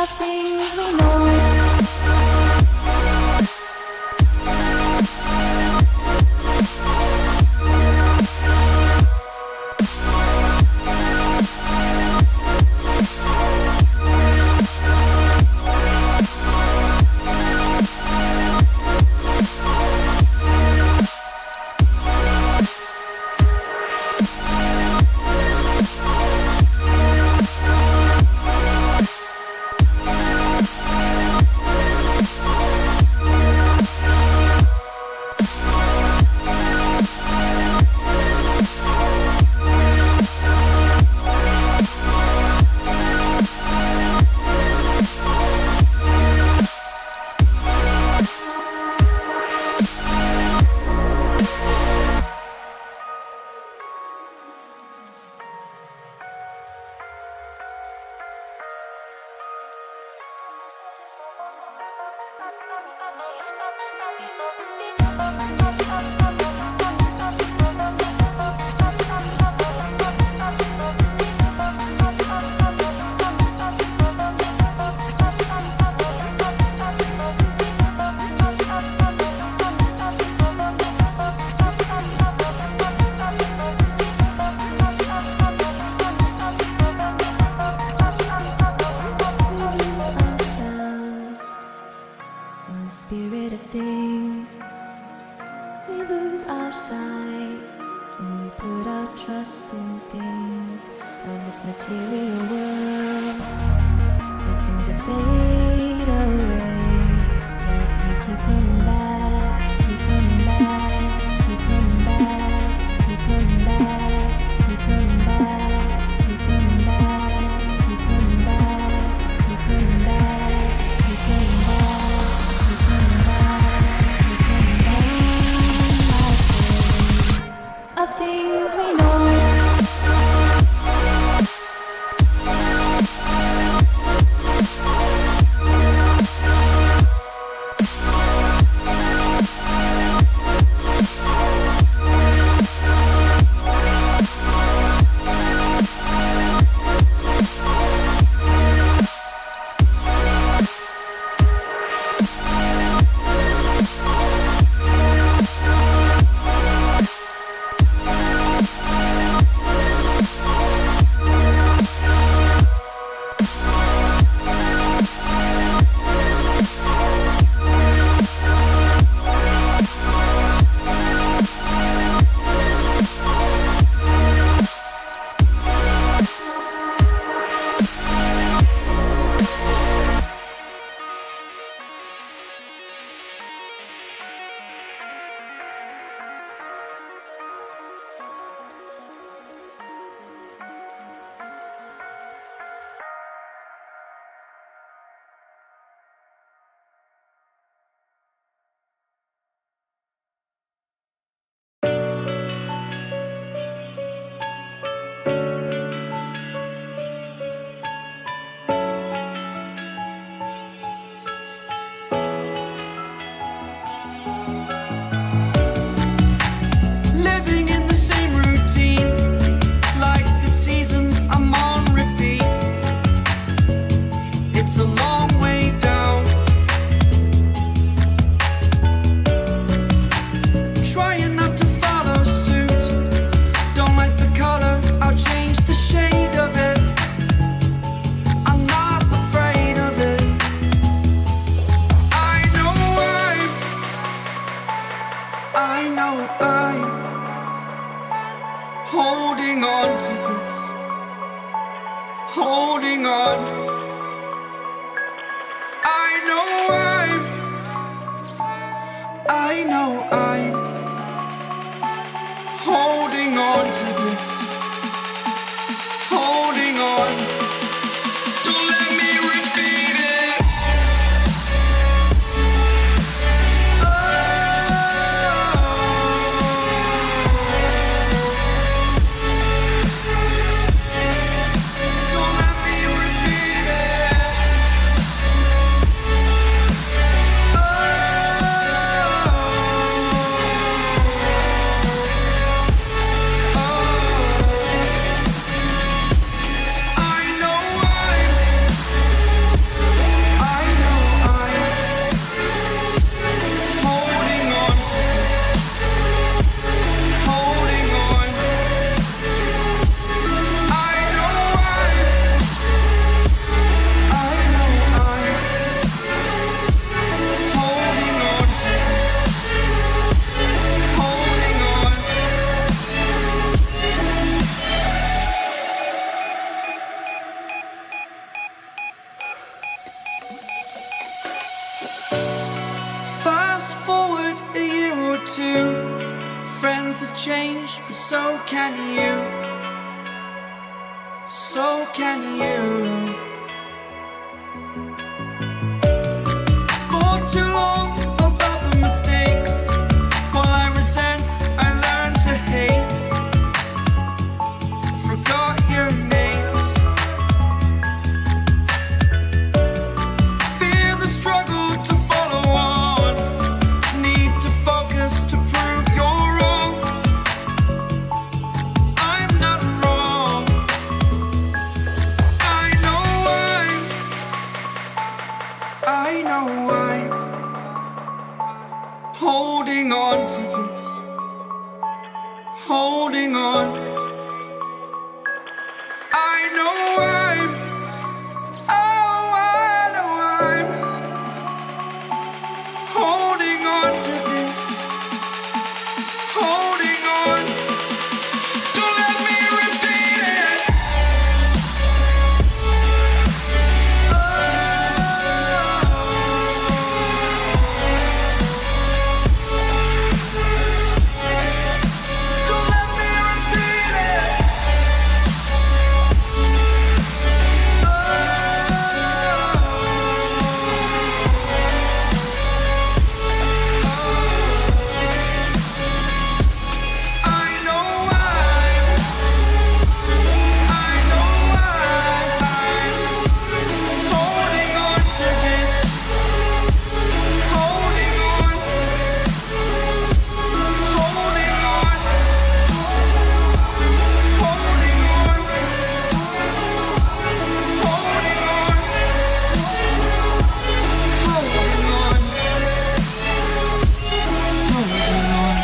of things we know. Spirit of things, we lose our sight when we put our trust in things of this material world. The things that fade away, yet we keep coming back, keep coming back, keep coming back, keep coming back, keep coming back, keep coming back, keep coming back, keep coming back, keep coming back. Of things we know. change, but so can you. So can you. For too long about the mistakes, while I resent, I learned to hate. Forgot your names. Fear the struggle to follow on. Need to focus to prove you're wrong. I'm not wrong. I know I'm holding on to this. Holding on. I know I'm holding on to this. Holding on. Don't let me repeat it. Don't let me repeat it. I know I'm holding on to this. Holding on. Holding on. Holding on. Holding on. Holding on. Holding on.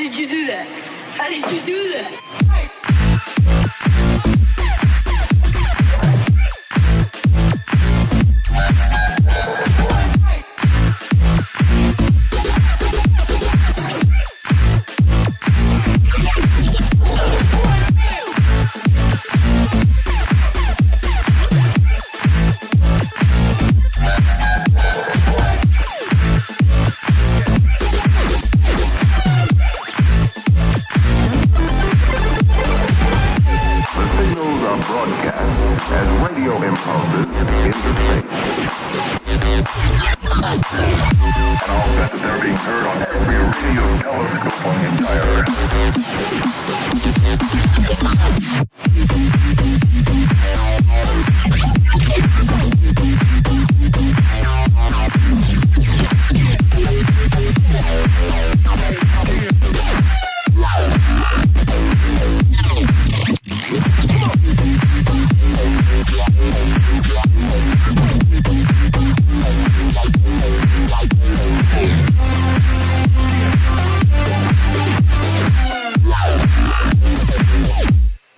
did you do that? How did you do that?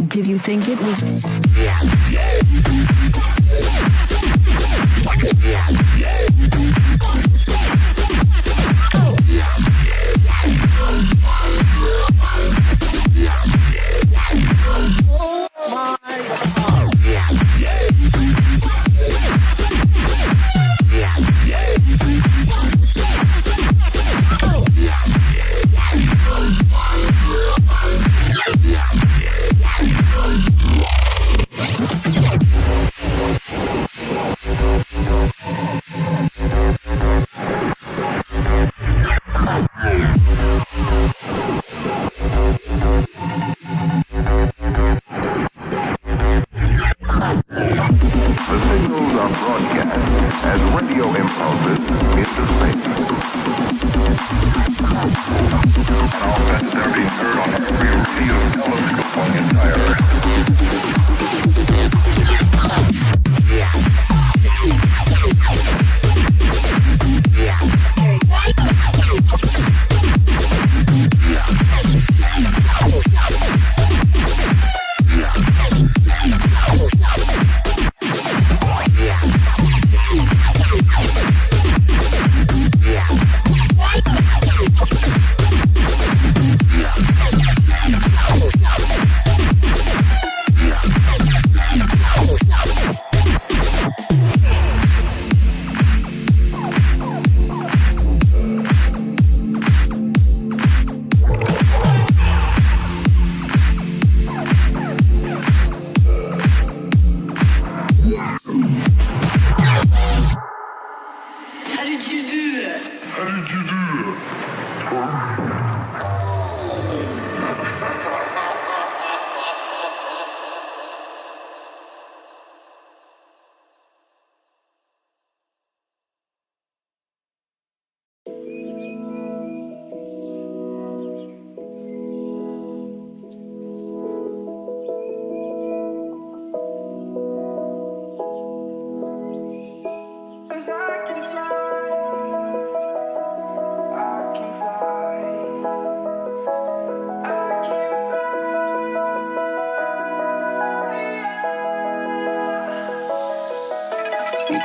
Did you think it was?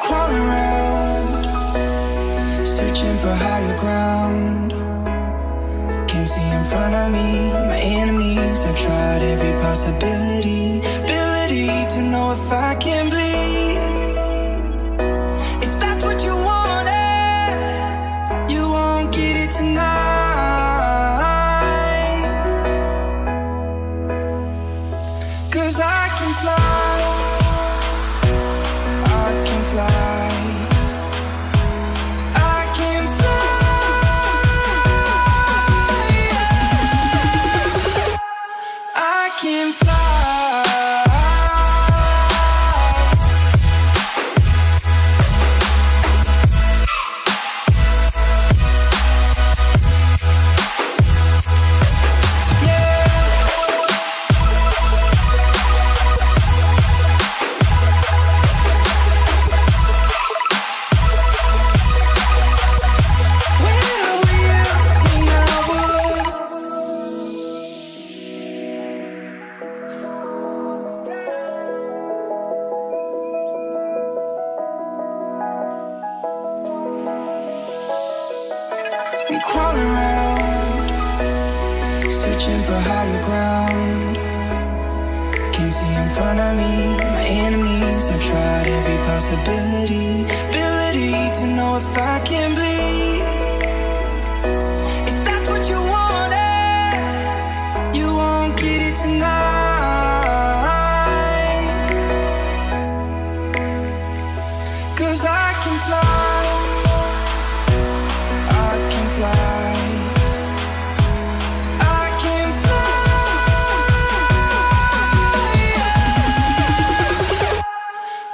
Crawling around, searching for higher ground. Can't see in front of me, my enemies. I've tried every possibility, ability to know if I can bleed. If that's what you wanted, you won't get it tonight. 'Cause I can fly. searching for higher ground. Can't see in front of me, my enemies. I've tried every possibility, ability to know if I can bleed. If that's what you wanted, you won't get it tonight. 'Cause I can fly, I can fly, I can fly,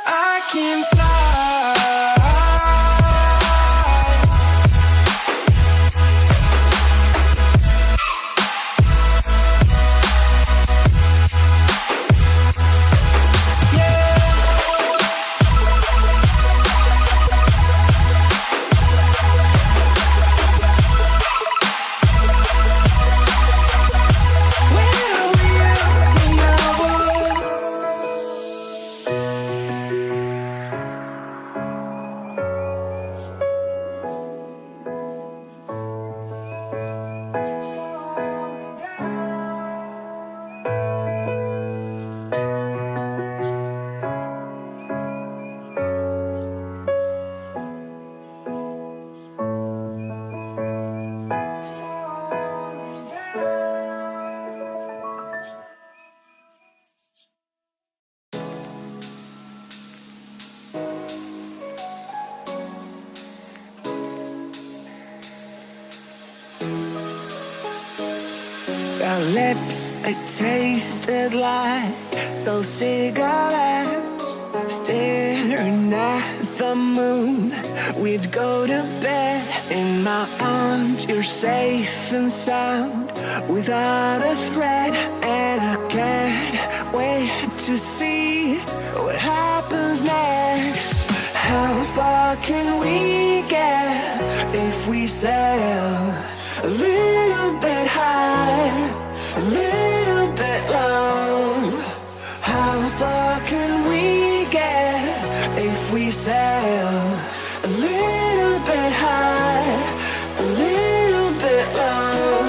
I can fly. Our lips, they tasted like those cigarettes. Staring at the moon, we'd go to bed. In my arms, you're safe and sound, without a threat. And I can't wait to see what happens next. How far can we get if we sail a little bit high, a little bit low? How far can we get if we sail a little bit high, a little bit low?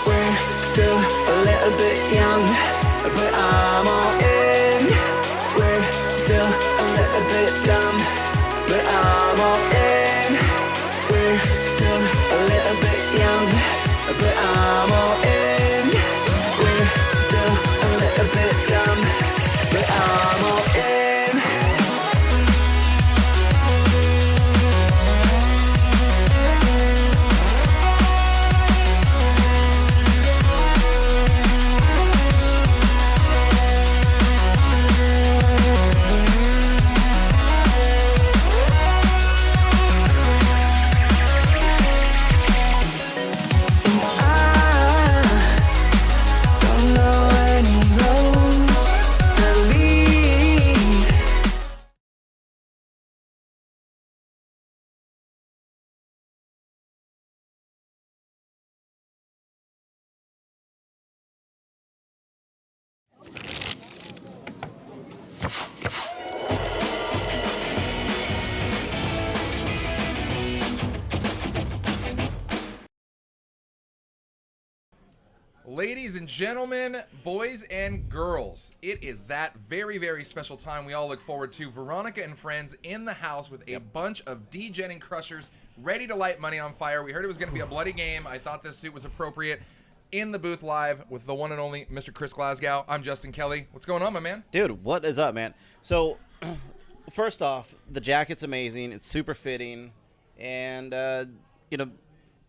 We're still a little bit young, but I'm all in. We're still a little bit dumb, but I'm all in. We're still a little bit young, but I'm all in. We're still a little bit dumb, but I'm all in. Ladies and gentlemen, boys and girls, it is that very, very special time we all look forward to. Veronica and Friends in the house with a bunch of degenning crushers ready to light money on fire. We heard it was going to be a bloody game. I thought this suit was appropriate. In the booth live with the one and only Mr. Chris Glasgow. I'm Justin Kelly. What's going on, my man? Dude, what is up, man? So, first off, the jacket's amazing. It's super fitting, and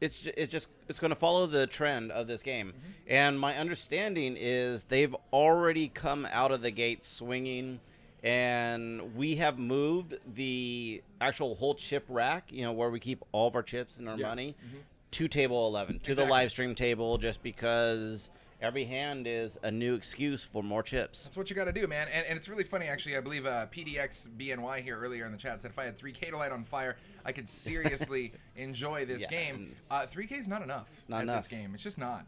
it's going to follow the trend of this game. Mm-hmm. And my understanding is they've already come out of the gate swinging, and we have moved the actual whole chip rack, where we keep all of our chips and our money, to table 11, to the live stream table, just because every hand is a new excuse for more chips. That's what you got to do, man. And it's really funny, actually. I believe PDX BNY here earlier in the chat said if I had 3K to light on fire, I could seriously enjoy this game. 3K is not enough this game. It's just not.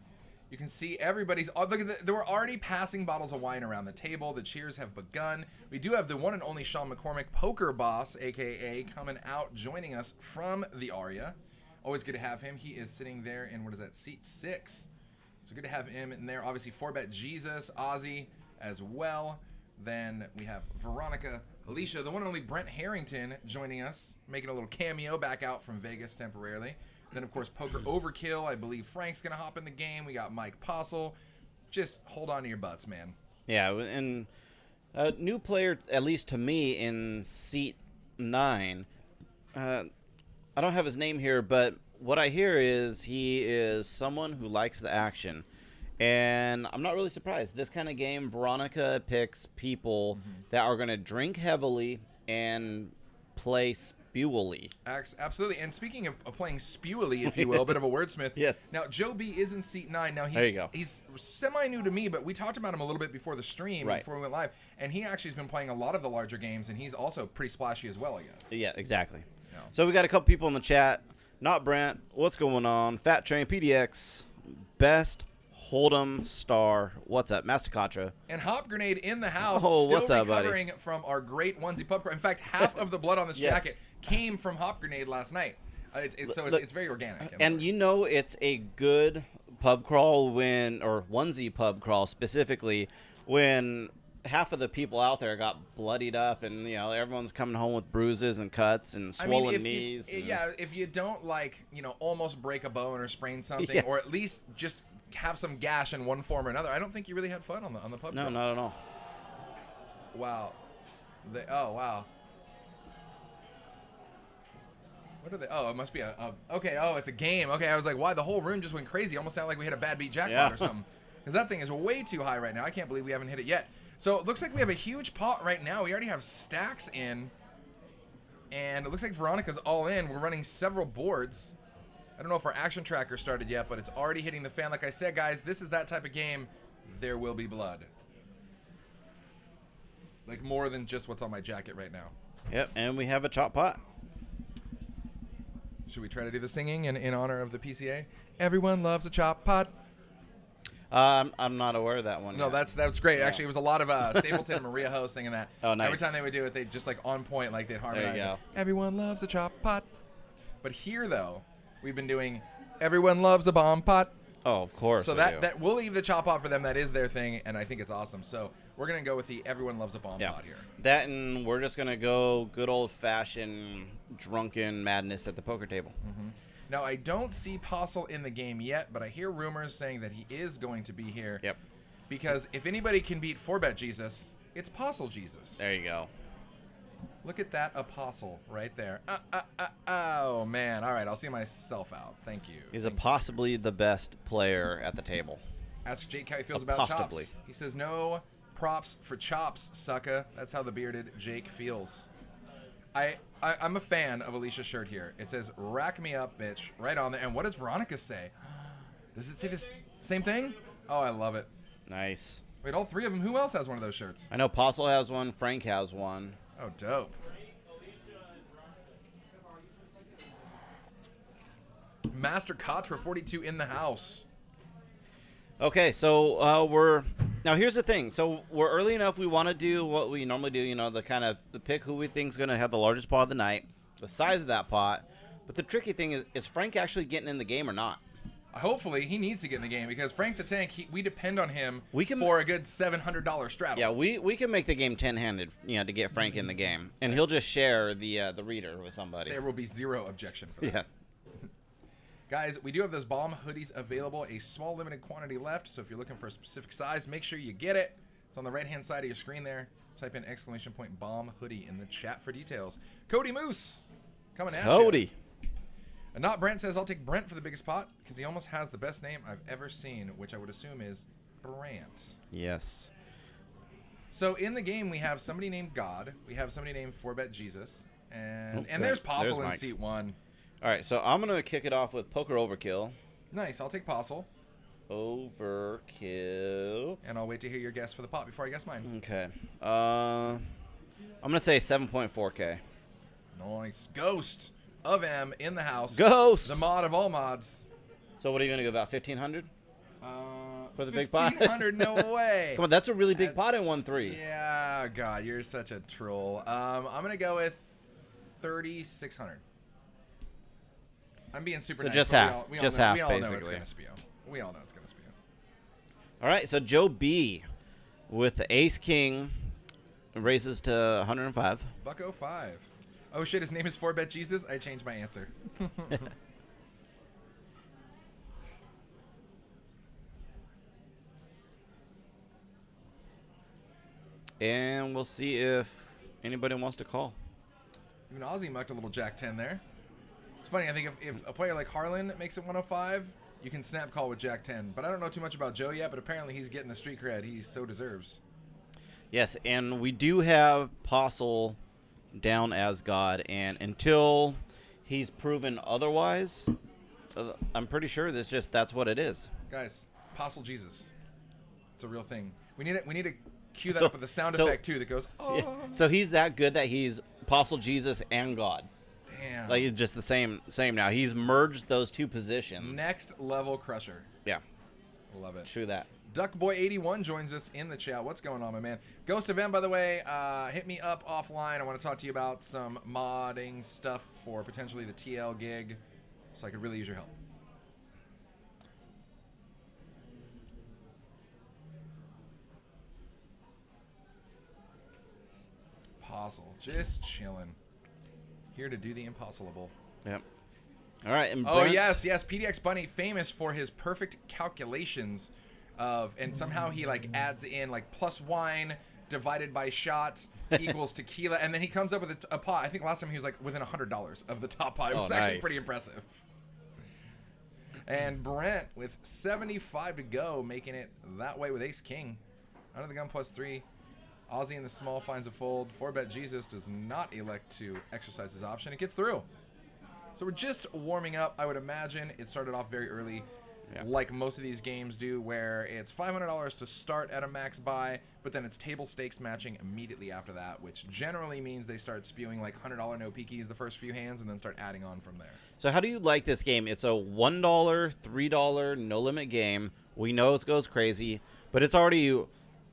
You can see everybody's. Oh, look at there were already passing bottles of wine around the table. The cheers have begun. We do have the one and only Sean McCormick, Poker Boss, aka, coming out, joining us from the Aria. Always good to have him. He is sitting there in, what is that, seat 6. So good to have him in there. Obviously, 4Bet Jesus, Ozzy as well. Then we have Veronica, Alicia, the one and only Brent Harrington joining us, making a little cameo back out from Vegas temporarily. Then, of course, Poker Overkill. I believe Frank's going to hop in the game. We got Mike Postle. Just hold on to your butts, man. Yeah, and a new player, at least to me, in seat 9. I don't have his name here, but what I hear is he is someone who likes the action. And I'm not really surprised. This kind of game, Veronica picks people that are going to drink heavily and play spewily. Absolutely. And speaking of playing spewily, if you will, a bit of a wordsmith. Yes. Now, Joe B is in seat 9. Now, There you go. He's semi-new to me, but we talked about him a little bit before the stream, Right. before we went live. And he actually has been playing a lot of the larger games, and he's also pretty splashy as well, I guess. Yeah, exactly. Yeah. So we got a couple people in the chat. Not Brent. What's going on? Fat Train, PDX, Best Hold'em Star. What's up? Master Contra. And Hop Grenade in the house, Oh, still what's up, buddy? recovering from our great onesie pub crawl. In fact, half of the blood on this Yes. jacket came from Hop Grenade last night. It's very organic. And you know it's a good pub crawl or onesie pub crawl specifically, when half of the people out there got bloodied up and, everyone's coming home with bruises and cuts and swollen knees. If you don't almost break a bone or sprain something, Yeah. or at least just have some gash in one form or another, I don't think you really had fun on the pub No, crawl. not at all. Wow. Wow. What are they? Oh, it must be okay. Oh, it's a game. Okay, I was like, why? The whole room just went crazy. Almost sounded like we hit a bad beat jackpot or something. Because that thing is way too high right now. I can't believe we haven't hit it yet. So it looks like we have a huge pot right now. We already have stacks in. And it looks like Veronica's all in. We're running several boards. I don't know if our action tracker started yet, but it's already hitting the fan. Like I said, guys, this is that type of game. There will be blood. Like more than just what's on my jacket right now. Yep, and we have a chop pot. Should we try to do the singing in honor of the PCA? Everyone loves a chop pot. I'm not aware of that one. No, yet. that's great. Yeah. Actually, it was a lot of Stapleton and Maria Ho singing that. Oh, nice. Every time they would do it, they'd just on point, like they'd harmonize. There you go. it. Everyone loves a chop pot. But here, though, we've been doing everyone loves a bomb pot. Oh, of course. So we do. that we'll leave the chop pot for them. That is their thing, and I think it's awesome. So we're gonna go with the everyone loves a bomb pot here. That, and we're just gonna go good old fashioned drunken madness at the poker table. Now, I don't see Postle in the game yet, but I hear rumors saying that he is going to be here. Yep. Because if anybody can beat 4Bet Jesus, it's Postle Jesus. There you go. Look at that apostle right there. Oh, man. All right, I'll see myself out. Thank you. He's possibly the best player at the table. Ask Jake how he feels about Possibly. chops. He says, no props for chops, sucka. That's how the bearded Jake feels. I'm a fan of Alicia's shirt here. It says, rack me up, bitch, right on there. And what does Veronica say? Does it say the same thing? Oh, I love it. Nice. Wait, all three of them? Who else has one of those shirts? I know Postle has one. Frank has one. Oh, dope. Master Katra 42 in the house. Okay, so now here's the thing. So we're early enough. We want to do what we normally do. The pick who we think's gonna have the largest pot of the night, the size of that pot. But the tricky thing is Frank actually getting in the game or not? Hopefully, he needs to get in the game because Frank the Tank, we depend on him can, for a good $700 straddle. Yeah, we can make the game 10-handed, to get Frank in the game, and he'll just share the reader with somebody. There will be zero objection for that. Yeah. Guys, we do have those bomb hoodies available, a small limited quantity left, so if you're looking for a specific size, make sure you get it. It's on the right-hand side of your screen there. Type in ! bomb hoodie in the chat for details. Cody Moose, coming at you. Cody. And not Brent says, I'll take Brent for the biggest pot because he almost has the best name I've ever seen, which I would assume is Brant. Yes. So in the game, we have somebody named God. We have somebody named 4Bet Jesus. And Okay. there's Postle There's in Mike. seat 1. All right, so I'm going to kick it off with Poker Overkill. Nice. I'll take Postle. Overkill. And I'll wait to hear your guess for the pot before I guess mine. Okay. I'm going to say 7.4K. Nice. Ghost of M in the house. Ghost! The mod of all mods. So what are you going to go about, 1,500? For the big pot? 1,500, no way. Come on, that's a really big pot in That's- 1-3. Yeah, God, you're such a troll. I'm going to go with 3,600. I'm being super So nice. just but half. Just half, we all know it's basically. going to spew. We all know it's going to spew. All right, so Joe B with the Ace King raises to 105. Bucko 5. Oh shit, his name is 4Bet Jesus. I changed my answer. And we'll see if anybody wants to call. Even Ozzy mucked a little Jack 10 there. It's funny, I think if a player like Harlan makes it 105, you can snap call with Jack 10. But I don't know too much about Joe yet, but apparently he's getting the street cred he so deserves. Yes, and we do have Postle down as God, and until he's proven otherwise, I'm pretty sure that's what it is. Guys, Apostle Jesus. It's a real thing. We need to cue that up with a sound effect too that goes, oh. Yeah. So he's that good that he's Apostle Jesus and God. Damn. Like, it's just the same now. He's merged those two positions. Next level crusher. Yeah. Love it. True that. Duckboy81 joins us in the chat. What's going on, my man? Ghost Event, by the way, hit me up offline. I want to talk to you about some modding stuff for potentially the TL gig, so I could really use your help. Apostle, just chilling. Here to do the impossible. Yep. All right. And oh, yes. PDX Bunny, famous for his perfect calculations of, and somehow he like adds in like plus wine divided by shot equals tequila, and then he comes up with a pot. I think last time he was like within $100 of the top pot. It was actually pretty impressive. And Brent with 75 to go, making it that way with Ace King. Under the gun +3. Ozzy in the small finds a fold. 4Bet Jesus does not elect to exercise his option. It gets through. So we're just warming up. I would imagine it started off very early, like most of these games do, where it's $500 to start at a max buy, but then it's table stakes matching immediately after that, which generally means they start spewing like $100 no peekies the first few hands and then start adding on from there. So how do you like this game? It's a $1, $3 no limit game. We know it goes crazy, but it's already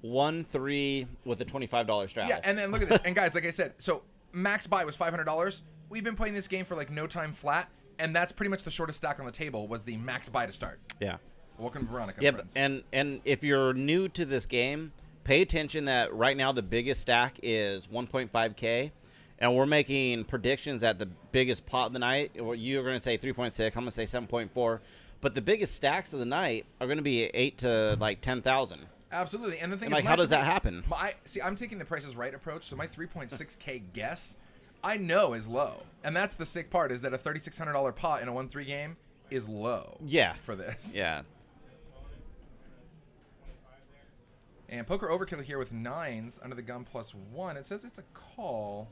1-3 with a $25 straddle. Yeah, and then look at this. And guys, like I said, so max buy was $500. We've been playing this game for like no time flat, and that's pretty much the shortest stack on the table was the max buy to start. Yeah. Welcome, Veronica Friends. And if you're new to this game, pay attention that right now the biggest stack is 1.5K, and we're making predictions at the biggest pot of the night. You're going to say 3.6. I'm going to say 7.4. But the biggest stacks of the night are going to be 8 to like 10,000. Absolutely. And the thing is, like, how does that happen? See, I'm taking the Price is Right approach, so my 3.6K guess I know is low. And that's the sick part, is that a $3,600 pot in a 1-3 game is low. Yeah. For this. Yeah. And Poker Overkill here with 9s under the gun +1. It says it's a call.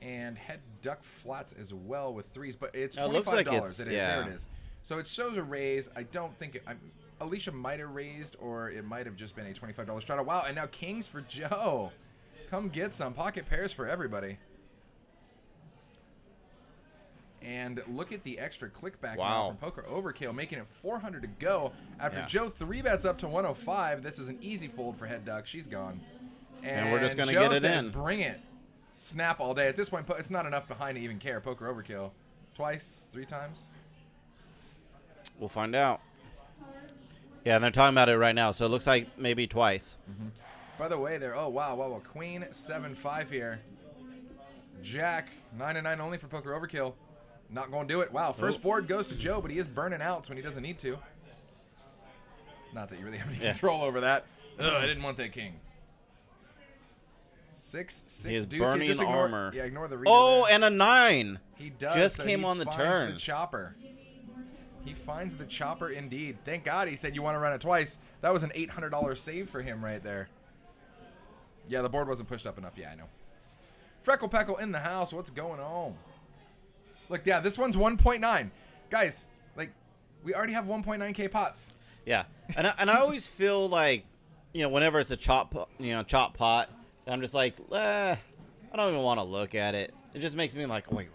And head duck flats as well with 3s, but it's $25. It looks like There it is. So it shows a raise. I don't think Alicia might have raised, or it might have just been a $25 straddle. Wow, and now kings for Joe. Come get some. Pocket pairs for everybody. And look at the extra clickback now from Poker Overkill, making it 400 to go. After Joe 3-bets up to 105, this is an easy fold for head duck. She's gone. And we're just going to Joe get it says, in. Bring it. Snap all day. At this point, it's not enough behind to even care. Poker Overkill. Twice? 3 times? We'll find out. Yeah, and they're talking about it right now, so it looks like maybe twice. Mm-hmm. By the way, there. Oh, wow. Queen 7-5 here. Jack 9-9 only for Poker Overkill. Not going to do it. Wow, first board goes to Joe, but he is burning outs when he doesn't need to. Not that you really have any control over that. Ugh, I didn't want that king. 6-6 He is deuce. burning Just ignore, armor. Yeah, ignore the reader. Oh, there. and a 9. He does. Just so came he on the finds turn. The chopper. He finds the chopper indeed. Thank God he said you want to run it twice. That was an $800 save for him right there. Yeah, the board wasn't pushed up enough. Yeah, I know. Freckle Peckle in the house. What's going on? Look, yeah, this one's 1.9. Guys, like, we already have 1.9K pots. Yeah, and I always feel like, whenever it's a chop pot, I'm just like, I don't even want to look at it. It just makes me like, wait,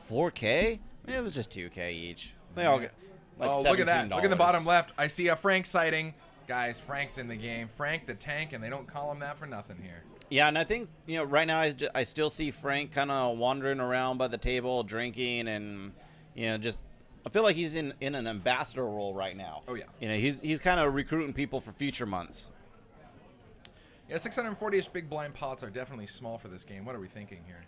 4K? It was just 2K each. They all get like $17. Look at that. Look at the bottom left. I see a Frank sighting. Guys, Frank's in the game. Frank the Tank, and they don't call him that for nothing here. Yeah, and I think, right now I still see Frank kind of wandering around by the table, drinking, and, just I feel like he's in an ambassador role right now. Oh, yeah. He's kind of recruiting people for future months. Yeah, 640-ish big blind pots are definitely small for this game. What are we thinking here?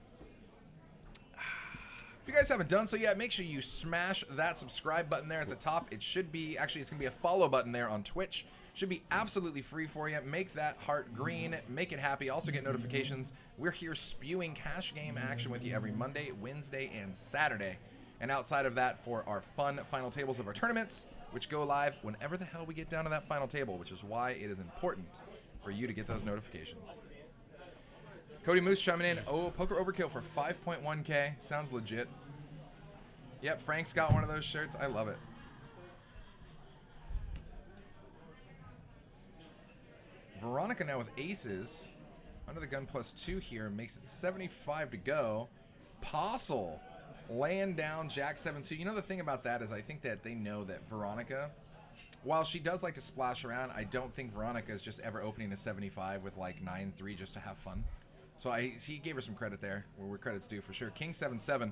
If you guys haven't done so yet, make sure you smash that subscribe button there at the top. It should be, actually, it's going to be a follow button there on Twitch. Should be absolutely free for you. Make that heart green. Make it happy. Also get notifications. We're here spewing cash game action with you every Monday, Wednesday, and Saturday. And outside of that, for our fun final tables of our tournaments, which go live whenever the hell we get down to that final table, which is why it is important for you to get those notifications. Cody Moose chiming in. Oh, Poker Overkill for 5.1K. Sounds legit. Yep, Frank's got one of those shirts. I love it. Veronica now with aces. Under the gun +2 here. Makes it 75 to go. Postle laying down Jack 7 suit. You know, the thing about that is I think that they know that Veronica, while she does like to splash around, I don't think Veronica is just ever opening a 75 with like 9-3 just to have fun. So he gave her some credit there, where credit's due for sure. King 7-7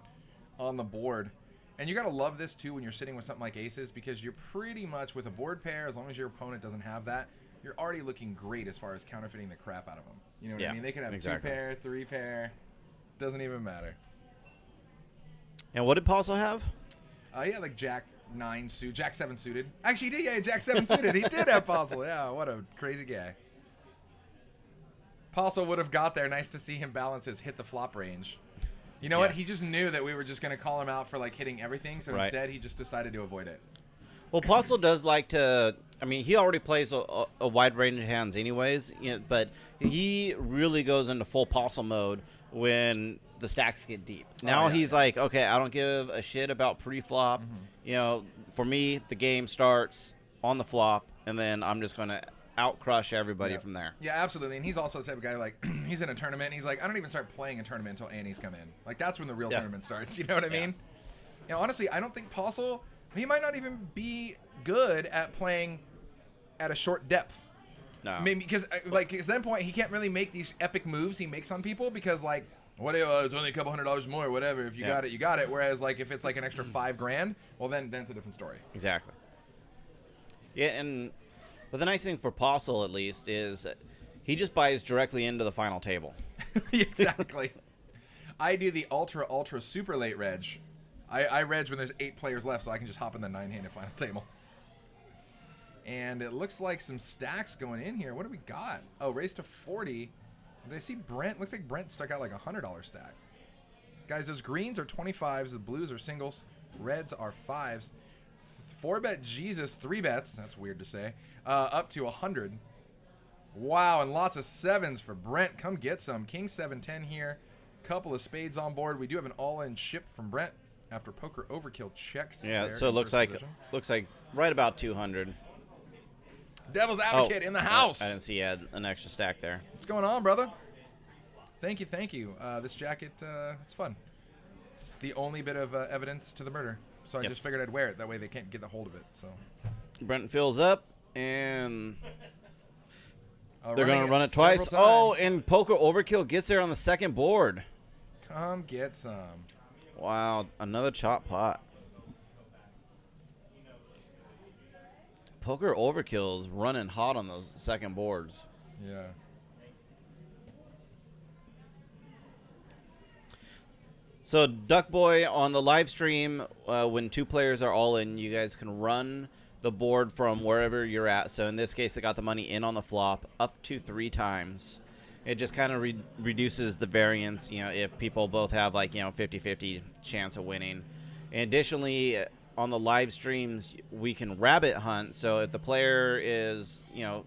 on the board. And you got to love this too when you're sitting with something like aces, because you're pretty much with a board pair, as long as your opponent doesn't have that, you're already looking great as far as counterfeiting the crap out of them. You know what I mean? They can have 2 pair, 3 pair. Doesn't even matter. And what did Postle have? Yeah, like Jack 9 suit, Jack 7 suited. Actually, he did. Yeah, Jack 7 suited. He did have Postle. Yeah, what a crazy guy. Postle would have got there. Nice to see him balance his hit the flop range. You know what? He just knew that we were just going to call him out for like hitting everything, so instead he just decided to avoid it. Well, Postle does like to. I mean, he already plays a wide range of hands, anyways. But he really goes into full Postle mode when the stacks get deep. Now he's like, okay, I don't give a shit about pre-flop. You know, for me, the game starts on the flop, and then I'm just going to out-crush everybody from there. Yeah, absolutely. And he's also the type of guy, like, he's in a tournament, and he's like, I don't even start playing a tournament until Annie's come in. Like, that's when the real tournament starts. You know what I mean? You know, honestly, I don't think Postle, he might not even be good at playing at a short depth. No. Maybe because, like, at that point, he can't really make these epic moves he makes on people because, like, it's only a couple $100 more or whatever. If you got it, you got it. Whereas, like, if it's like an extra $5,000, well, then it's a different story. Exactly. Yeah, but the nice thing for Postle, at least, is he just buys directly into the final table. Exactly. I do the ultra super late reg. I reg when there's 8 players left, so I can just hop in the 9-handed final table. And it looks like some stacks going in here. What do we got? Oh, raise to 40. Did I see Brent? Looks like Brent stuck out like a $100 stack. Guys, those greens are 25s. The blues are singles. Reds are 5s. 4-bet Jesus, 3 bets. That's weird to say. Up to 100. Wow, and lots of 7s for Brent. Come get some. King 7-10 here. Couple of spades on board. We do have an all-in chip from Brent after Poker Overkill checks. Yeah, so it looks like right about 200. Devil's Advocate in the house. I didn't see you had an extra stack there. What's going on, brother? Thank you. This jacket, it's fun. It's the only bit of evidence to the murder. So I just figured I'd wear it. That way they can't get the hold of it. So Brent fills up, and they're going to run it twice. Oh, and Poker Overkill gets there on the second board. Come get some. Wow, another chop pot. Poker Overkill is running hot on those second boards. Yeah. So, Duck Boy, on the live stream, when 2 players are all in, you guys can run the board from wherever you're at. So, in this case, they got the money in on the flop up to 3 times. It just kind of reduces the variance, you know, if people both have, like, you know, 50-50 chance of winning. And additionally, on the live streams, we can rabbit hunt. So, if the player is, you know,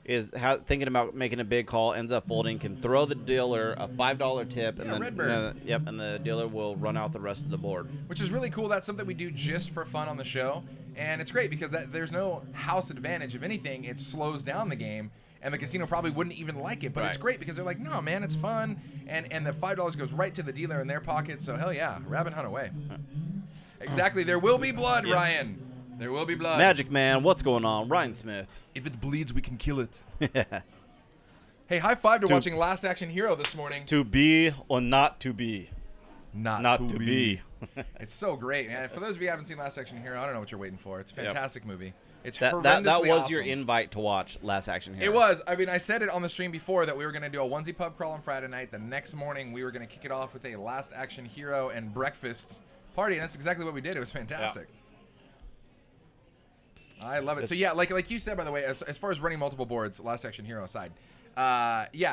thinking about making a big call, ends up folding, can throw the dealer a $5 tip, and then and the dealer will run out the rest of the board. Which is really cool. That's something we do just for fun on the show, and it's great because there's no house advantage. If anything, it slows down the game, and the casino probably wouldn't even like it. But it's great because they're like, no, man, it's fun, and the $5 goes right to the dealer in their pocket. So hell yeah, rabbit hunt away. Exactly. There will be blood, Ryan. There will be blood. Magic Man, what's going on? Ryan Smith. If it bleeds, we can kill it. Hey, high five to watching Last Action Hero this morning. To be or not to be? Not to be. It's so great, man. For those of you who haven't seen Last Action Hero, I don't know what you're waiting for. It's a fantastic movie. It's that horrendously was awesome. your invite to watch Last Action Hero. It was. I mean, I said it on the stream before that we were going to do a onesie pub crawl on Friday night. The next morning, we were going to kick it off with a Last Action Hero and breakfast party, and that's exactly what we did. It was fantastic. Yeah. I love it. So, yeah, like you said, by the way, as far as running multiple boards, Last Action Hero aside,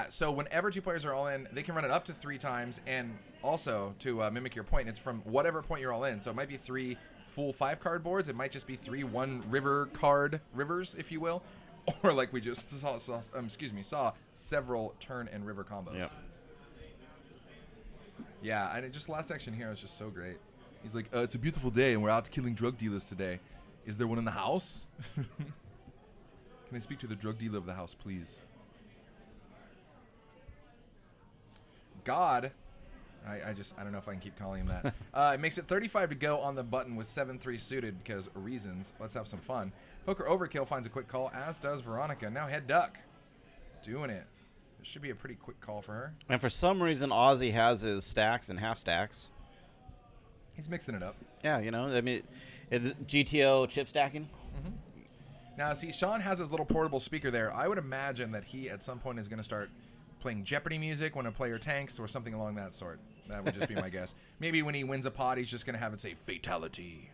so whenever 2 players are all in, they can run it up to 3 times, and also, to mimic your point, it's from whatever point you're all in. So it might be 3 full 5-card boards. It might just be 3 rivers, if you will. Or like we just saw several turn and river combos. Yep. Yeah, and just Last Action Hero is just so great. He's like, it's a beautiful day, and we're out killing drug dealers today. Is there one in the house? Can I speak to the drug dealer of the house, please? God... I don't know if I can keep calling him that. It makes it 35 to go on the button with 7-3 suited because reasons. Let's have some fun. Poker Overkill finds a quick call, as does Veronica. Now head duck. Doing it. This should be a pretty quick call for her. And for some reason, Ozzy has his stacks and half stacks. He's mixing it up. Yeah, I mean, GTO chip stacking. Mm-hmm. Now, see, Sean has his little portable speaker there. I would imagine that he, at some point, is going to start playing Jeopardy music when a player tanks or something along that sort. That would just be my guess. Maybe when he wins a pot, he's just going to have it say fatality.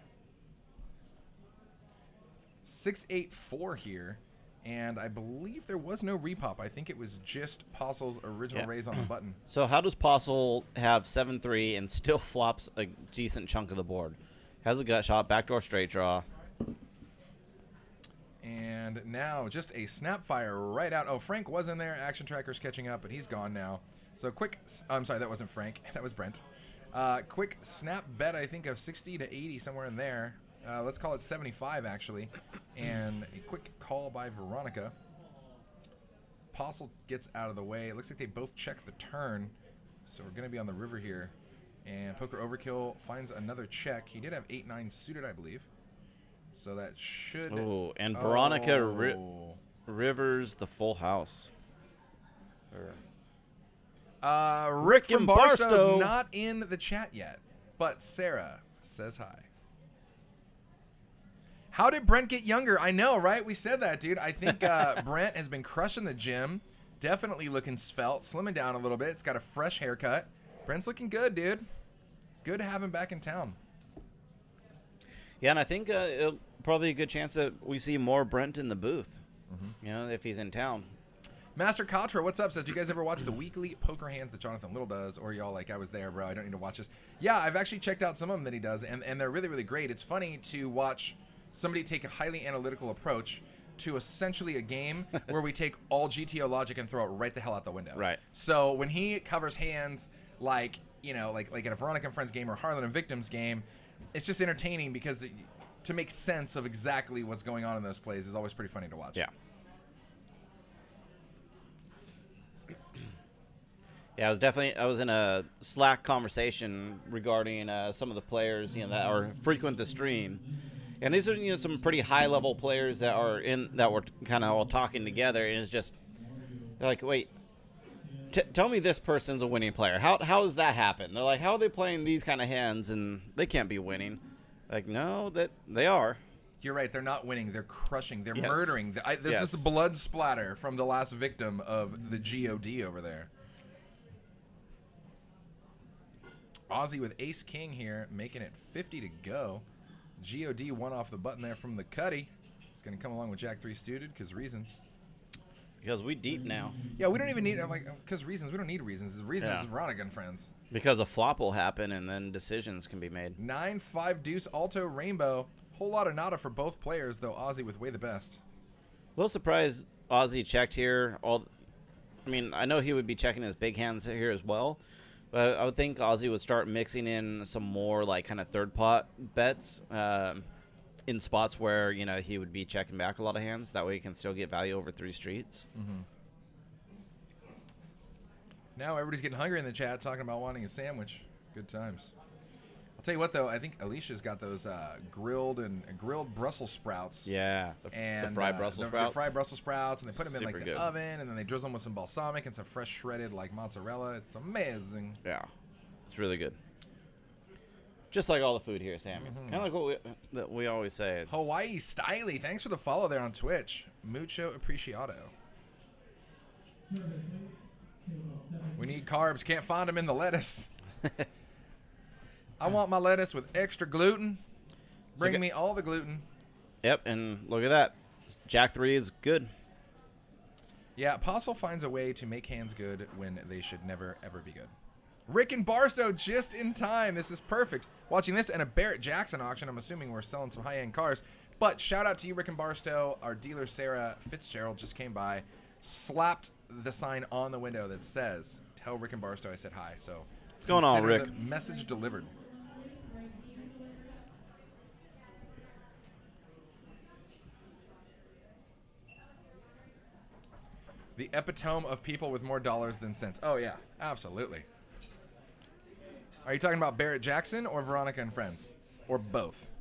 6-8-4 here, and I believe there was no repop. I think it was just Postle's original raise on the button. So how does Postle have 7-3 and still flops a decent chunk of the board? Has a gut shot, backdoor straight draw. And now just a snapfire right out. Oh, Frank was in there. Action Tracker's catching up, but he's gone now. So quick, I'm sorry, that wasn't Frank. That was Brent. Quick snap bet, I think, of 60 to 80, somewhere in there. Let's call it 75, actually. And a quick call by Veronica. Postle gets out of the way. It looks like they both check the turn. So we're going to be on the river here. And Poker Overkill finds another check. He did have 8-9 suited, I believe. So that should... Oh, and Veronica rivers the full house. Rick from Barstow's not in the chat yet, but Sarah says hi. How did Brent get younger? I know, right? We said that, dude. I think Brent has been crushing the gym. Definitely looking svelte, slimming down a little bit. It's got a fresh haircut. Brent's looking good, dude. Good to have him back in town. Yeah, and I think it'll probably a good chance that we see more Brent in the booth, if he's in town. Master Contra, what's up? Says, do you guys ever watch the weekly poker hands that Jonathan Little does? Or y'all like, I was there, bro. I don't need to watch this. Yeah, I've actually checked out some of them that he does, and they're really, really great. It's funny to watch somebody take a highly analytical approach to essentially a game where we take all GTO logic and throw it right the hell out the window. Right. So when he covers hands like at a Veronica Friends game or Harlan and Victims game, it's just entertaining because to make sense of exactly what's going on in those plays is always pretty funny to watch. Yeah. Yeah, I was in a Slack conversation regarding some of the players, that are frequent the stream. And these are, some pretty high level players that were kind of all talking together, and it's just they're like, wait, tell me this person's a winning player. How does that happen? They're like, how are they playing these kind of hands and they can't be winning? Like, no, that they are. You're right. They're not winning. They're crushing. They're murdering. This is blood splatter from the last victim of the GOD over there. Ozzy with Ace King here, making it 50 to go. GOD one off the button there from the Cuddy. He's going to come along with Jack 3 suited because reasons. Because we deep now. Yeah, we don't even need, because reasons. We don't need reasons. Reasons is Veronica and Friends. Because a flop will happen and then decisions can be made. 9-5 deuce alto rainbow. Whole lot of nada for both players, though Ozzy with way the best. A little surprised Ozzy checked here. I know he would be checking his big hands here as well. But I would think Ozzy would start mixing in some more like kind of third pot bets in spots where, he would be checking back a lot of hands. That way he can still get value over 3 streets. Mm-hmm. Now everybody's getting hungry in the chat talking about wanting a sandwich. Good times. I'll tell you what, though. I think Alicia's got those grilled Brussels sprouts. Yeah, the fried Brussels sprouts. The fried Brussels sprouts, and they put them in the good. oven, and then they drizzle them with some balsamic and some fresh shredded mozzarella. It's amazing. Yeah, it's really good. Just like all the food here at Sammy's. Kind of like what we always say. Hawaii Styly, thanks for the follow there on Twitch. Mucho apreciado. We need carbs. Can't find them in the lettuce. I want my lettuce with extra gluten. Bring me all the gluten. Yep, and look at that. Jack 3 is good. Yeah, Apostle finds a way to make hands good when they should never, ever be good. Rick and Barstow just in time. This is perfect. Watching this and a Barrett Jackson auction. I'm assuming we're selling some high-end cars. But shout out to you, Rick and Barstow. Our dealer, Sarah Fitzgerald, just came by, slapped the sign on the window that says, "Tell Rick and Barstow I said hi." So what's going on, Rick? Message delivered. The epitome of people with more dollars than sense. Oh, yeah, absolutely. Are you talking about Barrett Jackson or Veronica and Friends? Or both?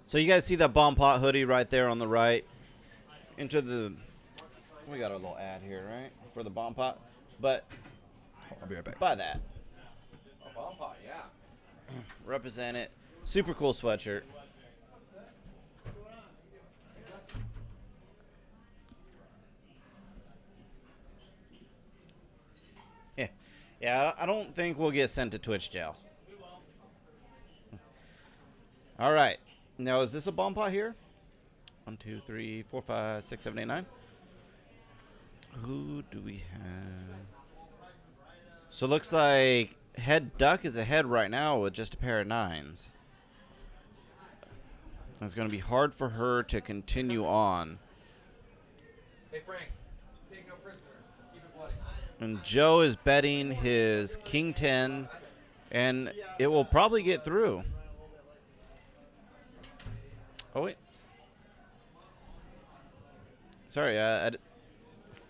So you guys see that Bomb Pot hoodie right there on the right? Enter the... We got a little ad here, right? For the Bomb Pot. But... I'll be right back. Buy that. Oh, Bomb Pot, yeah. Represent it. Super cool sweatshirt. Yeah, I don't think we'll get sent to Twitch jail. All right. Now, is this a bomb pot here? 1, 2, 3, 4, 5, 6, 7, 8, 9. Who do we have? So it looks like Head Duck is ahead right now with just a pair of 9s. It's going to be hard for her to continue on. Hey, Frank. Take no prisoners. Keep it bloody. And Joe is betting his King 10, and it will probably get through. Oh, wait. Sorry,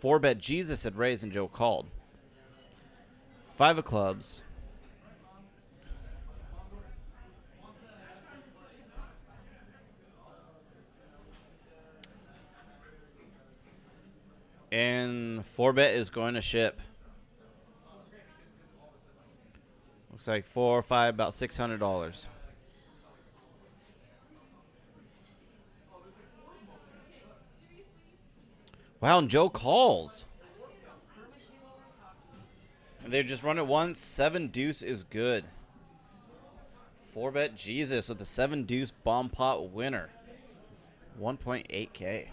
4-bet Jesus had raised and Joe called. 5 of clubs. And 4-bet is going to ship. Looks like 4 or 5, about $600. Wow, and Joe calls. And they just run it once. 7 deuce is good. 4-bet Jesus with the 7 deuce bomb pot winner. 1.8K.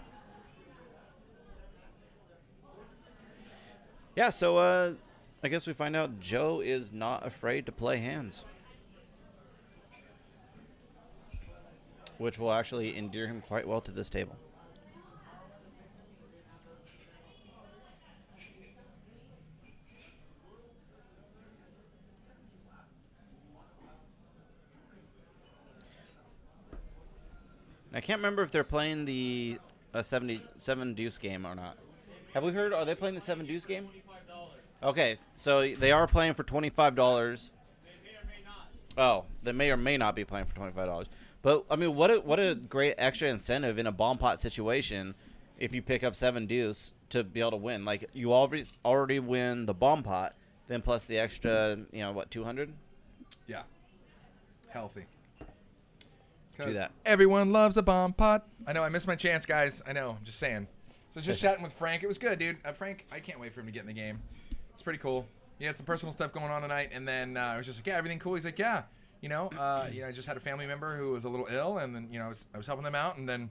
Yeah, so I guess we find out Joe is not afraid to play hands. Which will actually endear him quite well to this table. I can't remember if they're playing the 77 deuce game or not. Have we heard? Are they playing the 7 deuce game? Okay, so they are playing for $25. Oh, they may or may not be playing for $25. But I mean, what a great extra incentive in a bomb pot situation if you pick up 7 deuce to be able to win. Like you already win the bomb pot, then plus the extra, you know, what, 200? Yeah. Healthy. Do that. Everyone loves a bomb pot. I know I missed my chance, guys. I know. I'm just saying. So just chatting with Frank. It was good, dude. Frank, I can't wait for him to get in the game. It's pretty cool. He had some personal stuff going on tonight, and then I was just like, yeah, everything cool? He's like, yeah. I just had a family member who was a little ill, and then, I was helping them out, and then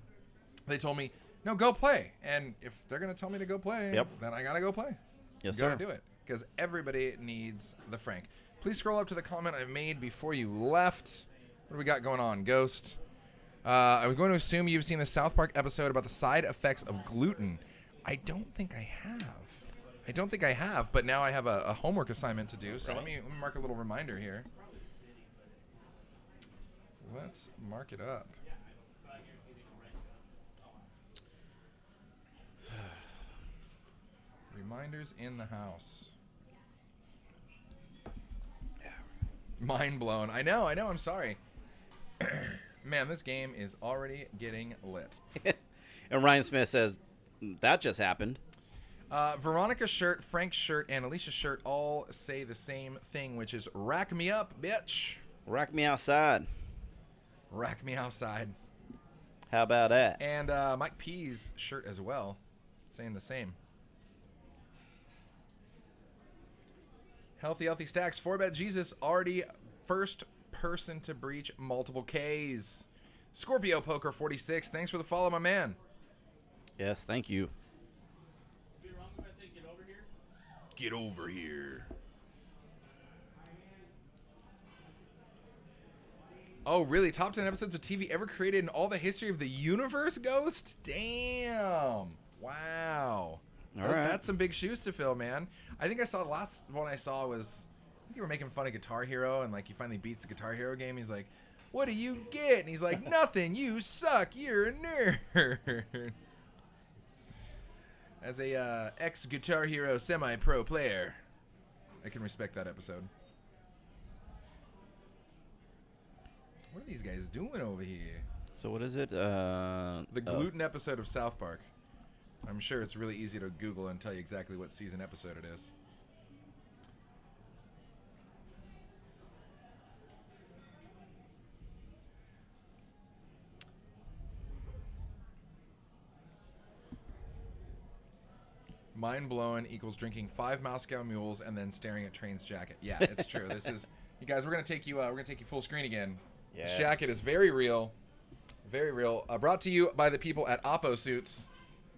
they told me, no, go play. And if they're going to tell me to go play, then I got to go play. Yes, sir. Got to do it, because everybody needs the Frank. Please scroll up to the comment I made before you left. What do we got going on, Ghost? I was going to assume you've seen the South Park episode about the side effects of gluten. I don't think I have. But now I have a homework assignment to do, so let me mark a little reminder here. Let's mark it up. Reminders in the house. Mind blown. I know. I'm sorry. Man, this game is already getting lit. And Ryan Smith says, that just happened. Veronica's shirt, Frank's shirt, and Alicia's shirt all say the same thing, which is rack me up, bitch. Rack me outside. Rack me outside. How about that? And Mike P's shirt as well, saying the same. Healthy Stacks. 4Bet Jesus already first person to breach multiple Ks. Scorpio Poker 46. Thanks for the follow, my man. Yes, thank you. Get over here. Oh, really? Top 10 episodes of TV ever created in all the history of the universe, Ghost? Damn. Wow. All right. That's some big shoes to fill, man. I think I saw the last one I saw was, I think you were making fun of Guitar Hero, and like he finally beats the Guitar Hero game. He's like, what do you get? And he's like, nothing. You suck. You're a nerd. As a ex-Guitar Hero semi-pro player, I can respect that episode. What are these guys doing over here? So what is it? The gluten episode of South Park. I'm sure it's really easy to Google and tell you exactly what season episode it is. Mind blowing equals drinking 5 Moscow Mules and then staring at Train's jacket. Yeah, it's true. This is, you guys. We're gonna take you full screen again. Yes. This jacket is very real, very real. Brought to you by the people at Oppo Suits.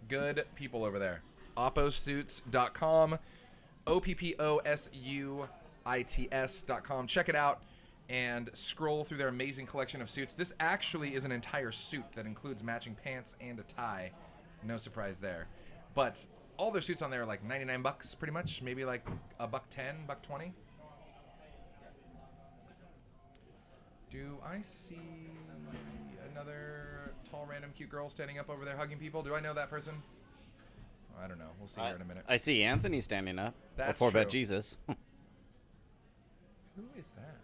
Good people over there. OppoSuits.com. OppoSuits.com. Check it out and scroll through their amazing collection of suits. This actually is an entire suit that includes matching pants and a tie. No surprise there. But all their suits on there are like $99 pretty much, maybe like $110, $120. Do I see another tall random cute girl standing up over there hugging people? Do I know that person? I don't know. We'll see here in a minute. I see Anthony standing up. That's Before true. Bet Jesus. Who is that?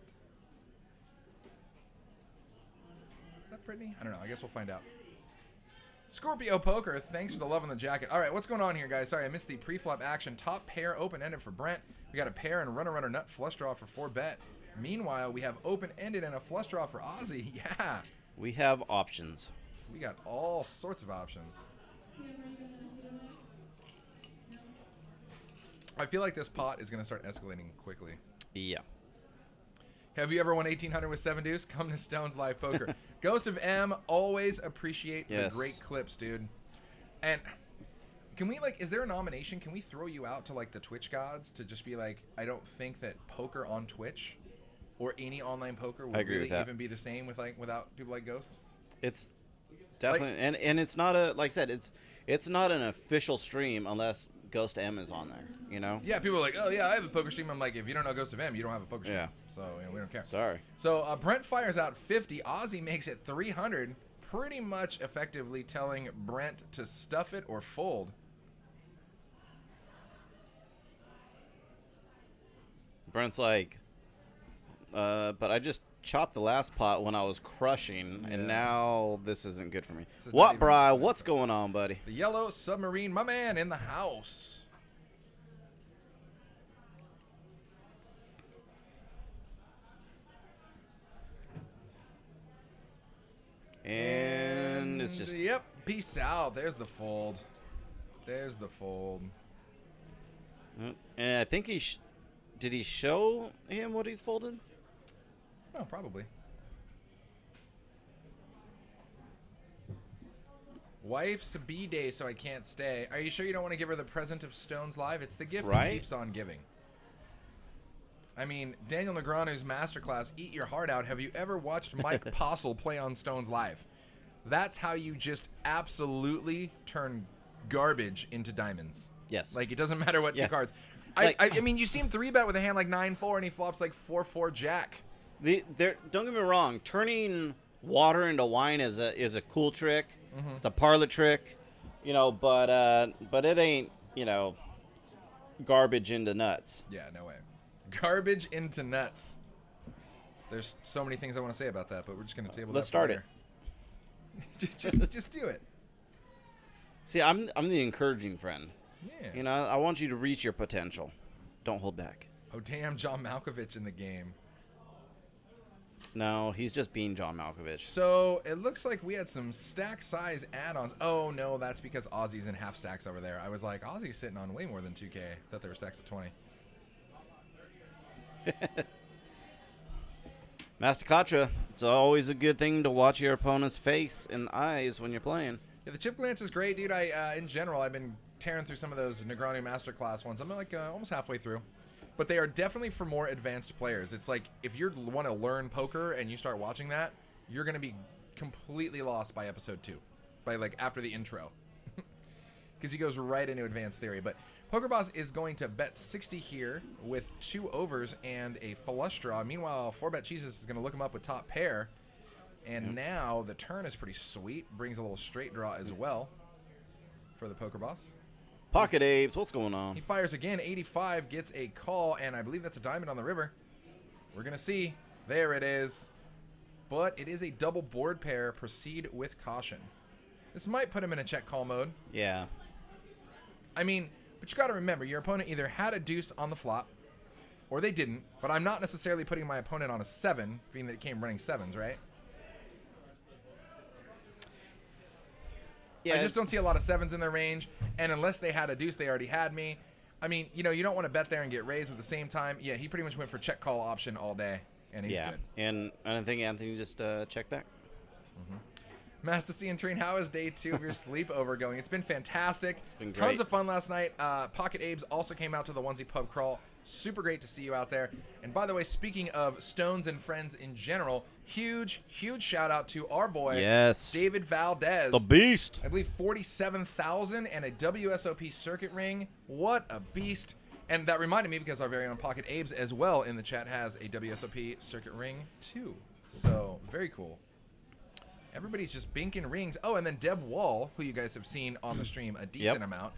Is that Brittany? I don't know. I guess we'll find out. Scorpio Poker, thanks for the love on the jacket. All right, what's going on here, guys? Sorry, I missed the pre-flop action. Top pair open-ended for Brent. We got a pair and runner nut flush draw for 4Bet. Meanwhile, we have open-ended and a flush draw for Ozzy. Yeah. We have options. We got all sorts of options. I feel like this pot is going to start escalating quickly. Yeah. Have you ever won 1800 with 7 deuce? Come to Stone's Live Poker. Ghost of M, always appreciate the great clips, dude. And can we, like, is there a nomination? Can we throw you out to, like, the Twitch gods to just be like, I don't think that poker on Twitch or any online poker would really even be the same with, like, without people like Ghost? It's definitely, like, and it's not a, like I said, it's not an official stream unless Ghost M is on there, you know? Yeah, people are like, oh, yeah, I have a poker stream. I'm like, if you don't know Ghost of M, you don't have a poker stream. Yeah. So, you know, we don't care. Sorry. So, Brent fires out 50. Ozzy makes it 300, pretty much effectively telling Brent to stuff it or fold. Brent's like, but I just chopped the last pot when I was crushing, and now this isn't good for me. What, Bri? What's going on, buddy? The Yellow Submarine, my man, in the house. And it's just... Yep, peace out. There's the fold. There's the fold. And I think did he show him what he's folded? No, probably. Wife's B-Day, so I can't stay. Are you sure you don't want to give her the present of Stones Live? It's the gift that keeps on giving. I mean, Daniel Negreanu's masterclass, Eat Your Heart Out. Have you ever watched Mike Postle play on Stones Live? That's how you just absolutely turn garbage into diamonds. Yes. Like, it doesn't matter what two cards. I mean, you see him 3-bet with a hand like 9-4, and he flops like 4-4 jack. Don't get me wrong. Turning water into wine is a cool trick. Mm-hmm. It's a parlor trick, you know. But it ain't, you know, garbage into nuts. Yeah, no way. Garbage into nuts. There's so many things I want to say about that, but we're just gonna table. Let's start it. just do it. See, I'm the encouraging friend. Yeah. You know, I want you to reach your potential. Don't hold back. Oh, damn, John Malkovich in the game. No, he's just being John Malkovich. So it looks like we had some stack size add-ons. Oh, no, that's because Ozzy's in half stacks over there. I was like, Ozzy's sitting on way more than 2K. I thought they were stacks of 20. Master Katra, it's always a good thing to watch your opponent's face and eyes when you're playing. Yeah, the chip glance is great, dude. In general, I've been tearing through some of those Negroni Masterclass ones. I'm like almost halfway through. But they are definitely for more advanced players. It's like if you want to learn poker and you start watching that, you're going to be completely lost by episode 2, by like after the intro, because he goes right into advanced theory. But Poker Boss is going to bet 60 here with 2 overs and a flush draw. Meanwhile, 4Bet Jesus is going to look him up with top pair. And now the turn is pretty sweet. Brings a little straight draw as well for the Poker Boss. Pocket Apes, what's going on? He fires again, 85, gets a call, and I believe that's a diamond on the river. We're going to see. There it is. But it is a double board pair. Proceed with caution. This might put him in a check call mode. Yeah. I mean, but you got to remember, your opponent either had a deuce on the flop, or they didn't. But I'm not necessarily putting my opponent on a 7, being that it came running 7s, right? Yeah. I just don't see a lot of 7s in their range, and unless they had a deuce, they already had me. I mean, you know, you don't want to bet there and get raised at the same time. Yeah, he pretty much went for check call option all day, and he's good. And I think Anthony just checked back. Master C and Train, how is day 2 of your sleepover going? It's been fantastic. It's been Tons great. of fun last night. Pocket Abe's also came out to the Onesie Pub Crawl. Super great to see you out there. And by the way, speaking of Stones and friends in general, huge shout out to our boy, Yes. David Valdez. The Beast. I believe 47,000 and a WSOP circuit ring. What a beast. And that reminded me because our very own Pocket Abe's as well in the chat has a WSOP circuit ring too. So very cool. Everybody's just binking rings. Oh, and then Deb Wall, who you guys have seen on the stream a decent amount,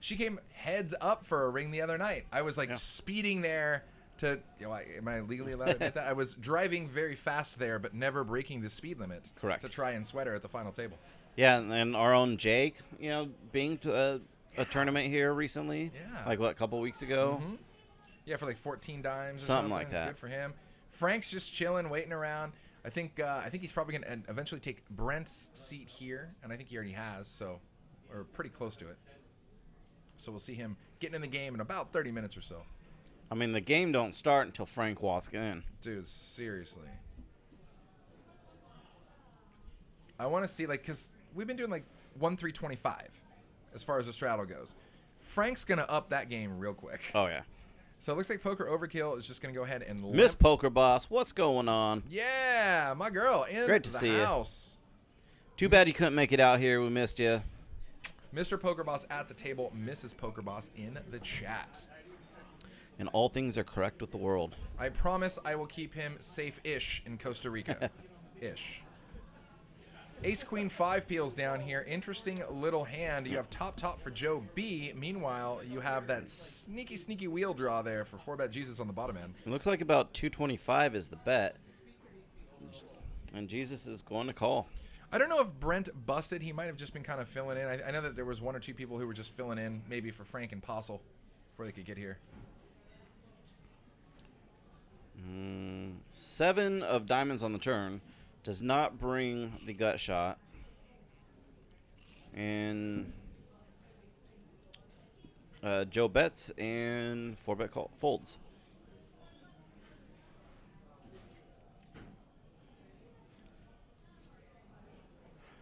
she came heads up for a ring the other night. I was like speeding there to, you know, am I legally allowed to admit that? I was driving very fast there, but never breaking the speed limit. Correct. To try and sweat her at the final table. Yeah, and our own Jake, you know, being to a tournament here recently. Yeah. Like, what, a couple weeks ago? Yeah, for like 14 dimes or Something like that. Good for him. Frank's just chilling, waiting around. I think he's probably going to eventually take Brent's seat here, and I think he already has, so, or pretty close to it. So we'll see him getting in the game in about 30 minutes or so. I mean, the game don't start until Frank walks in. Dude, seriously. I want to see, like, because we've been doing, like, 1-3-25 as far as the straddle goes. Frank's going to up that game real quick. Oh, yeah. So it looks like Poker Overkill is just going to go ahead and Miss Poker Boss, what's going on? Yeah, my girl in Great to the see you. house. Too bad you couldn't make it out here. We missed you. Mr. Poker Boss at the table, Mrs. Poker Boss in the chat. And all things are correct with the world. I promise I will keep him safe-ish in Costa Rica. Ish. Ace Queen 5 peels down here. Interesting little hand. You have top for Joe B. Meanwhile, you have that sneaky wheel draw there for 4Bet Jesus on the bottom end. It looks like about 225 is the bet. And Jesus is going to call. I don't know if Brent busted. He might have just been kind of filling in. I know that there was 1 or 2 people who were just filling in, maybe for Frank and Postle, before they could get here. 7 of diamonds on the turn. Does not bring the gut shot. And Joe bets and 4Bet folds.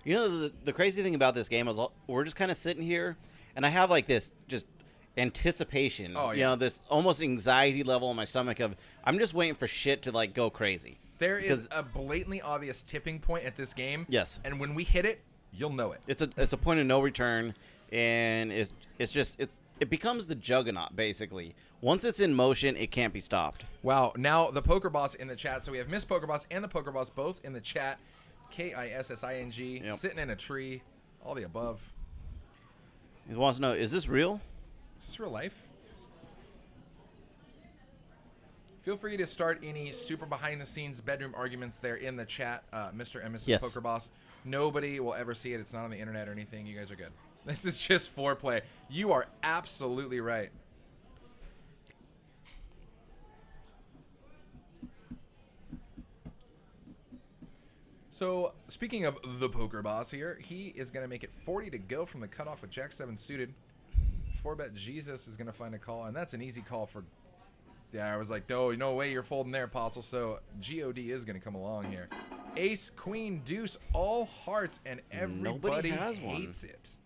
You know, the crazy thing about this game is we're just kind of sitting here, and I have like this just anticipation. Oh, yeah. You know, this almost anxiety level in my stomach of I'm just waiting for shit to like go crazy. There is a blatantly obvious tipping point at this game. Yes. And when we hit it, you'll know it. It's a point of no return, and it becomes the juggernaut basically. Once it's in motion, it can't be stopped. Wow. Now the Poker Boss in the chat. So we have Miss Poker Boss and the Poker Boss both in the chat. Kissing, Yep. sitting in a tree, all the above. He wants to know, is this real? Is this real life? Feel free to start any super behind-the-scenes bedroom arguments there in the chat, Mr. and Mrs. Yes. Poker Boss. Nobody will ever see it. It's not on the internet or anything. You guys are good. This is just foreplay. You are absolutely right. So, speaking of the poker boss here, he is going to make it 40 to go from the cutoff with Jack 7 suited. 4-bet Jesus is going to find a call, and that's an easy call for... Yeah, I was like, no way you're folding there, Apostle. So, God is going to come along here. Ace, Queen, Deuce, all hearts, and everybody hates it.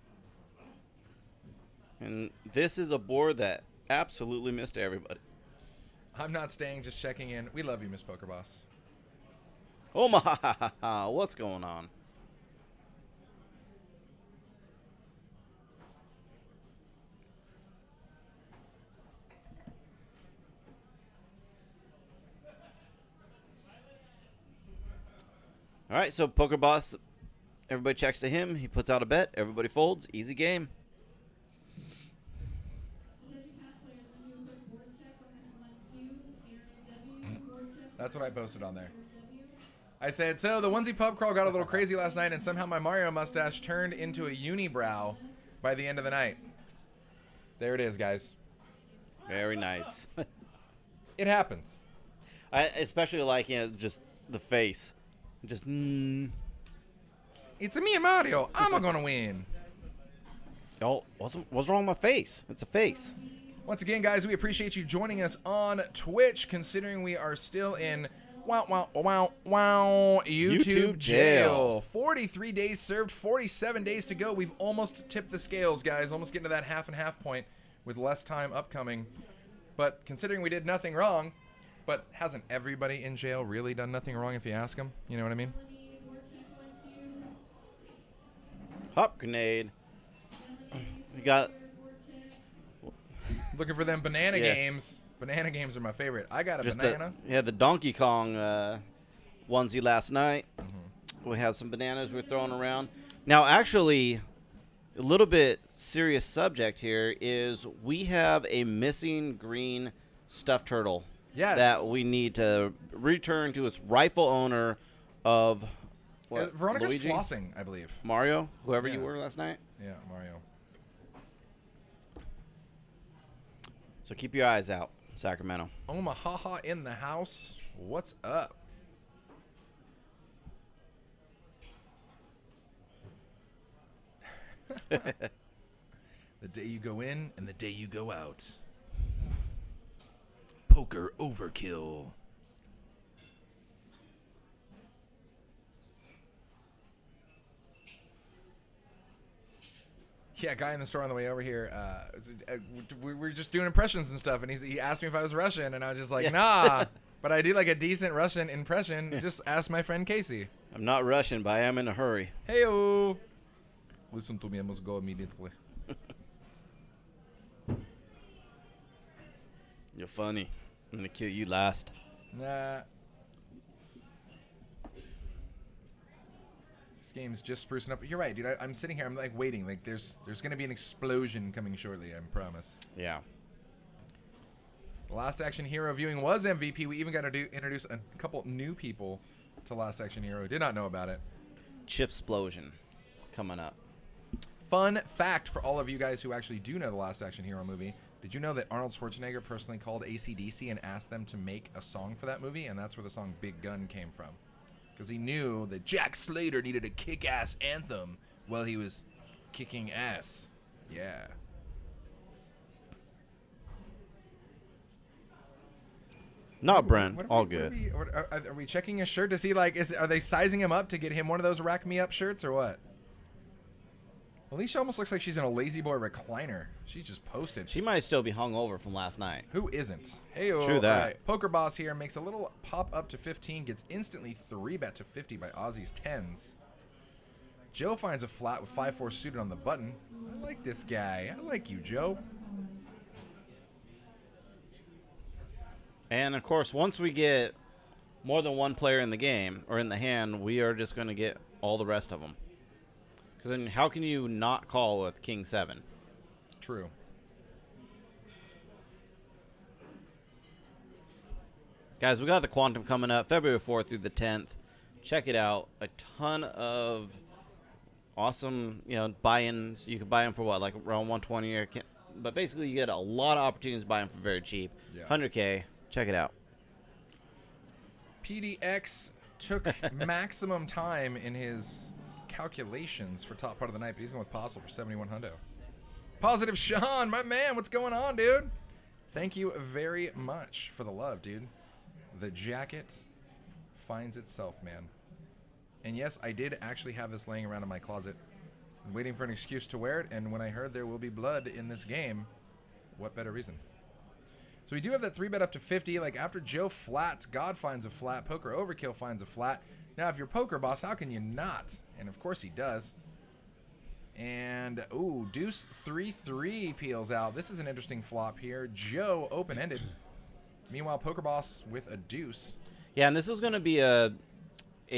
And this is a board that absolutely missed everybody. I'm not staying, just checking in. We love you, Miss Poker Boss. Oh my, what's going on? All right, so Poker Boss, everybody checks to him. He puts out a bet. Everybody folds. Easy game. That's what I posted on there. I said, so the onesie pub crawl got a little crazy last night, and somehow my Mario mustache turned into a unibrow by the end of the night. There it is, guys. Very nice. It happens. I especially like, just the face. Just, It's a me and Mario. I'm going to win. Oh, what's wrong with my face? It's a face. Once again, guys, we appreciate you joining us on Twitch, considering we are still in YouTube jail. 43 days served, 47 days to go. We've almost tipped the scales, guys. Almost getting to that half and half point with less time upcoming. But considering we did nothing wrong, but hasn't everybody in jail really done nothing wrong if you ask them? You know what I mean? Hop grenade. We got... Looking for them banana games. Banana games are my favorite. I got a banana. The Donkey Kong onesie last night. We had some bananas we're throwing around. Now, actually, a little bit serious subject here is we have a missing green stuffed turtle. Yes. That we need to return to its rightful owner of what? Veronica's Luigi? flossing, I believe. Mario? Whoever you were last night? Yeah, Mario. So keep your eyes out, Sacramento. Omaha in the house. What's up? The day you go in and the day you go out. Poker overkill. Yeah, guy in the store on the way over here, we were just doing impressions and stuff, and he asked me if I was Russian, and I was just like, nah, but I do like a decent Russian impression. Just ask my friend Casey. I'm not Russian, but I am in a hurry. Hey-o. Listen to me, I must go immediately. You're funny. I'm going to kill you last. Nah. This game's just sprucing up. You're right, dude. I'm sitting here. I'm like waiting. Like there's going to be an explosion coming shortly. I promise. Yeah. The Last Action Hero viewing was MVP. We even got to introduce a couple new people to Last Action Hero. Did not know about it. Chipsplosion coming up. Fun fact for all of you guys who actually do know the Last Action Hero movie. Did you know that Arnold Schwarzenegger personally called AC/DC and asked them to make a song for that movie? And that's where the song Big Gun came from. Because he knew that Jack Slater needed a kick-ass anthem while he was kicking ass. Yeah. Not Brent. All good. Are we checking his shirt to see, like, are they sizing him up to get him one of those Rack Me Up shirts or what? Alicia almost looks like she's in a Lazy Boy recliner. She just posted. She might still be hungover from last night. Who isn't? Hey, true that. Right. Poker Boss here makes a little pop up to 15, gets instantly 3-bet to 50 by Aussie's 10s. Joe finds a flat with 5-4 suited on the button. I like this guy. I like you, Joe. And, of course, once we get more than one player in the game, or in the hand, we are just going to get all the rest of them. Because then how can you not call with King 7? True. Guys, we got the Quantum coming up February 4th through the 10th. Check it out. A ton of awesome, buy-ins. You can buy them for what, like around 120 or but basically you get a lot of opportunities to buy them for very cheap. Yeah. 100K. Check it out. PDX took maximum time in his calculations for top part of the night, but he's going with Postle for 71 hundo. Positive Sean, my man, what's going on, dude? Thank you very much for the love, dude. The jacket finds itself, man. And yes, I did actually have this laying around in my closet, waiting for an excuse to wear it, and when I heard there will be blood in this game, what better reason? So we do have that 3-bet up to 50. Like, after Joe flats, God finds a flat, Poker Overkill finds a flat. Now, if you're Poker Boss, how can you not? And, of course, he does. And, ooh, Deuce 3-3 peels out. This is an interesting flop here. Joe open-ended. Meanwhile, Poker Boss with a deuce. Yeah, and this is going to be a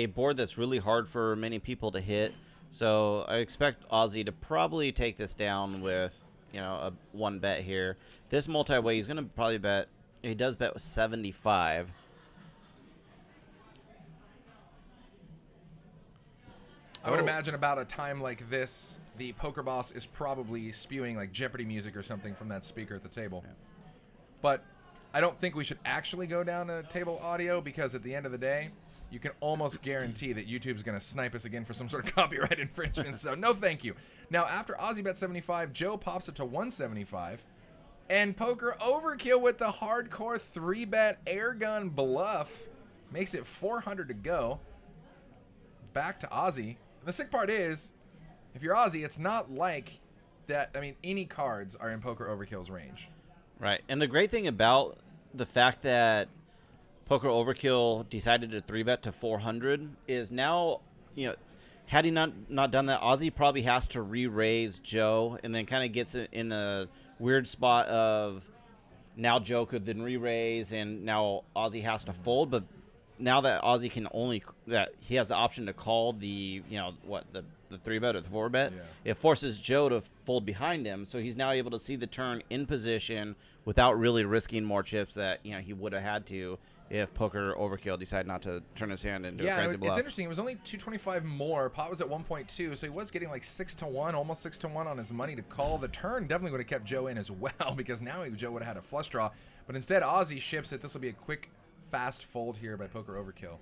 board that's really hard for many people to hit. So I expect Ozzy to probably take this down with, a 1-bet here. This multi-way, he's going to probably bet. He does bet with 75. I would imagine about a time like this, the Poker Boss is probably spewing like Jeopardy music or something from that speaker at the table. Yeah. But I don't think we should actually go down to table audio, because at the end of the day, you can almost guarantee that YouTube's going to snipe us again for some sort of copyright infringement. So no thank you. Now, after Ozzy bet 75, Joe pops it to 175. And Poker Overkill with the hardcore 3-bet airgun bluff makes it 400 to go. Back to Ozzy. The sick part is, if you're Ozzy, it's not like that. I mean, any cards are in Poker Overkill's range. Right. And the great thing about the fact that Poker Overkill decided to 3-bet to 400 is now, had he not done that, Ozzy probably has to re-raise Joe, and then kind of gets in the weird spot of now Joe could then re-raise, and now Ozzy has to fold. But now that Ozzy he has the option to call the 3-bet or the 4-bet, it forces Joe to fold behind him, so he's now able to see the turn in position without really risking more chips that he would have had to if Poker Overkill decided not to turn his hand into a crazy bluff. It's interesting. It was only 225 more. Pot was at 1.2, so he was getting like 6-1, almost 6-1 on his money to call. The turn definitely would have kept Joe in as well, because now Joe would have had a flush draw. But instead, Ozzy ships it. This will be a quick, fast fold here by Poker Overkill.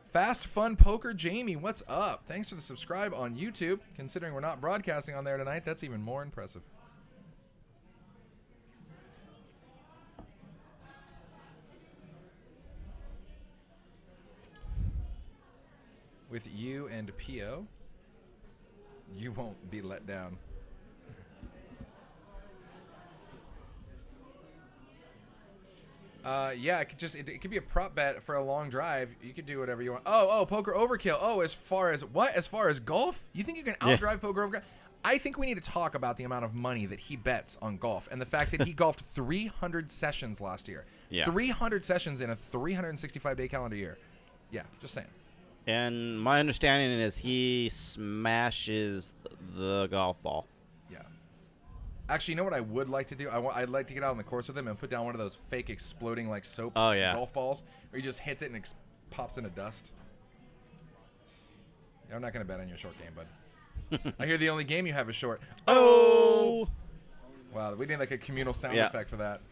Fast Fun Poker Jamie, what's up? Thanks for the subscribe on YouTube. Considering we're not broadcasting on there tonight, that's even more impressive. With you and P.O., you won't be let down. Yeah, it could be a prop bet for a long drive. You could do whatever you want. Oh, Poker Overkill. Oh, as far as what? As far as golf? You think you can outdrive Poker Overkill? I think we need to talk about the amount of money that he bets on golf, and the fact that he golfed 300 sessions last year. Yeah. 300 sessions in a 365-day calendar year. Yeah, just saying. And my understanding is he smashes the golf ball. Yeah. Actually, you know what I would like to do? I'd like to get out on the course with him and put down one of those fake exploding like soap golf balls where he just hits it and pops into dust. Yeah, I'm not going to bet on your short game, bud. I hear the only game you have is short. Oh! Wow, we need like a communal sound effect for that.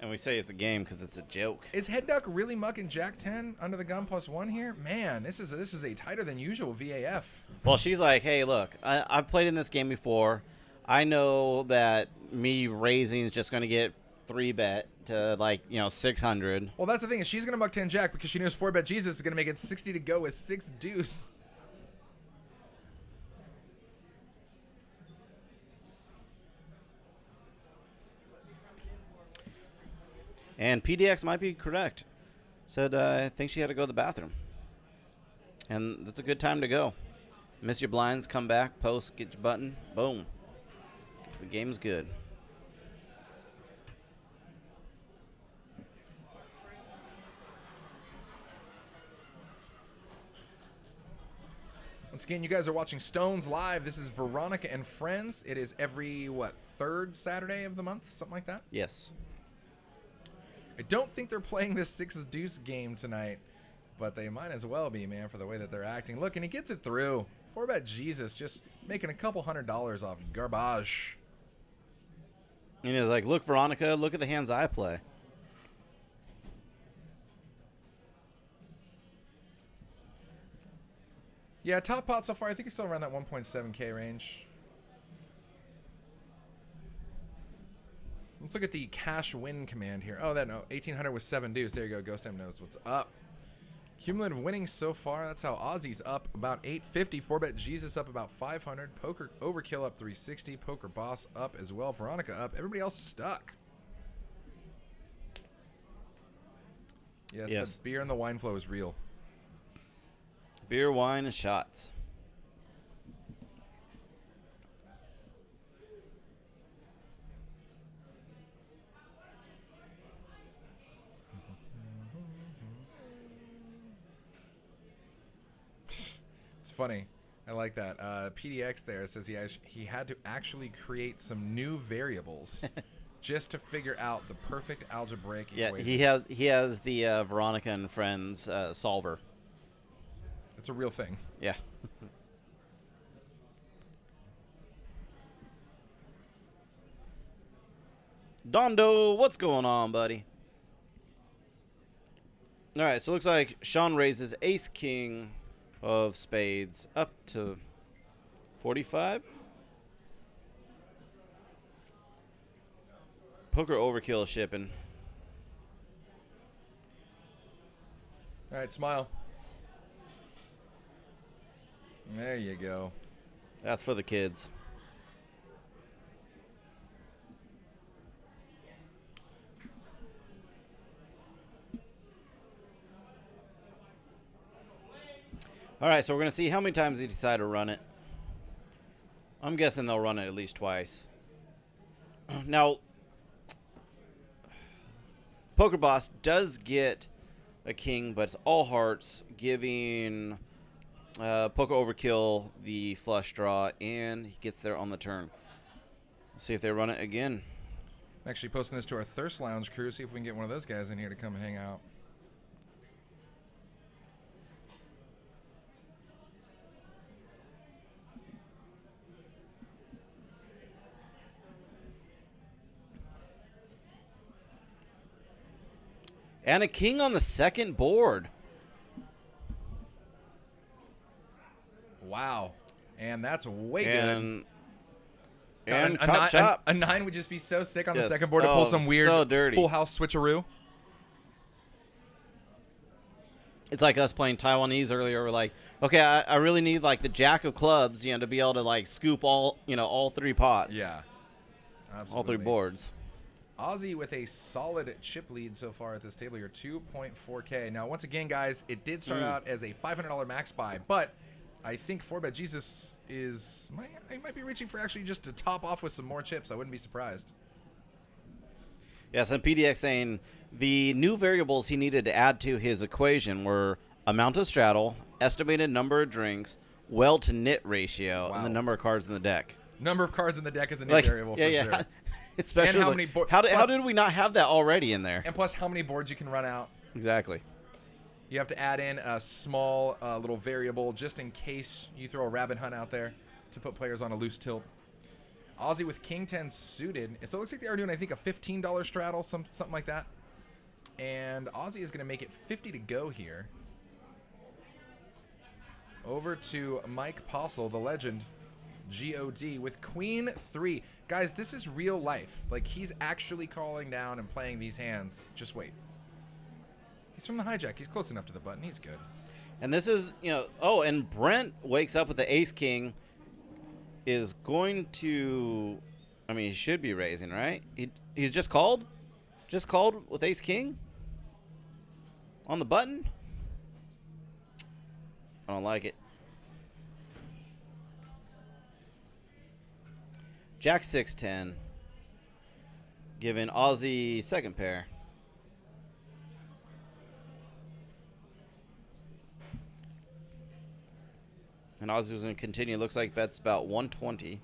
And we say it's a game because it's a joke. Is Head Duck really mucking Jack 10 under the gun +1 here? Man, this is a tighter than usual VAF. Well, she's like, hey, look, I've played in this game before. I know that me raising is just going to get 3-bet to 600. Well, that's the thing, is she's going to muck 10 Jack because she knows 4-bet Jesus is going to make it 60 to go with 6 deuce. And PDX might be correct. Said, I think she had to go to the bathroom. And that's a good time to go. Miss your blinds, come back, post, get your button, boom. The game's good. Once again, you guys are watching Stones Live. This is Veronica and Friends. It is every, third Saturday of the month? Something like that? Yes. I don't think they're playing this 6 deuce game tonight. but they might as well be, man, for the way that they're acting. Look, and he gets it through. 4-bet Jesus just making a couple $100 off garbage. And he's like, look, Veronica, look at the hands I play. Yeah, top pot so far, I think he's still around that 1.7K range. Let's look at the cash win command here. Oh, that no, 1800 with 7 deuce. There you go. Ghost M knows what's up. Cumulative winnings so far. That's how Aussie's up about 850. 4-bet Jesus up about 500. Poker Overkill up 360. Poker Boss up as well. Veronica up. Everybody else stuck. Yes, the beer and the wine flow is real. Beer, wine, and shots. It's funny. I like that. PDX there says he had to actually create some new variables just to figure out the perfect algebraic equation. He has the Veronica and Friends solver. It's a real thing. Yeah. Dondo, what's going on, buddy? All right, so it looks like Sean raises ace king of spades up to 45. Poker Overkill shipping. All right, smile. There you go. That's for the kids. All right, so we're going to see how many times they decide to run it. I'm guessing they'll run it at least twice. Now, Poker Boss does get a king, but it's all hearts, giving Poker Overkill the flush draw, and he gets there on the turn. Let's see if they run it again. I'm actually posting this to our Thirst Lounge crew, see if we can get one of those guys in here to come and hang out. And a king on the second board. Wow. And that's way And good. and a, chop chop. A 9 would just be so sick on Yes. the second board to pull some weird so dirty. full house switcheroo. It's like us playing Taiwanese earlier. We're like, okay, I really need like the jack of clubs, to be able to like scoop all three pots. Yeah. Absolutely. All three boards. Aussie with a solid chip lead so far at this table here, 2.4K. Now, once again, guys, it did start out as a $500 max buy, but I think 4-bet Jesus might be reaching for actually just to top off with some more chips. I wouldn't be surprised. Yes, and PDX saying the new variables he needed to add to his equation were amount of straddle, estimated number of drinks, well to nit ratio, and the number of cards in the deck. Number of cards in the deck is a new variable for sure. Especially and how many boards? How did we not have that already in there? And plus, how many boards you can run out? Exactly. You have to add in a small little variable just in case you throw a rabbit hunt out there to put players on a loose tilt. Aussie with King 10 suited. So it looks like they are doing, I think, a $15 straddle, something like that. And Aussie is going to make it 50 to go here. Over to Mike Postle, the legend. God with Queen 3. Guys, this is real life. Like, he's actually calling down and playing these hands. Just wait. He's from the hijack. He's close enough to the button. He's good. And this is, oh, and Brent wakes up with the ace king. Is going to, he should be raising, right? He's just called? Just called with ace king? On the button? I don't like it. Jack 6-10. Giving Aussie second pair. And Aussie's going to continue. Looks like bet's about 120.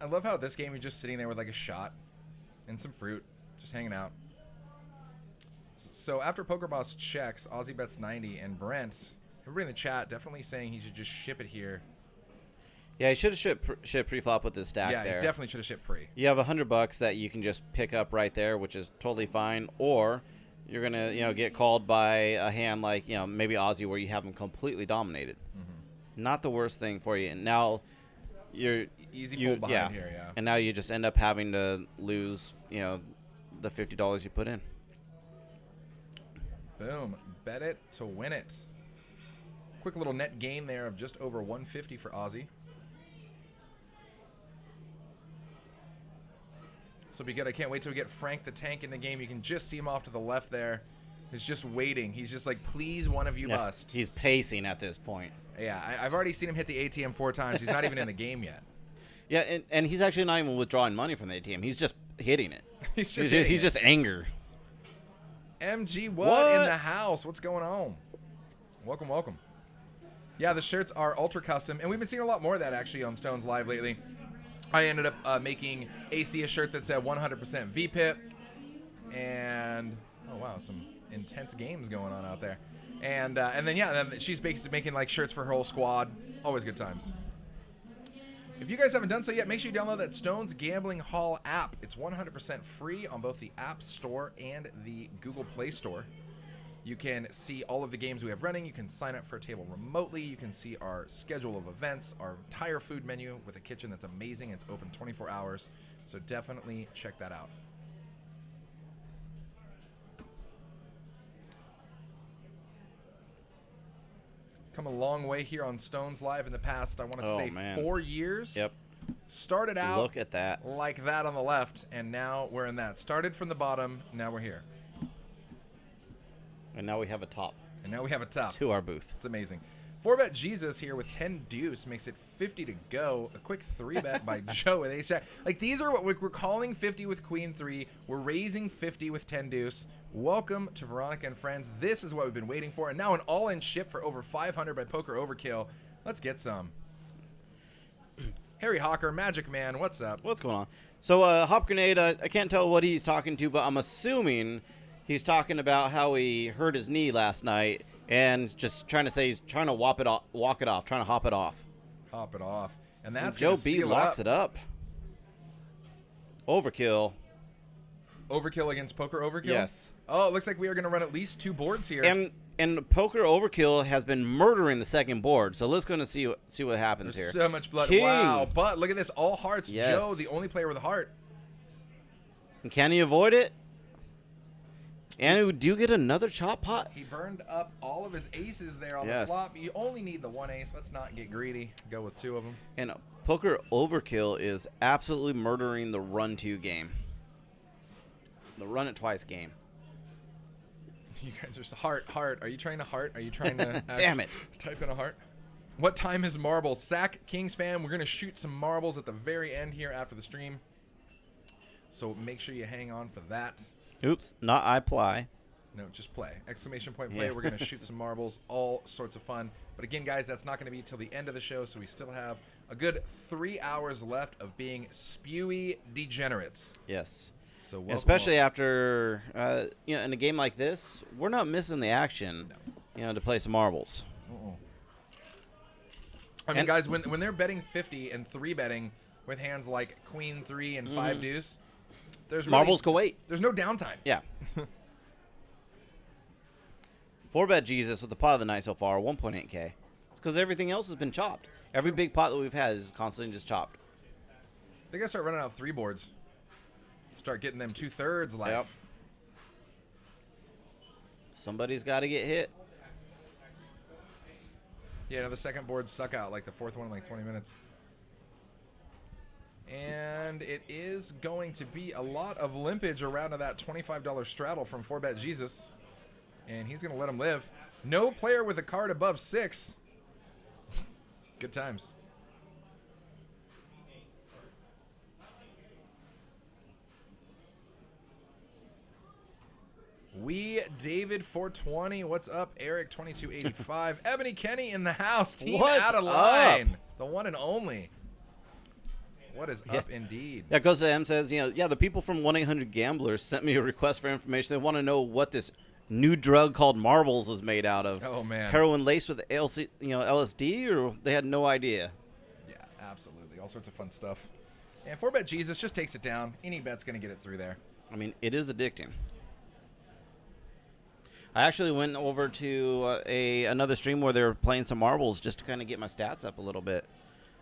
I love how this game you're just sitting there with like a shot. And some fruit. Just hanging out. So after PokerBoss checks, Aussie bets 90, and Brent, everybody in the chat definitely saying he should just ship it here. Yeah, he should have shipped pre-flop with his stack there. Yeah, he definitely should have shipped pre. You have $100 that you can just pick up right there, which is totally fine. Or you're gonna, get called by a hand like, maybe Aussie, where you have him completely dominated. Mm-hmm. Not the worst thing for you. And now you're easy fold behind here, yeah. And now you just end up having to lose, the $50 you put in. Boom. Bet it to win it. Quick little net gain there of just over 150 for Aussie. So be good. I can't wait till we get Frank the Tank in the game. You can just see him off to the left there. He's just waiting. He's just like, please, one of you bust. He's pacing at this point. Yeah, I've already seen him hit the ATM 4 times. He's not even in the game yet. Yeah, and he's actually not even withdrawing money from the ATM. He's just hitting it. He's just anger. MG what in the house? What's going on? Welcome, welcome. Yeah, the shirts are ultra custom, and we've been seeing a lot more of that actually on Stones Live lately. I ended up making AC a shirt that said 100% VPIP, and oh wow, some intense games going on out there. And then she's basically making like shirts for her whole squad. It's always good times. If you guys haven't done so yet, make sure you download that Stones Gambling Hall app. It's 100% free on both the App Store and the Google Play Store. You can see all of the games we have running. You can sign up for a table remotely. You can see our schedule of events, our entire food menu with a kitchen that's amazing. It's open 24 hours, so definitely check that out. Come a long way here on Stones Live in the past, I want to say 4 years. Yep. Started out look at that like that on the left, and now we're in that. Started from the bottom, now we're here. And now we have a top. To our booth. It's amazing. 4-bet Jesus here with 10 deuce makes it 50 to go. A quick 3-bet by Joe with ace jack. Like, these are what we're calling 50 with queen 3. We're raising 50 with 10 deuce. Welcome to Veronica and Friends. This is what we've been waiting for. And now an all-in ship for over 500 by Poker Overkill. Let's get some. Harry Hawker, Magic Man, what's up? What's going on? So, Hop Grenade, I can't tell what he's talking to, but I'm assuming he's talking about how he hurt his knee last night and just trying to say he's trying to walk it off, trying to hop it off. Hop it off. And that's Joe B locks it up. Overkill. Overkill against Poker Overkill? Yes. Oh, it looks like we are going to run at least 2 boards here. And Poker Overkill has been murdering the second board, so let's go to see what happens There's here. So much blood. King. Wow. But look at this. All hearts. Yes. Joe, the only player with a heart. And can he avoid it? And we do get another chop pot. He burned up all of his aces there on the flop. You only need the 1 ace. Let's not get greedy. Go with 2 of them. And Poker Overkill is absolutely murdering the run-2 game. The run-it-twice game. You guys are heart. Are you trying to heart? Are you trying to Damn it. Type in a heart? What time is marbles? Sack Kings fan. We're going to shoot some marbles at the very end here after the stream. So make sure you hang on for that. Oops, not I ply. No, just play. Exclamation point play. Yeah. We're going to shoot some marbles. All sorts of fun. But again, guys, that's not going to be till the end of the show, so we still have a good 3 hours left of being spewy degenerates. Yes. So especially after, in a game like this, we're not missing the action, to play some marbles. I mean, guys, when they're betting 50 and 3-betting with hands like Queen 3 and 5 deuce, there's marbles go 8. There's no downtime. Yeah. 4-bet Jesus with the pot of the night so far, 1.8K. It's because everything else has been chopped. Every big pot that we've had is constantly just chopped. They gotta start running out 3 boards. Start getting them 2/3 life. Yep. Somebody's got to get hit. Yeah, no, the second board suck out, like the fourth one in like 20 minutes. And it is going to be a lot of limpage around to that $25 straddle from 4-bet Jesus. And he's going to let him live. No player with a card above 6. Good times. We David 420. What's up, Eric 2285? Ebony Kenny in the house. Team What's out of line. up? The one and only. What is up, indeed? Yeah, goes to M says, the people from 1-800-GAMBLERS sent me a request for information. They want to know what this new drug called marbles was made out of. Oh, man. Heroin laced with LSD, or they had no idea. Yeah, absolutely. All sorts of fun stuff. And 4Bet Jesus just takes it down. Any bet's going to get it through there. I mean, it is addicting. I actually went over to another stream where they were playing some marbles just to kind of get my stats up a little bit.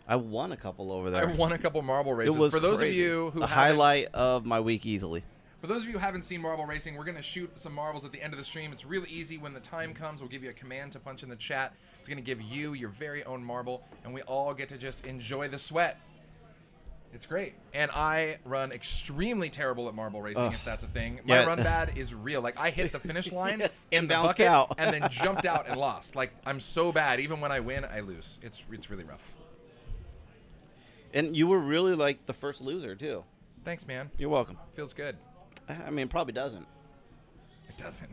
I won a couple over there. I won a couple marble races. It was for those crazy. of you who the highlight of my week easily. For those of you who haven't seen marble racing, we're going to shoot some marbles at the end of the stream. It's really easy. When the time comes, we'll give you a command to punch in the chat. It's going to give you your very own marble, and we all get to just enjoy the sweat. It's great. And I run extremely terrible at marble racing, if that's a thing. My run bad is real. Like, I hit the finish line in the bucket out. and then jumped out and lost. Like, I'm so bad. Even when I win, I lose. It's really rough. And you were really, like, the first loser, too. Thanks, man. You're welcome. Feels good. I mean, it probably doesn't. It doesn't.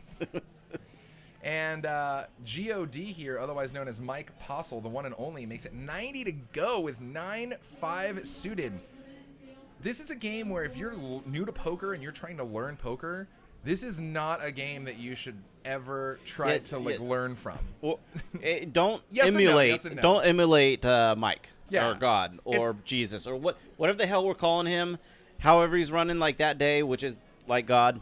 And GOD here, otherwise known as Mike Postle, the one and only, makes it 90 to go with 9-5 suited. This is a game where if you're new to poker and you're trying to learn poker, this is not a game that you should ever try to learn from. Well, don't Yes and no, emulate. yes and no. Don't emulate Mike Yeah. or God or Jesus or whatever the hell we're calling him. However he's running like that day, which is like God.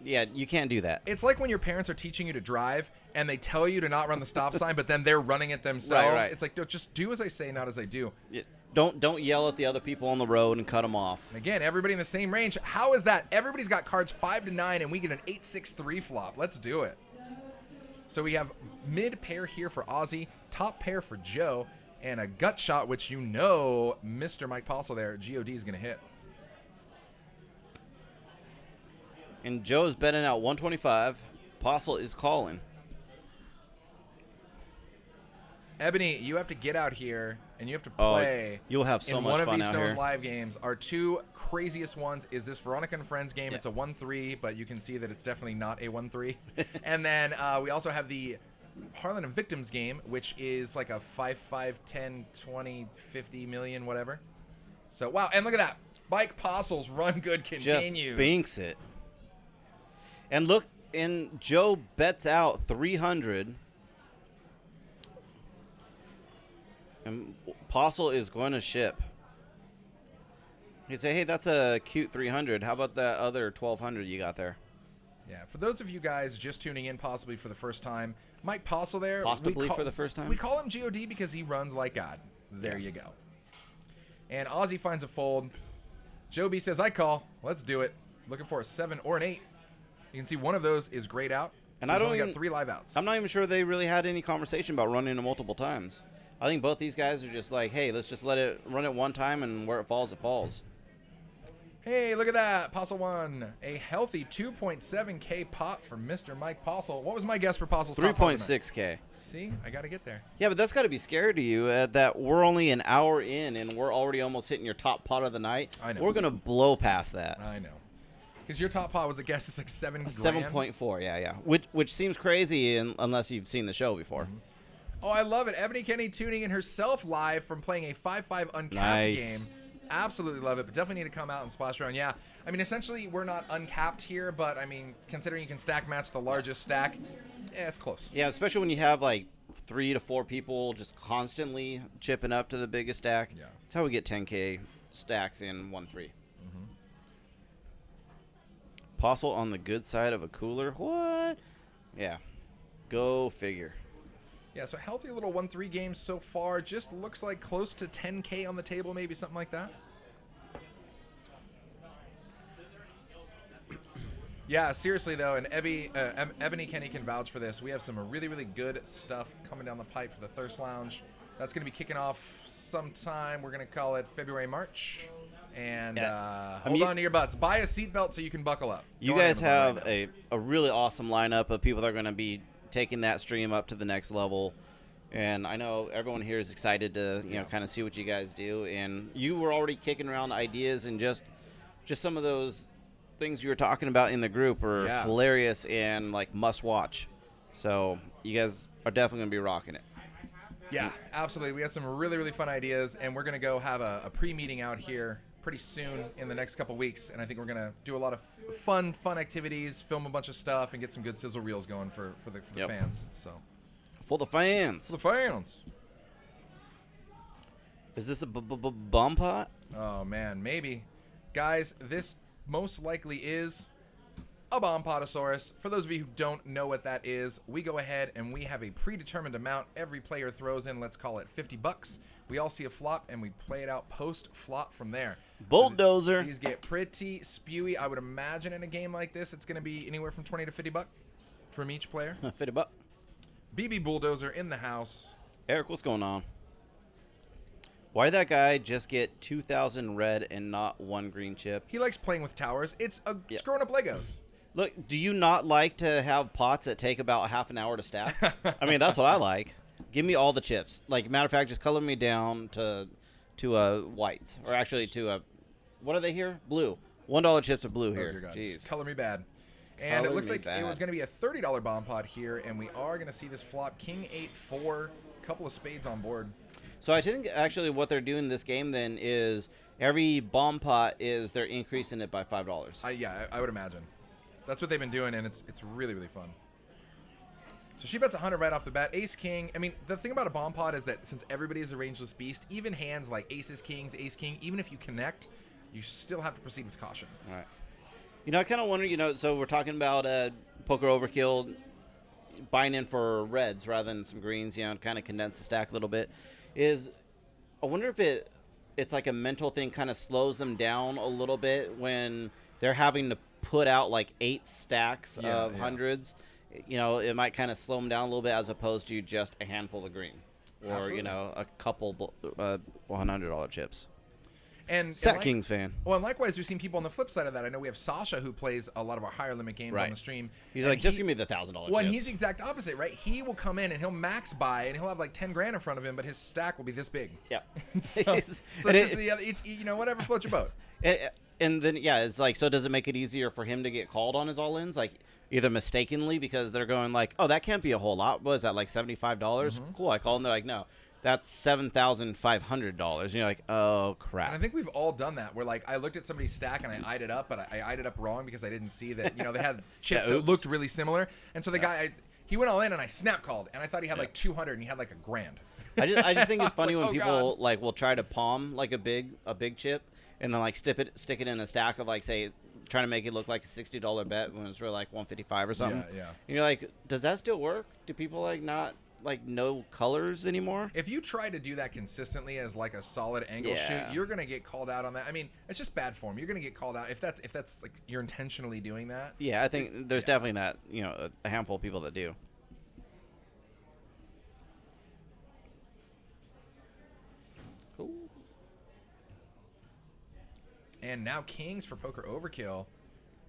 Yeah, you can't do that. It's like when your parents are teaching you to drive and they tell you to not run the stop sign, but then they're running it themselves. Right. It's like, no, just do as I say, not as I do. Don't yell at the other people on the road and cut them off. And again, everybody in the same range. How is that? Everybody's got cards 5 to 9, and we get an 8-6-3 flop. Let's do it. So we have mid pair here for Ozzy, top pair for Joe, and a gut shot, which Mr. Mike Postle there, GOD is going to hit. And Joe's betting out 125. Postle is calling. Ebony, you have to get out here and you have to play. You'll have so in much one fun of these out Stones here. live games. Our two craziest ones is this Veronica Friends game. Yeah. It's a 1-3, but you can see that it's definitely not a 1-3. And then we also have the Harlan and Victims game, which is like a 5, 5, 10, 20, 50 million, whatever. So, wow. And look at that. Mike Postle's run good continues. Just binks it. And look, and Joe bets out 300. And Postle is going to ship. He say, hey, that's a cute 300. How about that other 1,200 you got there? Yeah, for those of you guys just tuning in possibly for the first time, Mike Postle there. Possibly for the first time? We call him GOD because he runs like God. There you go. And Ozzy finds a fold. Joe B says, I call. Let's do it. Looking for a 7 or an 8. You can see one of those is grayed out. And so I he's don't only even, got 3 live outs. I'm not even sure they really had any conversation about running it multiple times. I think both these guys are just like, hey, let's just let it run it one time, and where it falls, it falls. Hey, look at that. Postle won a healthy 2.7K pot for Mr. Mike Postle. What was my guess for Postle's top pot tonight? 3.6K. See, I got to get there. Yeah, but that's got to be scary to you that we're only an hour in, and we're already almost hitting your top pot of the night. I know. We're going to blow past that. I know. Because your top pot was a guess. It's like 7 grand. 7.4, yeah. Which seems crazy unless you've seen the show before. Mm-hmm. Oh, I love it. Ebony Kenny tuning in herself live from playing a 5-5 uncapped game. Absolutely love it, but definitely need to come out and splash around. Yeah, I mean, essentially, we're not uncapped here, but, I mean, considering you can stack match the largest stack, it's close. Yeah, especially when you have, like, 3 to 4 people just constantly chipping up to the biggest stack. Yeah. That's how we get 10K stacks in 1-3. Mm-hmm. Postle on the good side of a cooler. What? Yeah. Go figure. Yeah, so healthy little 1-3 games so far. Just looks like close to 10K on the table, maybe something like that. Yeah, seriously, though, and Ebony Kenny can vouch for this. We have some really, really good stuff coming down the pipe for the Thirst Lounge. That's going to be kicking off sometime. We're going to call it February, March. And hold on to your butts. Buy a seatbelt so you can buckle up. You guys have a really awesome lineup of people that are going to be taking that stream up to the next level. And I know everyone here is excited to kind of see what you guys do. And you were already kicking around ideas, and just some of those things you were talking about in the group are hilarious and like must watch. So you guys are definitely going to be rocking it. Yeah, absolutely. We had some really, really fun ideas, and we're going to go have a pre-meeting out here pretty soon in the next couple weeks, and I think we're going to do a lot of fun activities, film a bunch of stuff, and get some good sizzle reels going for the fans. So For the fans. For the fans. Is this a bomb pot? Oh, man, maybe. Guys, this most likely is a Bompotosaurus. For those of you who don't know what that is, we go ahead and we have a predetermined amount every player throws in. Let's call it $50. We all see a flop, and we play it out post-flop from there. Bulldozer. These get pretty spewy. I would imagine in a game like this, it's going to be anywhere from 20 to $50 from each player. $50. BB Bulldozer in the house. Eric, what's going on? Why did that guy just get 2,000 red and not 1 green chip? He likes playing with towers. It's growing up Legos. Look, do you not like to have pots that take about half an hour to stack? I mean, that's what I like. Give me all the chips. Like, matter of fact, just color me down to whites. Or actually to what are they here? Blue. $1 chips are blue here. Dear God. Jeez. Color me bad. And Color it looks me like bad. it was going to be a $30 bomb pot here, and we are going to see this flop. King 8-4, couple of spades on board. So I think actually what they're doing this game then is every bomb pot is they're increasing it by $5. Yeah, I would imagine. That's what they've been doing, and it's really, really fun. So she bets 100 right off the bat. Ace King. I mean, the thing about a bomb pot is that since everybody is a rangeless beast, even hands like aces, kings, ace, king, even if you connect, you still have to proceed with caution. All right. You know, I kind of wonder, so we're talking about poker overkill, buying in for reds rather than some greens, kind of condense the stack a little bit. I wonder if it's like a mental thing, kind of slows them down a little bit when they're having to put out like 8 stacks of hundreds. It might kind of slow them down a little bit as opposed to just a handful of green or, Absolutely. A couple $100 chips. And Kings fan. Well, and likewise, we've seen people on the flip side of that. I know we have Sasha, who plays a lot of our higher limit games on the stream. He's like, just give me the $1,000 chips. Well, and he's the exact opposite, right? He will come in and he'll max buy, and he'll have like 10 grand in front of him, but his stack will be this big. Yeah. so it's just whatever floats your boat. And then, it's like, so does it make it easier for him to get called on his all-ins? Like, either mistakenly because they're going like, oh, that can't be a whole lot. What is that, like $75? Mm-hmm. Cool, I call them. They're like, no. That's $7,500. And you're like, oh, crap. And I think we've all done that where, like, I looked at somebody's stack and I eyed it up, but I eyed it up wrong because I didn't see that, they had chips that looked really similar. And so the guy, he went all in and I snap called. And I thought he had like 200 and he had like $1,000. I just think it's funny like, when people, like, will try to palm, like, a big chip and then, like, stick it in a stack of, like, say, trying to make it look like a $60 bet when it's really, like, $155 or something. Yeah. And you're like, does that still work? Do people, like, not... like no colors anymore? If you try to do that consistently as like a solid angle shoot, you're gonna get called out on that. I mean, it's just bad form. You're gonna get called out if that's like you're intentionally doing that. Yeah, I think there's definitely that, a handful of people that do. Ooh. And now Kings for Poker Overkill,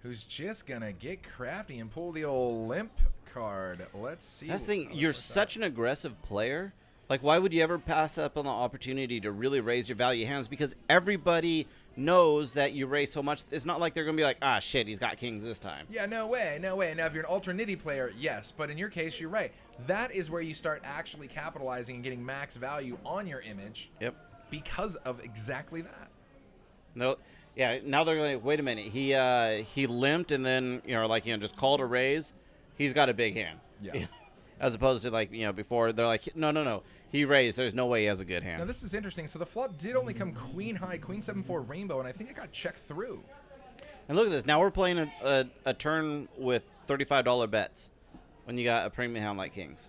who's just gonna get crafty and pull the old limp card. Let's see. That's the thing. You're such an aggressive player. Like, why would you ever pass up on the opportunity to really raise your value hands? Because everybody knows that you raise so much. It's not like they're going to be like, ah, shit, he's got kings this time. Yeah, no way. Now, if you're an ultra nitty player, yes. But in your case, you're right. That is where you start actually capitalizing and getting max value on your image. Yep. Because of exactly that. No. Yeah, now they're like, wait a minute. He limped and then, just called a raise. He's got a big hand. Yeah. As opposed to, like, before they're like, no. He raised. There's no way he has a good hand. Now, this is interesting. So the flop did only come queen high, queen 7-4 rainbow, and I think it got checked through. And look at this. Now we're playing a turn with $35 bets when you got a premium hand like kings.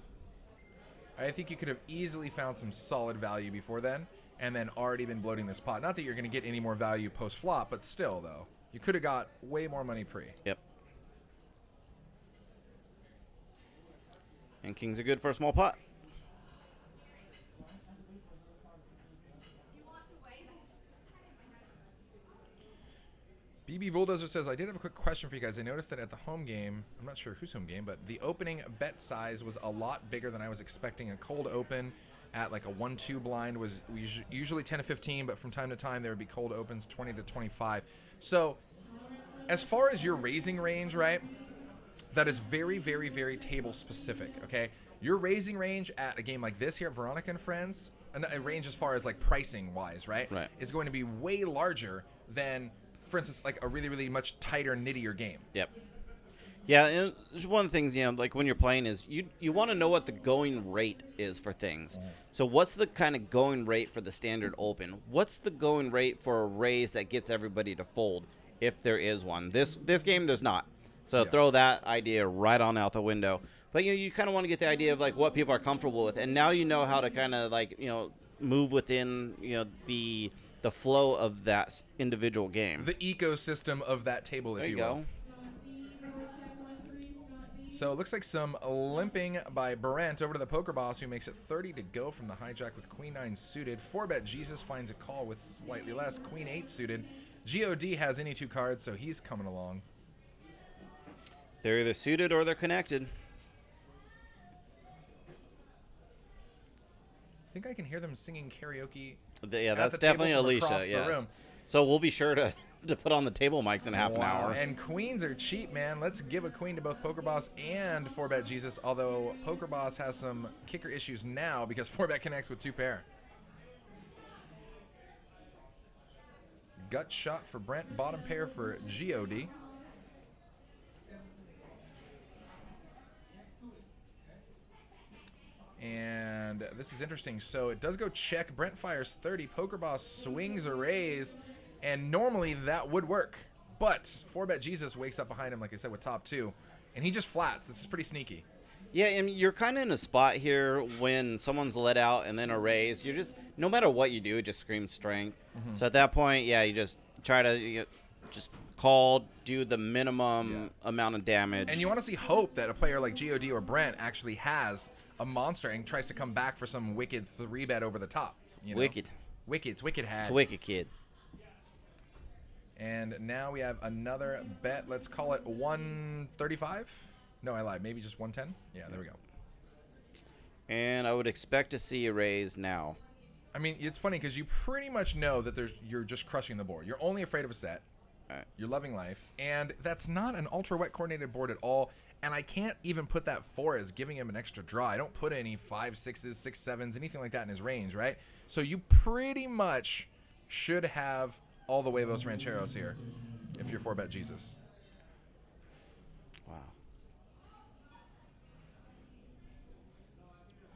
I think you could have easily found some solid value before then and then already been bloating this pot. Not that you're going to get any more value post-flop, but still, though. You could have got way more money pre. Yep. And kings are good for a small pot. BB Bulldozer says, I did have a quick question for you guys. I noticed that at the home game, I'm not sure whose home game, but the opening bet size was a lot bigger than I was expecting. A cold open at like a 1-2 blind was usually 10 to 15, but from time to time there would be cold opens 20 to 25. So as far as your raising range, right, that is very, very, very table specific, okay? Your raising range at a game like this here at Veronica and Friends, a range as far as like pricing wise, right? Is going to be way larger than, for instance, like a really, really much tighter, nittier game. Yep. Yeah, and there's one of the things, like when you're playing is you want to know what the going rate is for things. So what's the kind of going rate for the standard open? What's the going rate for a raise that gets everybody to fold, if there is one? This game, there's not. So throw that idea right on out the window. But you kind of want to get the idea of like what people are comfortable with, and now you know how to kind of like move within the flow of that individual game. The ecosystem of that table, if you will. So it looks like some limping by Brent over to the poker boss, who makes it 30 to go from the hijack with Queen 9 suited. 4-bet Jesus finds a call with slightly less. Queen 8 suited. God has any 2 cards, so he's coming along. They're either suited or they're connected. I think I can hear them singing karaoke. Yeah, that's definitely Alicia. Yes. So we'll be sure to put on the table mics in half an hour. And queens are cheap, man. Let's give a queen to both Poker Boss and 4-bet Jesus, although Poker Boss has some kicker issues now because 4-bet connects with 2 pair. Gut shot for Brent, bottom pair for God. And this is interesting. So it does go check. Brent fires 30. Poker Boss swings a raise. And normally that would work. But 4-bet Jesus wakes up behind him, like I said, with top 2. And he just flats. This is pretty sneaky. Yeah, and you're kind of in a spot here when someone's let out and then a raise. You're just, no matter what you do, it just screams strength. So at that point, yeah, you just try to just call, do the minimum amount of damage. And you want to see hope that a player like God or Brent actually has a monster and tries to come back for some wicked 3-bet over the top. Wicked. It's wicked hat. It's wicked, kid. And now we have another bet. Let's call it 135. No, I lied. Maybe just 110. Yeah, there we go. And I would expect to see a raise now. I mean, it's funny because you pretty much know that you're just crushing the board. You're only afraid of a set. Right. You're loving life. And that's not an ultra-wet coordinated board at all. And I can't even put that 4 as giving him an extra draw. I don't put any 5, 6s, 6, 7s, anything like that in his range, right? So you pretty much should have all the Huevos Rancheros here if you're 4-bet Jesus. Wow.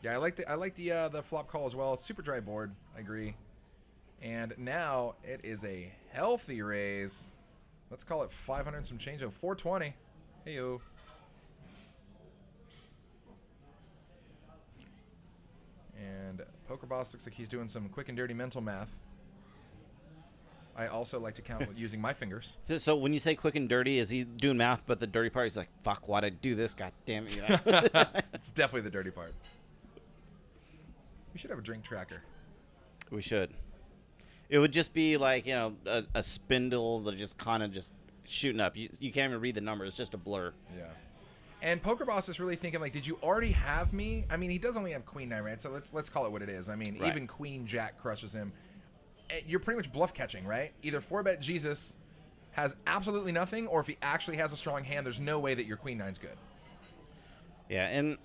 Yeah, I like the flop call as well. It's super dry board. I agree. And now it is a healthy raise. Let's call it 500 and some change of 420. Hey-o. And Poker Boss looks like he's doing some quick and dirty mental math. I also like to count using my fingers. So when you say quick and dirty, is he doing math, but the dirty part, he's like, fuck, why'd I do this? God damn it. It's definitely the dirty part. We should have a drink tracker. We should. It would just be like, a spindle that just kind of just shooting up. You can't even read the numbers. It's just a blur. Yeah. And Poker Boss is really thinking, like, did you already have me? I mean, he does only have Queen 9, right? So let's call it what it is. I mean, even Queen Jack crushes him. You're pretty much bluff catching, right? Either 4-bet Jesus has absolutely nothing, or if he actually has a strong hand, there's no way that your Queen 9's good. Yeah, and,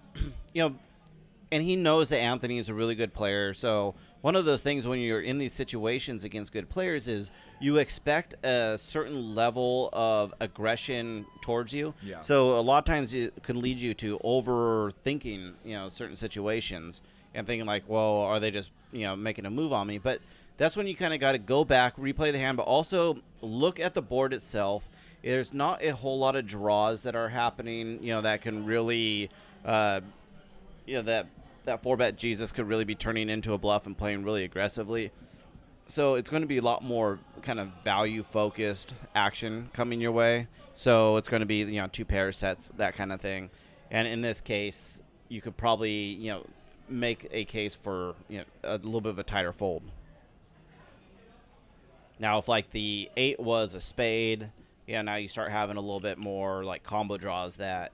and he knows that Anthony is a really good player. So one of those things when you're in these situations against good players is you expect a certain level of aggression towards you. Yeah. So a lot of times it can lead you to overthinking, certain situations and thinking like, well, are they just, making a move on me? But that's when you kind of got to go back, replay the hand, but also look at the board itself. There's not a whole lot of draws that are happening, that can really, that 4-bet Jesus could really be turning into a bluff and playing really aggressively. So it's going to be a lot more kind of value-focused action coming your way. So it's going to be, 2 pair sets, that kind of thing. And in this case, you could probably, make a case for, a little bit of a tighter fold. Now, if like the 8 was a spade, now you start having a little bit more like combo draws that,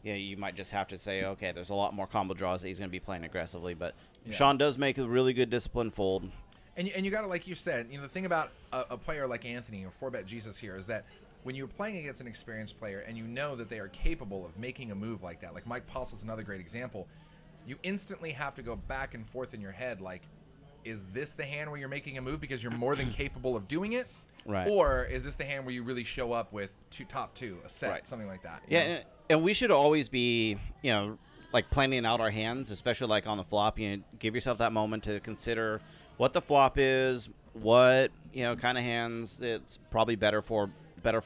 you might just have to say, okay, there's a lot more combo draws that he's going to be playing aggressively. But Sean does make a really good disciplined fold. And you got to, like you said, the thing about a player like Anthony or 4-bet Jesus here is that when you're playing against an experienced player and you know that they are capable of making a move like that, like Mike Possel's another great example, you instantly have to go back and forth in your head, like, is this the hand where you're making a move because you're more than capable of doing it? Right. Or is this the hand where you really show up with top two, a set, something like that? Yeah, and we should always be, like planning out our hands, especially like on the flop. Give yourself that moment to consider what the flop is, what kind of hands it's probably better for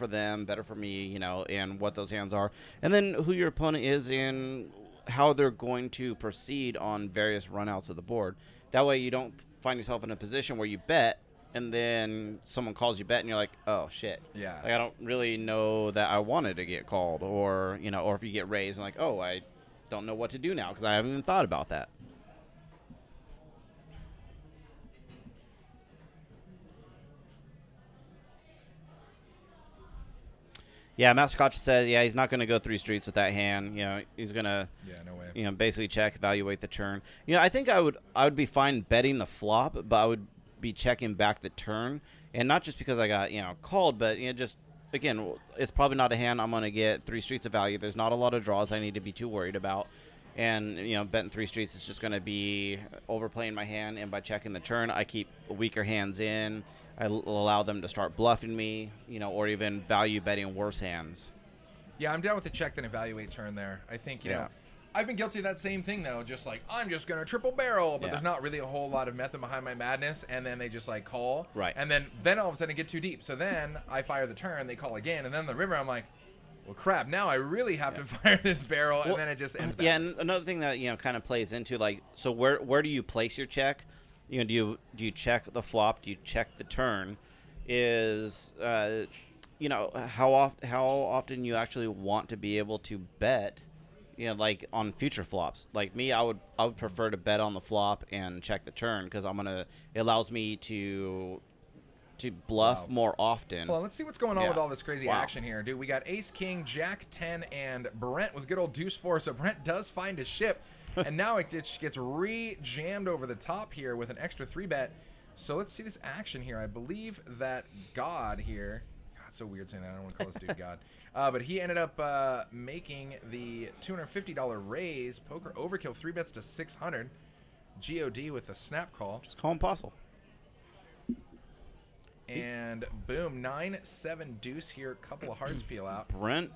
them, better for me, and what those hands are, and then who your opponent is and how they're going to proceed on various runouts of the board. That way, you don't find yourself in a position where you bet and then someone calls you bet and you're like, oh shit, yeah, like, I don't really know that I wanted to get called, or or if you get raised and like, oh, I don't know what to do now because I haven't even thought about that. Yeah, Master Koch said, he's not going to go 3 streets with that hand. He's going to, no way. Basically check, evaluate the turn. I think I would be fine betting the flop, but I would be checking back the turn, and not just because I got called, but just again, it's probably not a hand I'm going to get 3 streets of value. There's not a lot of draws I need to be too worried about, and betting 3 streets is just going to be overplaying my hand, and by checking the turn, I keep weaker hands in. I allow them to start bluffing me, or even value betting worse hands. Yeah, I'm down with the check then evaluate turn there. I think, you know, I've been guilty of that same thing, though. Just like, I'm just going to triple barrel, but there's not really a whole lot of method behind my madness, and then they just, like, call. Right. And then all of a sudden it get too deep. So then I fire the turn, they call again, and then the river, I'm like, well, crap, now I really have to fire this barrel, and then it just ends bad. Yeah, and another thing that, kind of plays into, like, so where do you place your check? Do you check the flop? Do you check the turn? Is how often you actually want to be able to bet, like on future flops. Like me, I would prefer to bet on the flop and check the turn because it allows me to bluff more often. Well, let's see what's going on with all this crazy action here, dude. We got Ace King, Jack 10, and Brent with good old Deuce 4. So Brent does find his ship. And now it gets re-jammed over the top here with an extra 3-bet. So let's see this action here. I believe that God here... God, it's so weird saying that. I don't want to call this dude God. But he ended up making the $250 raise. Poker overkill, 3-bets to 600. GOD with a snap call. Just call him Postle. And boom, 9-7 deuce here. Couple of hearts peel out. Brent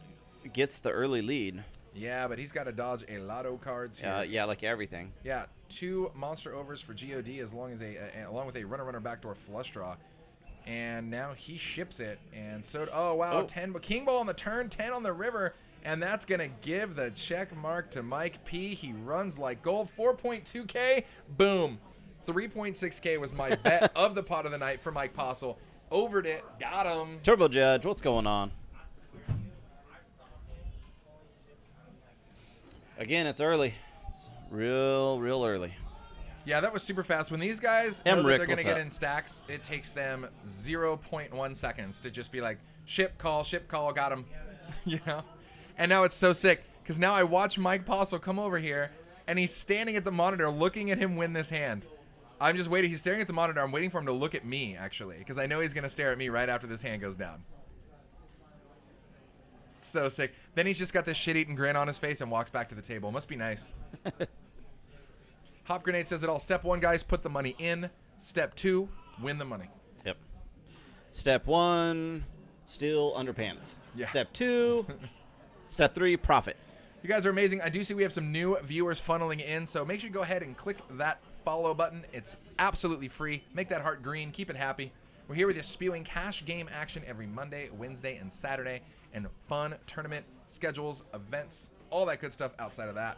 gets the early lead. Yeah, but he's got to dodge a lot of cards here. Yeah, like everything. Yeah, 2 monster overs for God along with a runner backdoor flush draw, and now he ships it. And so, 10, but king ball on the turn, 10 on the river, and that's gonna give the check mark to Mike P. He runs like gold. 4.2K, boom, 3.6K was my bet of the pot of the night for Mike Postle. Overed it, got him. Turbo Judge, what's going on? Again, it's early. It's real early. Yeah, that was super fast. When these guys know that they're going to get in stacks, it takes them 0.1 seconds to just be like, ship call, got him. And now it's so sick because now I watch Mike Postle come over here, and he's standing at the monitor looking at him win this hand. I'm just waiting. He's staring at the monitor. I'm waiting for him to look at me, actually, because I know he's going to stare at me right after this hand goes down. So sick. Then he's just got this shit-eating grin on his face and walks back to the table. Must be nice. Hop Grenade says it all. Step 1, guys, put the money in. Step 2, win the money. Yep. Step 1, steal underpants. Yeah. Step 2, step 3, profit. You guys are amazing. I do see we have some new viewers funneling in, so make sure you go ahead and click that follow button. It's absolutely free. Make that heart green. Keep it happy. We're here with you spewing cash game action every Monday, Wednesday, and Saturday, and fun tournament schedules, events, all that good stuff outside of that.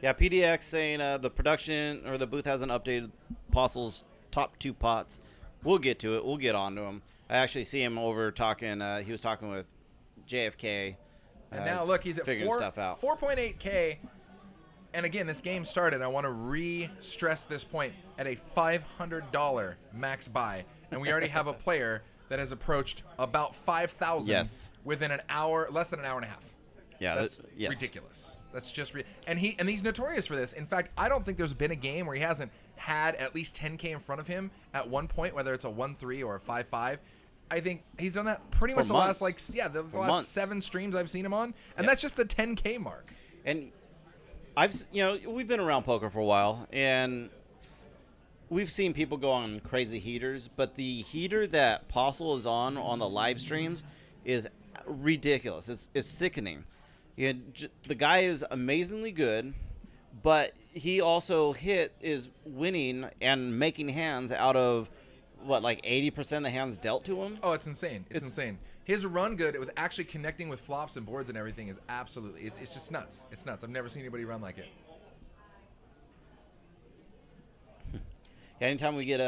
Yeah, PDX saying the production or the booth hasn't updated Postle's top 2 pots. We'll get to it. We'll get on to him. I actually see him over talking. He was talking with JFK. And now, look, he's at figuring stuff out. 4.8K. And again, this game started, I want to re-stress this point, at a $500 max buy. And we already have a player that has approached about 5,000 within an hour, less than an hour and a half. Yeah, that's ridiculous. That's just and he's notorious for this. In fact, I don't think there's been a game where he hasn't had at least 10K in front of him at one point, whether it's a 1-3 or a 5-5. I think he's done that pretty much the months. last the last months. 7 streams I've seen him on, and that's just the 10K mark. And we've been around poker for a while, and we've seen people go on crazy heaters, but the heater that Postle is on the live streams is ridiculous. It's sickening. The guy is amazingly good, but he also is winning and making hands out of like 80% of the hands dealt to him. Oh, it's insane. It's insane. His run good with actually connecting with flops and boards and everything is absolutely, it's just nuts. It's nuts. I've never seen anybody run like it. Anytime we get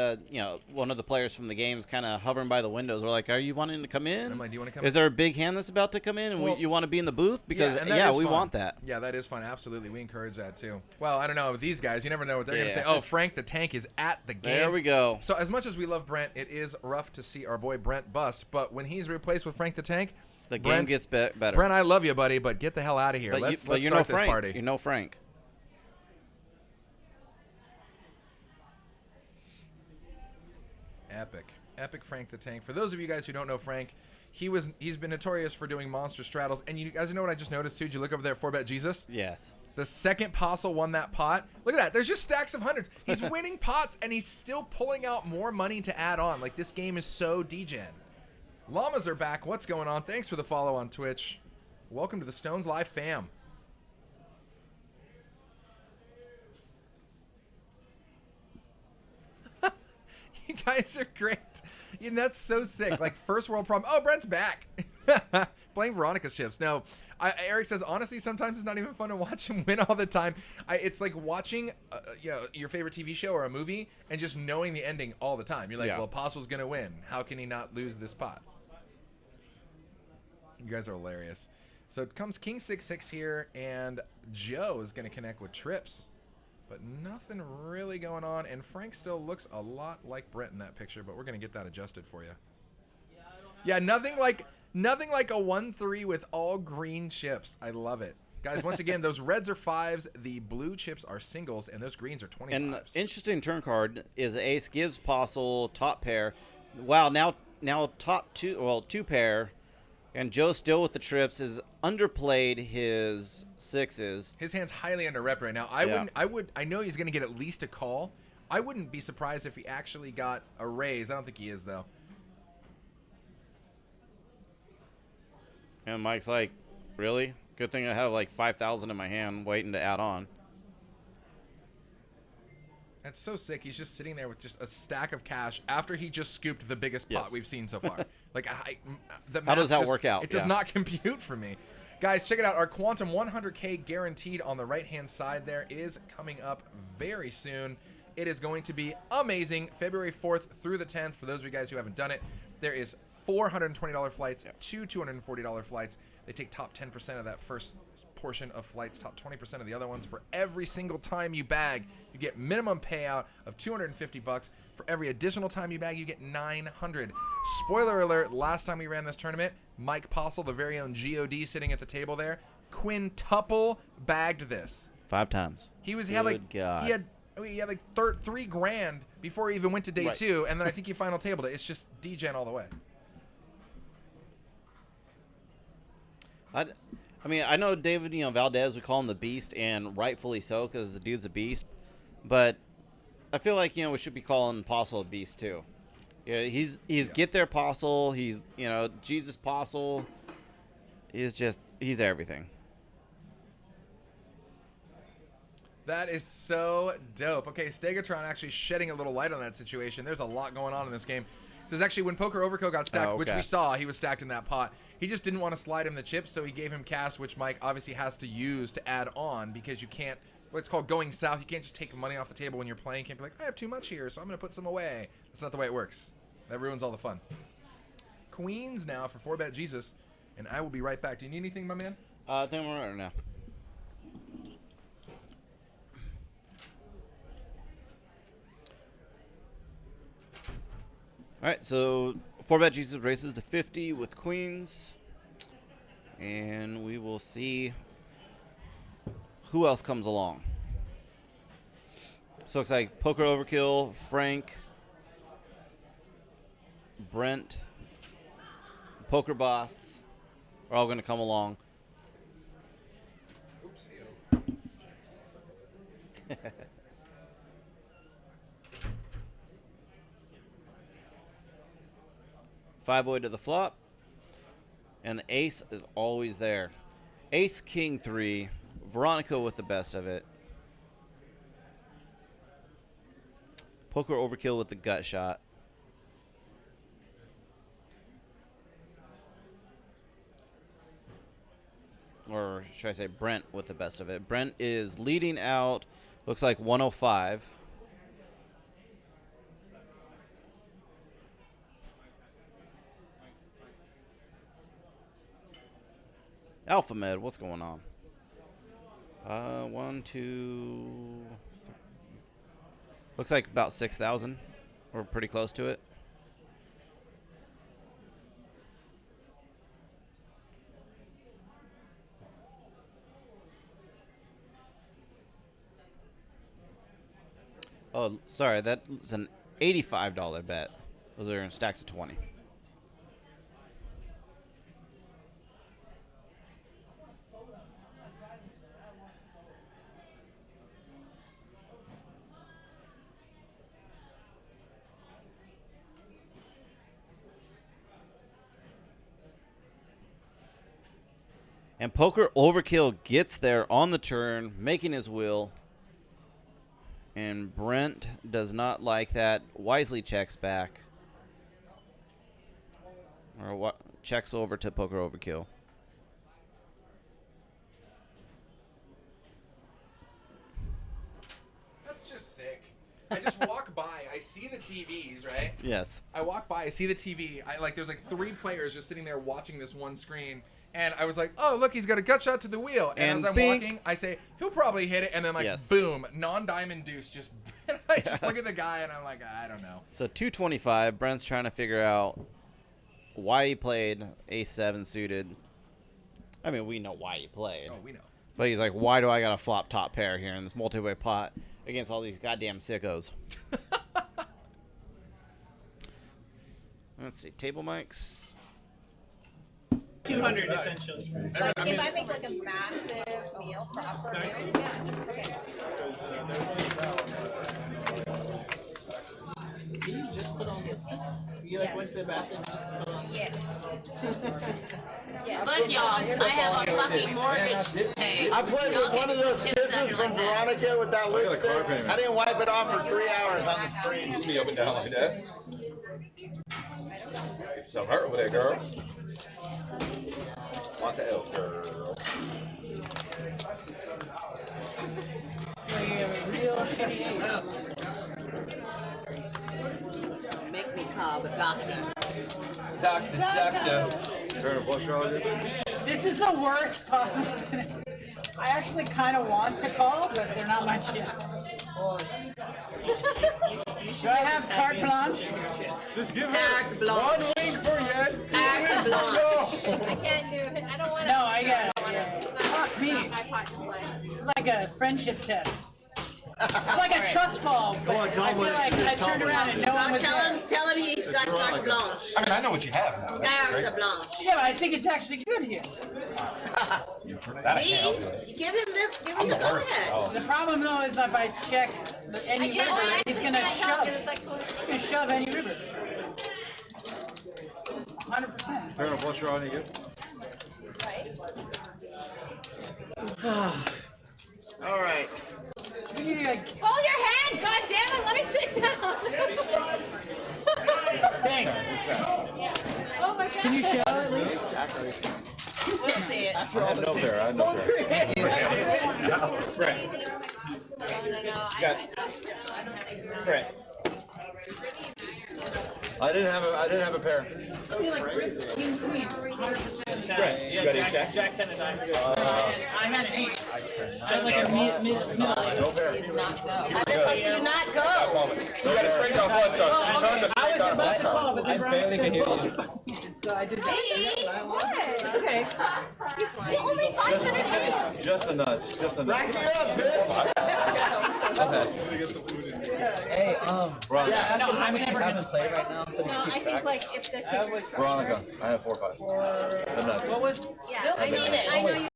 one of the players from the games kind of hovering by the windows, we're like, "Are you wanting to come in? I'm like, do you want to come in? Is there a big hand that's about to come in, and you want to be in the booth? Because we want that. Yeah, that is fun. Absolutely, we encourage that too. Well, I don't know with these guys. You never know what they're gonna say. Oh, Frank the Tank is at the game. There we go. So as much as we love Brent, it is rough to see our boy Brent bust. But when he's replaced with Frank the Tank, the game gets better. Brent, I love you, buddy, but get the hell out of here. Let's start this party. You know Frank. Epic Frank the Tank. For those of you guys who don't know Frank, he's been notorious for doing monster straddles. And you guys know what I just noticed too? Did you look over there at 4Bet Jesus? Yes. The second Postle won that pot. Look at that. There's just stacks of hundreds. He's winning pots and he's still pulling out more money to add on. Like, this game is so degen. Llamas are back. What's going on? Thanks for the follow on Twitch. Welcome to the Stones Live fam. You guys are great. And that's so sick. Like, first world problem. Oh, Brent's back. Blame Veronica's chips. No, Eric says, honestly, sometimes it's not even fun to watch him win all the time. It's like watching your favorite TV show or a movie and just knowing the ending all the time. You're like, well, Apostle's going to win. How can he not lose this pot? You guys are hilarious. So it comes King 6-6 here, and Joe is going to connect with Trips. But nothing really going on, and Frank still looks a lot like Brent in that picture, but we're going to get that adjusted for you. Yeah, nothing like a 1-3 with all green chips. I love it. Guys, once again, those reds are 5s, the blue chips are singles, and those greens are 25s. And the interesting turn card is ace gives Postle top pair. Wow, now top two pair. And Joe still with the trips is underplayed his 6s. His hand's highly under rep right now. I know he's going to get at least a call. I wouldn't be surprised if he actually got a raise. I don't think he is, though. And Mike's like, really? Good thing I have like 5,000 in my hand waiting to add on. That's so sick. He's just sitting there with just a stack of cash after he just scooped the biggest pot we've seen so far. Like, how does that work out? It does not compute for me. Guys, check it out. Our Quantum 100K guaranteed on the right-hand side there is coming up very soon. It is going to be amazing. February 4th through the 10th. For those of you guys who haven't done it, there is $420 flights, 2 $240 flights. They take top 10% of that first portion of flights, top 20% of the other ones. For every single time you bag, you get minimum payout of $250. For every additional time you bag, you get $900. Spoiler alert, last time we ran this tournament, Mike Postle, the very own God sitting at the table there, quintuple bagged this. 5 times. He had like $3,000 before he even went to day 2, and then I think he final tabled it. It's just degen all the way. I mean, I know David, Valdez, we call him the Beast, and rightfully so, because the dude's a beast. But I feel like, we should be calling Postle a beast, too. Yeah, he's get there Postle. He's, Jesus Postle. He's everything. That is so dope. Okay, Stegatron actually shedding a little light on that situation. There's a lot going on in this game. This is actually when Poker Overkill got stacked, which we saw. He was stacked in that pot. He just didn't want to slide him the chips, so he gave him cast, which Mike obviously has to use to add on, because you can't, what's called going south. You can't just take money off the table when you're playing. You can't be like, I have too much here, so I'm going to put some away. That's not the way it works. That ruins all the fun. Queens now for 4Bet Jesus, and I will be right back. Do you need anything, my man? I think we're right now. All right, so 4Bet Jesus races to 50 with queens, and we will see who else comes along. So it looks like Poker Overkill, Frank, Brent, Poker Boss are all going to come along. Five-way to the flop. And the ace is always there. Ace, king, 3. Veronica with the best of it. Poker overkill with the gut shot. Or should I say Brent with the best of it. Brent is leading out, looks like 105. Alpha Med, what's going on? 1, 2. Looks like about 6,000. We're pretty close to it. Oh, sorry, that's an $85 bet. Those are in stacks of 20. And Poker Overkill gets there on the turn, making his will. And Brent does not like that. Wisely checks back. Or what? Checks over to Poker Overkill. That's just sick. I just walk by. I see the TVs, right? Yes. I walk by. I see the TV. There's like 3 players just sitting there watching this one screen. And I was like, oh, look, he's got a gut shot to the wheel. And as I'm walking, I say, he'll probably hit it. And then, boom, non-diamond deuce. Just I just look at the guy, and I'm like, I don't know. So 225. Brent's trying to figure out why he played ace-7 suited. I mean, we know why he played. Oh, we know. But he's like, why do I got a flop top pair here in this multi-way pot against all these goddamn sickos? Let's see. Table mics. 200 essentially. Like if I make like a massive meal for us, okay. Did you just put on lipstick? You went to the bathroom and just put on lipstick? Yeah. Look, y'all, I have a fucking mortgage to pay. I played with one of those kisses from Veronica with that lipstick. I didn't wipe it off for 3 hours on the stream. You be up and down like that. Get yourself hurt over there, girl. Lots of L's, girl. Real shitty ace. Make me call, but got me. Toxic. Turn a blush on it. This is the worst possible thing. I actually kind of want to call, but they're not much yet. Do I have carte blanche? Just give Carte it blanche. 1 week for yes, 2 Carte weeks for blanche. no. I can't do it. I don't want to. No, I got it. Yeah. Fuck me. I part to play. It's like a friendship test. It's like a trust fall, but I feel like I turned around and no one was there. Tell him he's got carte blanche. I mean, I know what you have now. Carte blanche. Yeah, but I think it's actually good here. Me? Give him the go ahead. The problem though is if I check any river, he's gonna shove. It's like, He's gonna shove any river. 100%. Turn a blush on you. All right. hold your hand! God damn it! Let me sit down. Thanks. Oh my God. Can you show at least? We'll see it. I had no pair. I had no pair. Right. Got right. I didn't have a pair. I mean, like king, queen, 100%. Right. You got a jack? Jack 10 of diamonds. I had an 8. I had like a mid. No pair. Did not go. How the fuck do you not go? You got a straight down blood shot. Turn the I straight was down about to blood call, but then Brian says, hear "Hold you. your fucking hand." So I did Me? that. What? Okay. You only 500 Just the nuts. Just the nuts. Rack me up, bitch. Okay. Hey, Yeah, no, I'm never gonna play right now, so No, I think like if the kickers. Veronica, I have 4 or 5. The nuts. What was? Yeah, I need it. I know you.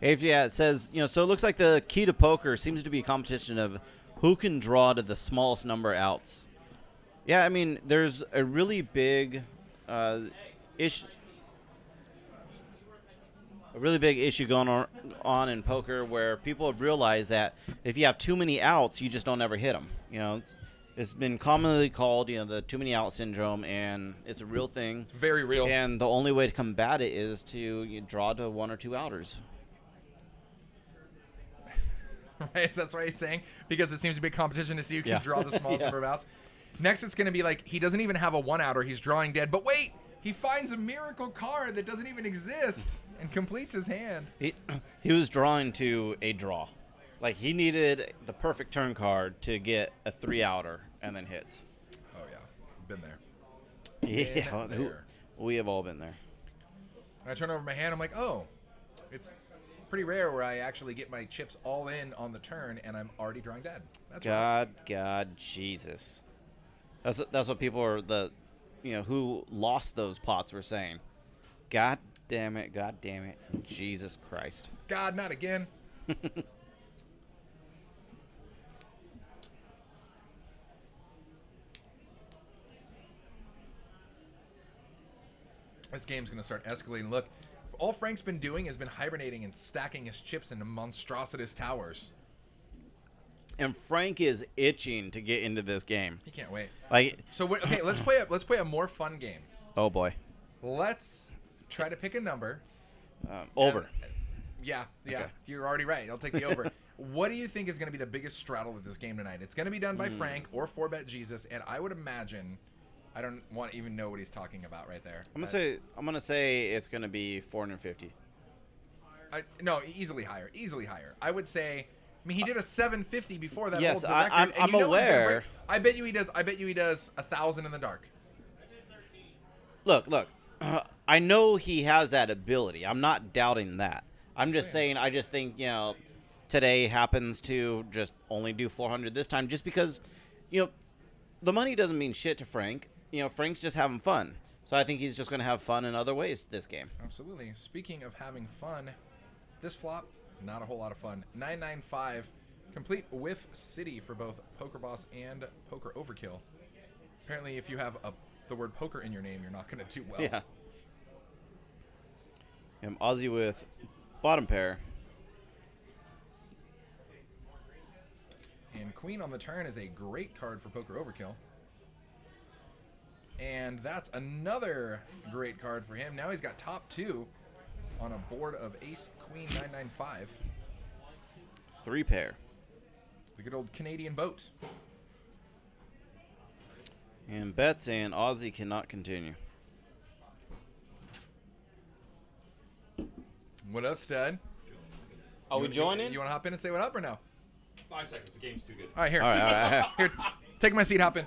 Yeah, it says, so it looks like the key to poker seems to be a competition of who can draw to the smallest number of outs. Yeah, I mean, there's a really big issue. A really big issue going on in poker where people have realized that if you have too many outs, you just don't ever hit them. It's been commonly called, the too many out syndrome, and it's a real thing. It's very real. And the only way to combat it is to draw to 1 or 2 outers. Right, so that's what he's saying, because it seems to be a competition to see who can draw the smallest number of outs. Next, it's going to be like he doesn't even have a 1-outer. He's drawing dead. But wait, he finds a miracle card that doesn't even exist and completes his hand. He was drawing to a draw. Like, he needed the perfect turn card to get a 3-outer and then hits. Oh, yeah. Been there. Yeah, we have all been there. I turn over my hand. I'm like, oh, it's pretty rare where I actually get my chips all in on the turn and I'm already drawing dead. That's God, Jesus. That's what people are who lost those pots were saying. God damn it, Jesus Christ. God, not again. This game's gonna start escalating. Look, all Frank's been doing has been hibernating and stacking his chips into monstrosities towers. And Frank is itching to get into this game. He can't wait. Okay, let's play a more fun game. Oh boy. Let's try to pick a number. Over. Yeah. Okay. You're already right. I'll take the over. What do you think is going to be the biggest straddle of this game tonight? It's going to be done by Frank or 4Bet Jesus, and I would imagine. I don't want to even know what he's talking about right there. I'm gonna say it's gonna be 450. No, easily higher. I would say. I mean, he did a 750 before that. Yes, holds the record, I'm aware. I bet you he does 1,000 in the dark. Look. I know he has that ability. I'm not doubting that. I'm just saying. I just think today happens to just only do 400 this time, just because the money doesn't mean shit to Frank. Frank's just having fun. So I think he's just going to have fun in other ways this game. Absolutely. Speaking of having fun, this flop, not a whole lot of fun. 995, complete whiff city for both Poker Boss and Poker Overkill. Apparently, if you have the word poker in your name, you're not going to do well. Yeah. I'm Aussie with bottom pair. And Queen on the turn is a great card for Poker Overkill. And that's another great card for him. Now he's got top 2 on a board of Ace Queen 995. 3 pair. The good old Canadian boat. And bets and Aussie cannot continue. What up, stud? Are we joining? You want to hop in and say what up or no? 5 seconds. The game's too good. All right, here. All right. Here, take my seat, hop in.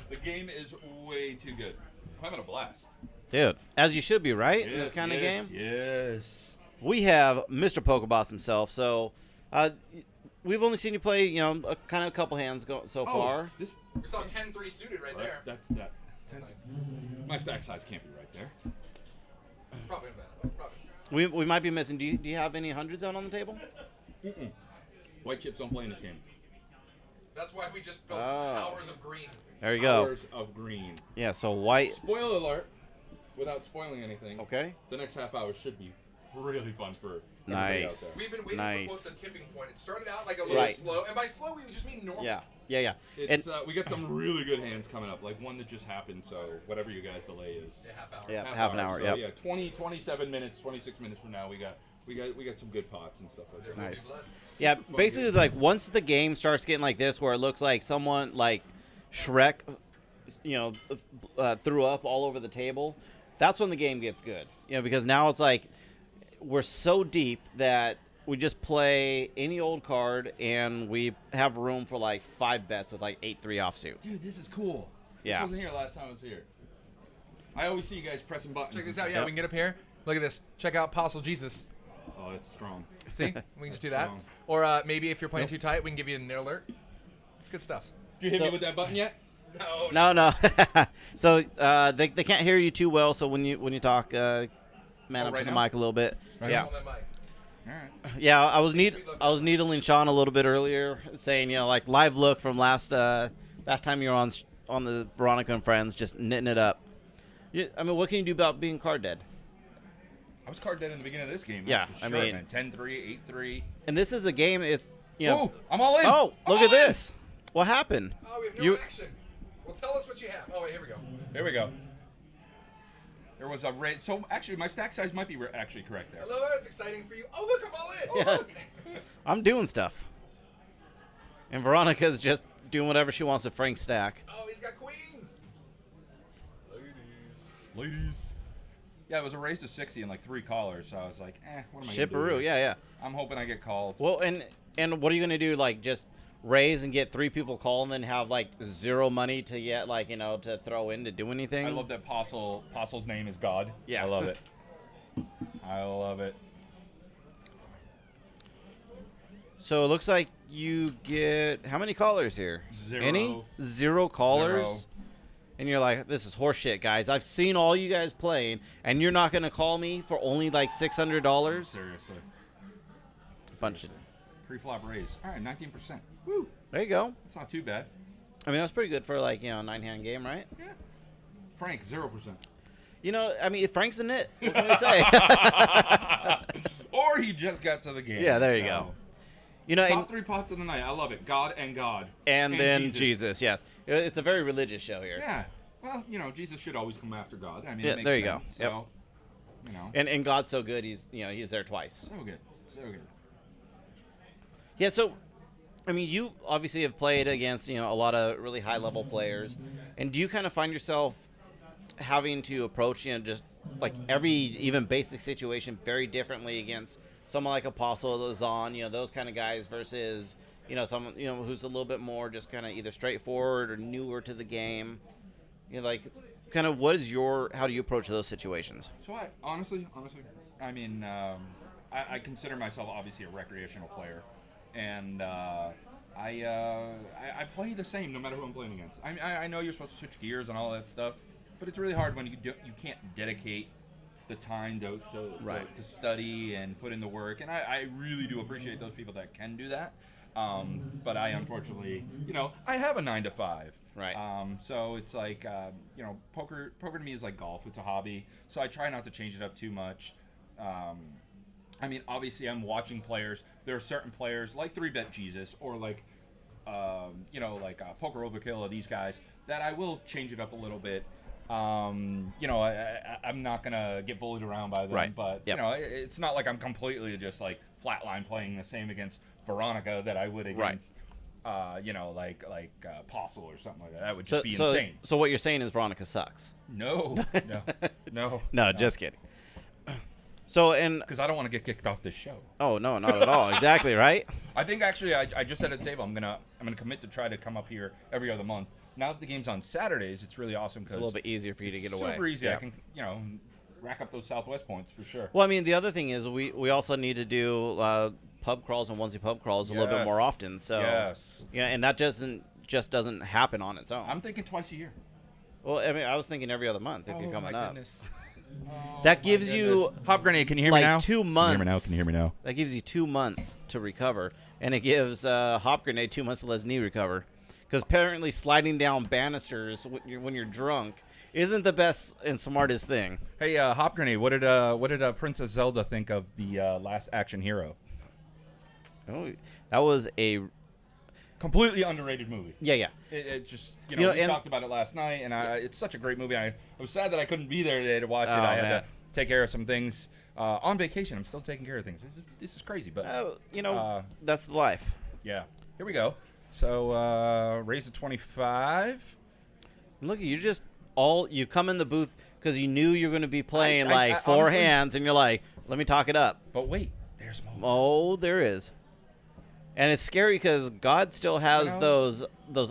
The game is way too good. I'm having a blast. Dude, as you should be, right? Yes, in this kind of game? Yes. We have Mr. Pokerboss himself, so we've only seen you play, a couple hands so far. We saw 10-3 suited right there. That's that. My stack size can't be right there. Probably better. We might be missing. Do you have any hundreds out on the table? Mm-mm. White chips don't play in this game. That's why we just built towers of green. There you go. Towers of green. Yeah, so white. Spoiler alert. Without spoiling anything. Okay. The next half hour should be really fun for everybody out there. We've been waiting for the tipping point. It started out like a little Right. slow, and by slow we just mean normal. Yeah. It's, we got some really good hands coming up, like one that just happened. So whatever you guys' delay is, half an hour. So, Yep. yeah, 27 minutes, 26 minutes from now, we got some good pots and stuff like that. Nice. Yeah, basically, like once the game starts getting like this, where it looks like someone like Shrek, threw up all over the table, that's when the game gets good. Because now it's like we're so deep that we just play any old card, and we have room for like 5 bets with like 8-3 offsuit. Dude, this is cool. Yeah. This wasn't here last time I was here. I always see you guys pressing buttons. Check this out. Yeah, we can get up here. Look at this. Check out Apostle Jesus. Oh, it's strong. See? We can just do that. Strong. Or maybe if you're playing too tight, we can give you a nil alert. It's good stuff. Did you hit me with that button yet? No. So they can't hear you too well. So when you talk, man up right to the now? mic a little bit. Right Yeah. now? All right. Yeah, I was needling Sean a little bit earlier, saying like live look from last time you were on the Veronica and Friends, just knitting it up. Yeah, I mean, what can you do about being card dead? I was card dead in the beginning of this game. Yeah, for sure, man. 10-3, 8-3. And this is a game. It's Ooh, I'm all in. Oh, I'm look all at this. What happened? Oh, we have no action. Well, tell us what you have. Oh, wait, here we go. Here we go. There was a raid. So actually, my stack size might be actually correct there. Hello, it's exciting for you. Oh, look, I'm all in. Oh, Yeah. look. I'm doing stuff. And Veronica's just doing whatever she wants to Frank's stack. Oh, he's got queens. Ladies. Yeah, it was a raise to 60 and like 3 callers. So I was like, what am I Shipperoo, gonna do? yeah. I'm hoping I get called. Well, and what are you gonna do? Like just raise and get 3 people call, and then have like 0 money to get to throw in to do anything? I love that Apostle's name is God. Yeah. I love it. I love it. So it looks like you get how many callers here? 0. Any? 0 callers? 0. And you're like, this is horseshit, guys. I've seen all you guys playing, and you're not gonna call me for only like $600? Seriously. Bunch of. Pre-flop raise. All right, 19%. Woo. There you go. That's not too bad. I mean, that's pretty good for like 9-hand game, right? Yeah. Frank, 0%. I mean, if Frank's in it, what can we say? Or he just got to the game. Yeah, there you go. Top 3 pots of the night. I love it. God. And then Jesus. Yes. It's a very religious show here. Yeah. Well, Jesus should always come after God. I mean, Yeah, it makes there you sense. go. So, And God's so good, he's there twice. So good. So good. Yeah, so I mean, you obviously have played against, a lot of really high-level players. And do you kind of find yourself having to approach, just like every even basic situation very differently against someone like Apostle, Lazan, those kind of guys versus, someone, who's a little bit more just kind of either straightforward or newer to the game? Kind of how do you approach those situations? So I honestly, I mean, I consider myself obviously a recreational player, and I play the same no matter who I'm playing against. I know you're supposed to switch gears and all that stuff, but it's really hard when you can't dedicate the time to study and put in the work. And I really do appreciate those people that can do that. But I unfortunately, I have a 9 to 5. Right. So it's like, poker to me is like golf. It's a hobby. So I try not to change it up too much. I mean, obviously I'm watching players. There are certain players like 3Bet Jesus or like, Poker Overkill or these guys that I will change it up a little bit. I'm not gonna get bullied around by them, Right. but Yep. it's not like I'm completely just like flatline playing the same against Veronica that I would against, Apostle or something like that. That would just be insane. So what you're saying is Veronica sucks? No. No, just kidding. So because I don't want to get kicked off this show. Oh no, not at all. Exactly right. I think actually I just set a table. I'm gonna commit to try to come up here every other month. Now that the game's on Saturdays, it's really awesome because It's a little bit easier for you to get away. Super easy. Yeah. I can rack up those Southwest points for sure. Well, I mean, the other thing is we also need to do pub crawls and onesie pub crawls a little bit more often. So and that doesn't happen on its own. I'm thinking twice a year. Well, I mean, I was thinking every other month if you're coming up. Goodness. That gives you Hop Grenade. Can you hear me now? 2 months. Can you hear me now? That gives you 2 months to recover, and it gives Hop Grenade 2 months to let his knee recover. Because apparently sliding down banisters when you're drunk isn't the best and smartest thing. Hey, Hop Grenade. What did Princess Zelda think of the Last Action Hero? Oh, that was a completely underrated movie. Yeah. It just we talked about it last night, and it's such a great movie. I was sad that I couldn't be there today to watch it. I had to take care of some things on vacation. I'm still taking care of things. This is crazy, but that's the life. Yeah. Here we go. So raise to 25. Look, you come in the booth because you knew you were going to be playing four honestly, hands, and you're like, Let me talk it up. But wait, there's more. Oh, there is. And it's scary because God still has those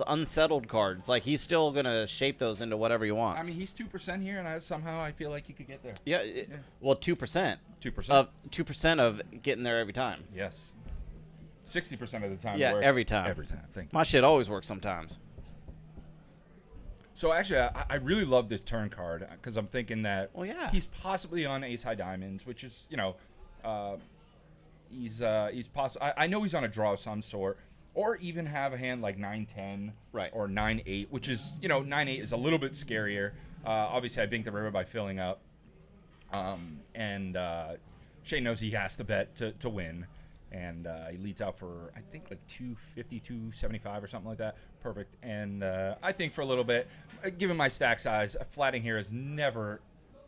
unsettled cards. Like, he's still going to shape those into whatever he wants. I mean, he's 2% here, and somehow I feel like he could get there. Yeah. Well, 2%. 2%. 2% of getting there every time. Yes. 60% of the time. Yeah, it works. every time. Every time. Thank you. My shit always works sometimes. So actually, I really love this turn card because I'm thinking that he's possibly on Ace High Diamonds, which is, he's possible. I know he's on a draw of some sort, or even have a hand like 9-10, right, or 9-8, which is 9-8 is a little bit scarier. Obviously, I banked the river by filling up, and Shane knows he has to bet to win. And he leads out for, I think, like 250, 275 or something like that. Perfect. And I think for a little bit, given my stack size, flatting here is never.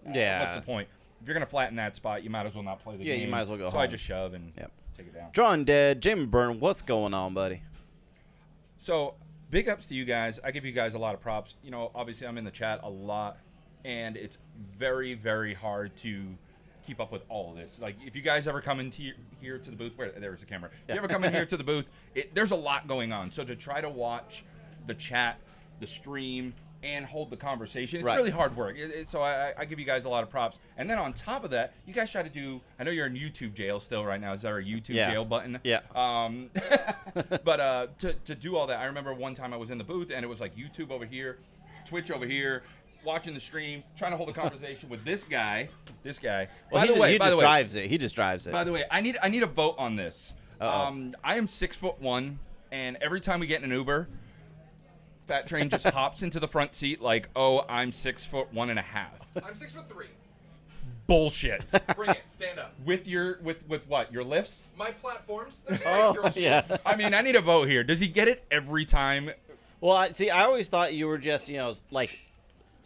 What's the point? If you're going to flatten that spot, you might as well not play the game. Yeah, you might as well go home. So I just shove and take it down. Drawn dead. Jamie Byrne, what's going on, buddy? So big ups to you guys. I give you guys a lot of props. Obviously I'm in the chat a lot, and it's very, very hard to keep up with all of this. Like, if you guys ever come into here to the booth, there's the camera. If you ever come in here to the booth, there's a lot going on. So to try to watch the chat, the stream, and hold the conversation, it's really hard work. So I give you guys a lot of props. And then on top of that, you guys try to do, I know you're in YouTube jail still right now. Is there a YouTube jail button? Yeah. But to do all that, I remember one time I was in the booth and it was like YouTube over here, Twitch over here, watching the stream, trying to hold a conversation with this guy. Well, by the way, he just drives it. He just drives it. By the way, I need a vote on this. I am 6'1", and every time we get in an Uber, Fat Train just hops into the front seat like, oh, I'm 6'1.5". I'm 6'3". Bullshit. Bring it. Stand up. With what? Your lifts? My platforms. There's I mean, I need a vote here. Does he get it every time? Well, I always thought you were just, like,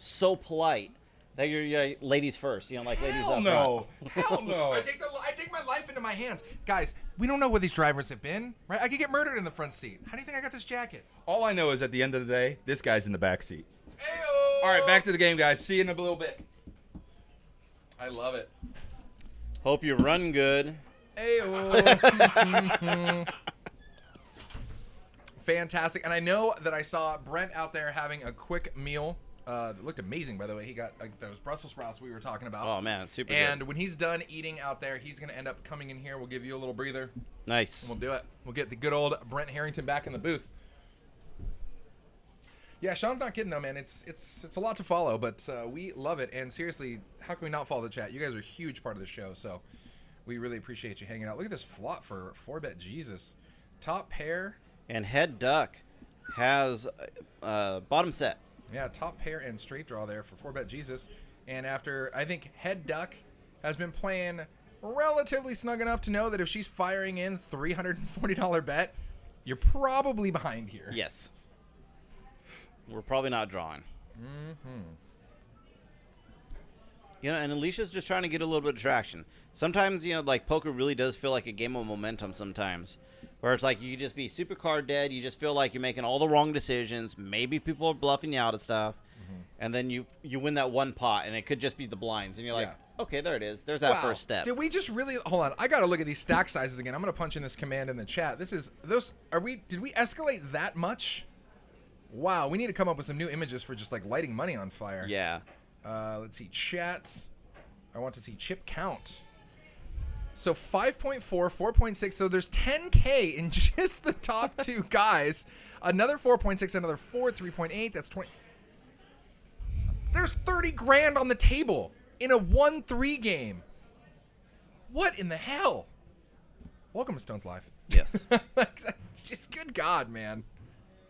so polite that you're ladies first, like ladies up front. Hell no. I take my life into my hands. Guys, we don't know where these drivers have been, right? I could get murdered in the front seat. How do you think I got this jacket? All I know is at the end of the day, this guy's in the back seat. Ayo! All right, back to the game, guys. See you in a little bit. I love it. Hope you run good. Ayo. Fantastic. And I know that I saw Brent out there having a quick meal. That looked amazing, by the way. He got like those Brussels sprouts we were talking about. Oh, man, it's super And good. when he's done eating out there, he's going to end up coming in here. We'll give you a little breather. Nice. And we'll do it. We'll get the good old Brent Harrington back in the booth. Yeah, Sean's not kidding, though, man. It's a lot to follow, but we love it. And seriously, how can we not follow the chat? You guys are a huge part of the show, so we really appreciate you hanging out. Look at this flop for 4-bet Jesus. Top pair. And head duck has bottom set. Yeah, top pair and straight draw there for 4-bet Jesus. And after, I think head duck has been playing relatively snug enough to know that if she's firing in $340 bet, you're probably behind here. Yes. We're probably not drawing. Mm-hmm. And Alicia's just trying to get a little bit of traction. Sometimes, like poker really does feel like a game of momentum sometimes. Where it's like you just be super card dead. You just feel like you're making all the wrong decisions. Maybe people are bluffing you out of stuff. Mm-hmm. And then you win that one pot, and it could just be the blinds. And you're like, okay, there it is. There's that first step. Did we just really... Hold on. I got to look at these stack sizes again. I'm going to punch in this command in the chat. Did we escalate that much? Wow, we need to come up with some new images for just like lighting money on fire. Yeah. Let's see. Chat. I want to see chip count. So 5.4, 4.6. So there's 10K in just the top two guys. Another 4.6, another 4, 3.8. That's 20. There's 30 grand on the table in a 1-3 game. What in the hell? Welcome to Stone's Live. Yes. Just good God, man.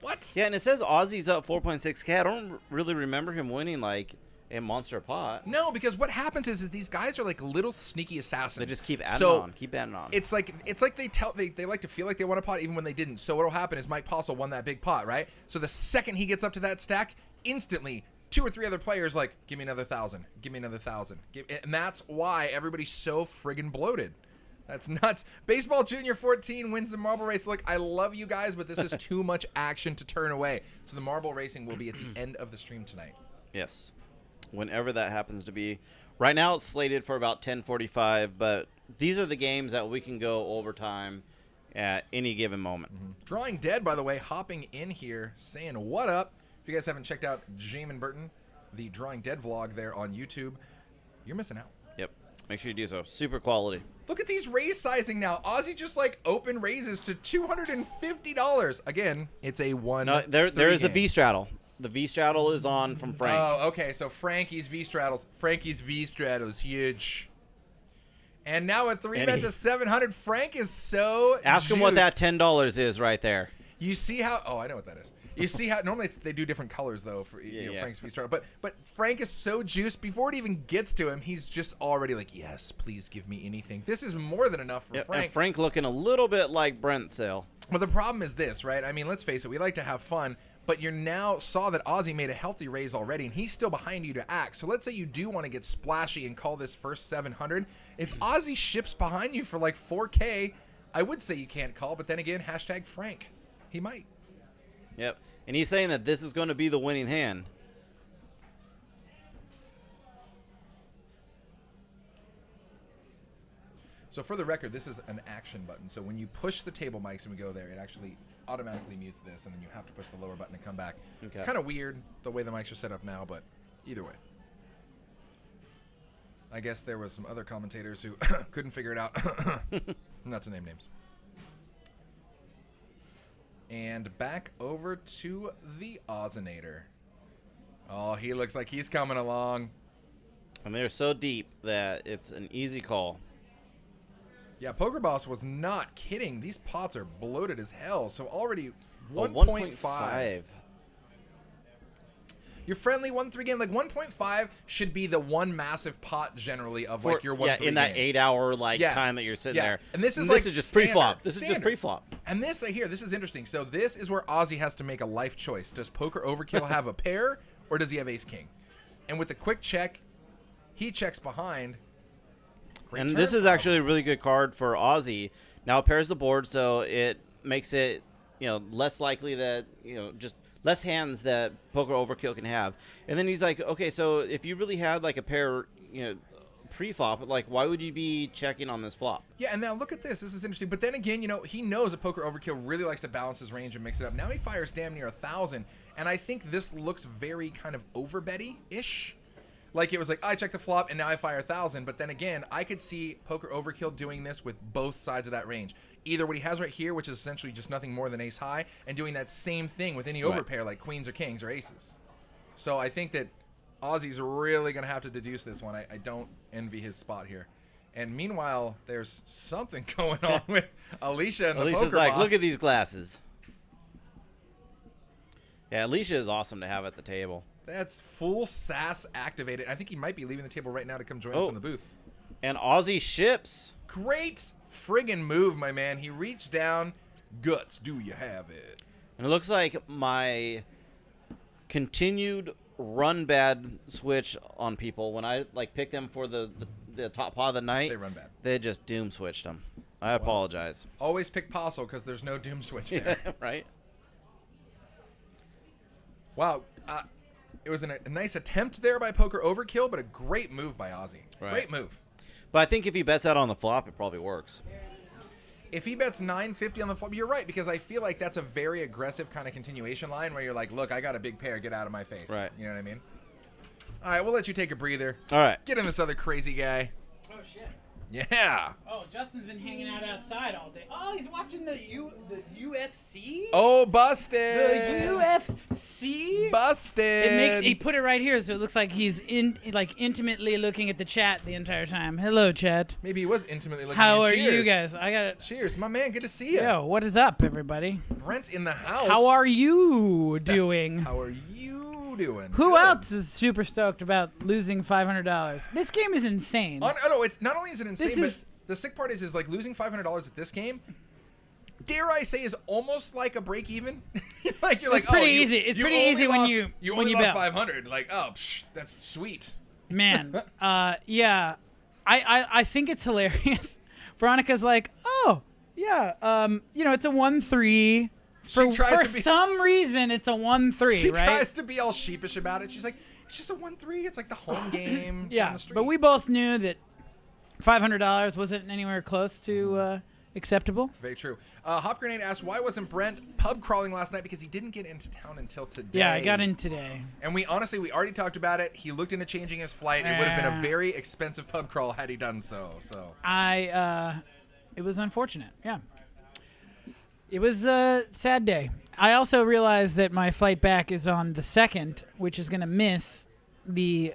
What? Yeah, and it says Ozzy's up 4.6K. I don't really remember him winning like a monster pot. No, because what happens is these guys are like little sneaky assassins. They just keep adding on, keep adding on. It's like they like to feel like they won a pot even when they didn't. So what'll happen is Mike Postle won that big pot, right? So the second he gets up to that stack, instantly 2 or 3 other players like, give me another 1,000, give me another 1,000, and that's why everybody's so friggin' bloated. That's nuts. Baseball Junior 14 wins the marble race. Look, I love you guys, but this is too much action to turn away. So the marble racing will be at the end of the stream tonight. Yes. whenever that happens to be. Right now it's slated for about 10:45, but these are the games that we can go overtime at any given moment. Drawing Dead, by the way, hopping in here, saying what up. If you guys haven't checked out Jamin Burton, the Drawing Dead vlog there on YouTube, you're missing out. Yep. Make sure you do so. Super quality. Look at these raise sizing now. Aussie just like open raises to $250. Again, it's a one. No, there is the V-straddle. The V-straddle is on from Frank. Oh, okay. So Frankie's V-straddle's huge. And now at 3-bet to 700, Frank is so Ask him what that $10 is right there. You see how? Oh, I know what that is. You see how normally they do different colors though for Frank's V-straddle, but Frank is so juiced before it even gets to him. He's just already like, yes, please give me anything. This is more than enough for Frank. And Frank looking a little bit like Brent Sale. Well, the problem is this, right? I mean, let's face it. We like to have fun. But you now saw that Aussie made a healthy raise already, and he's still behind you to act. So let's say you do want to get splashy and call this first 700. If Aussie ships behind you for like 4K, I would say you can't call. But then again, hashtag Frank. He might. Yep. And he's saying that this is going to be the winning hand. So for the record, this is an action button. So when you push the table mics and we go there, it actually automatically mutes this, and then you have to push the lower button to come back. Okay. It's kind of weird the way the mics are set up now, but either way. I guess there was some other commentators who couldn't figure it out. Not to name names. And back over to the Ozinator. Oh, he looks like he's coming along. And they're so deep that it's an easy call. Yeah, Poker Boss was not kidding. These pots are bloated as hell. So already 1.5. Your friendly 1-3 game, like 1.5 should be the one massive pot generally of like your 1-3 game. In that 8-hour time that you're sitting there. And this is just pre-flop. This is just pre-flop. And this here, this is interesting. So this is where Aussie has to make a life choice. Does Poker Overkill have a pair, or does he have Ace King? And with the quick check, he checks behind. And this is actually a really good card for Aussie. Now it pairs the board, so it makes it, less likely that, just less hands that Poker Overkill can have. And then he's like, okay, so if you really had like a pair, pre-flop, like why would you be checking on this flop? Yeah, and now look at this. This is interesting. But then again, he knows that Poker Overkill really likes to balance his range and mix it up. Now he fires damn near 1,000, and I think this looks very kind of overbetty-ish. Like it was like, I check the flop and now I fire 1,000. But then again, I could see Poker Overkill doing this with both sides of that range. Either what he has right here, which is essentially just nothing more than ace high, and doing that same thing with any overpair like queens or kings or aces. So I think that Aussie's really going to have to deduce this one. I don't envy his spot here. And meanwhile, there's something going on with Alicia and the Alicia's poker like, boss. Look at these glasses. Yeah, Alicia is awesome to have at the table. That's full sass activated. I think he might be leaving the table right now to come join us in the booth. And Aussie ships. Great friggin' move, my man. He reached down. Guts, do you have it? And it looks like my continued run bad switch on people, when I pick them for the top pot of the night, they run bad. They just doom switched them. I apologize. Always pick Paso because there's no doom switch there. Yeah, right? Wow. It was a nice attempt there by Poker Overkill, but a great move by Aussie. Right. Great move. But I think if he bets out on the flop, it probably works. If he bets 950 on the flop, you're right, because I feel like that's a very aggressive kind of continuation line where you're like, look, I got a big pair. Get out of my face. Right. You know what I mean? All right, we'll let you take a breather. All right. Get in this other crazy guy. Oh, shit. Yeah. Oh, Justin's been hanging out outside all day. Oh, he's watching the UFC? Oh, busted. The UFC? Busted. He put it right here, so it looks like he's intimately looking at the chat the entire time. Hello, chat. Maybe he was intimately looking How at are Cheers. you guys? I got it. Cheers, my man. Good to see you. Yo, what is up, everybody? Brent in the house. How are you doing? How are you doing? Who Good. else is super stoked about losing $500? This game is insane. Oh, no, it's not only is it insane, but the sick part is like losing $500 at this game. Dare I say is almost like a break even. Like you're it's like, pretty easy. It's pretty easy when you only bet. lost 500. Like, oh, that's sweet. Man, yeah, I think it's hilarious. Veronica's like, oh yeah, it's a 1-3. For some reason, it's a 1-3. She right? tries to be all sheepish about it. She's like, It's just a 1-3. It's like the home game. Yeah, down the street. but we both knew that $500 wasn't anywhere close to acceptable. Very true. Hop Grenade asked, why wasn't Brent pub crawling last night? Because he didn't get into town until today. Yeah, I got in today. And we already talked about it. He looked into changing his flight. It would have been a very expensive pub crawl had he done so. It was unfortunate. Yeah. It was a sad day. I also realized that my flight back is on the 2nd, which is going to miss the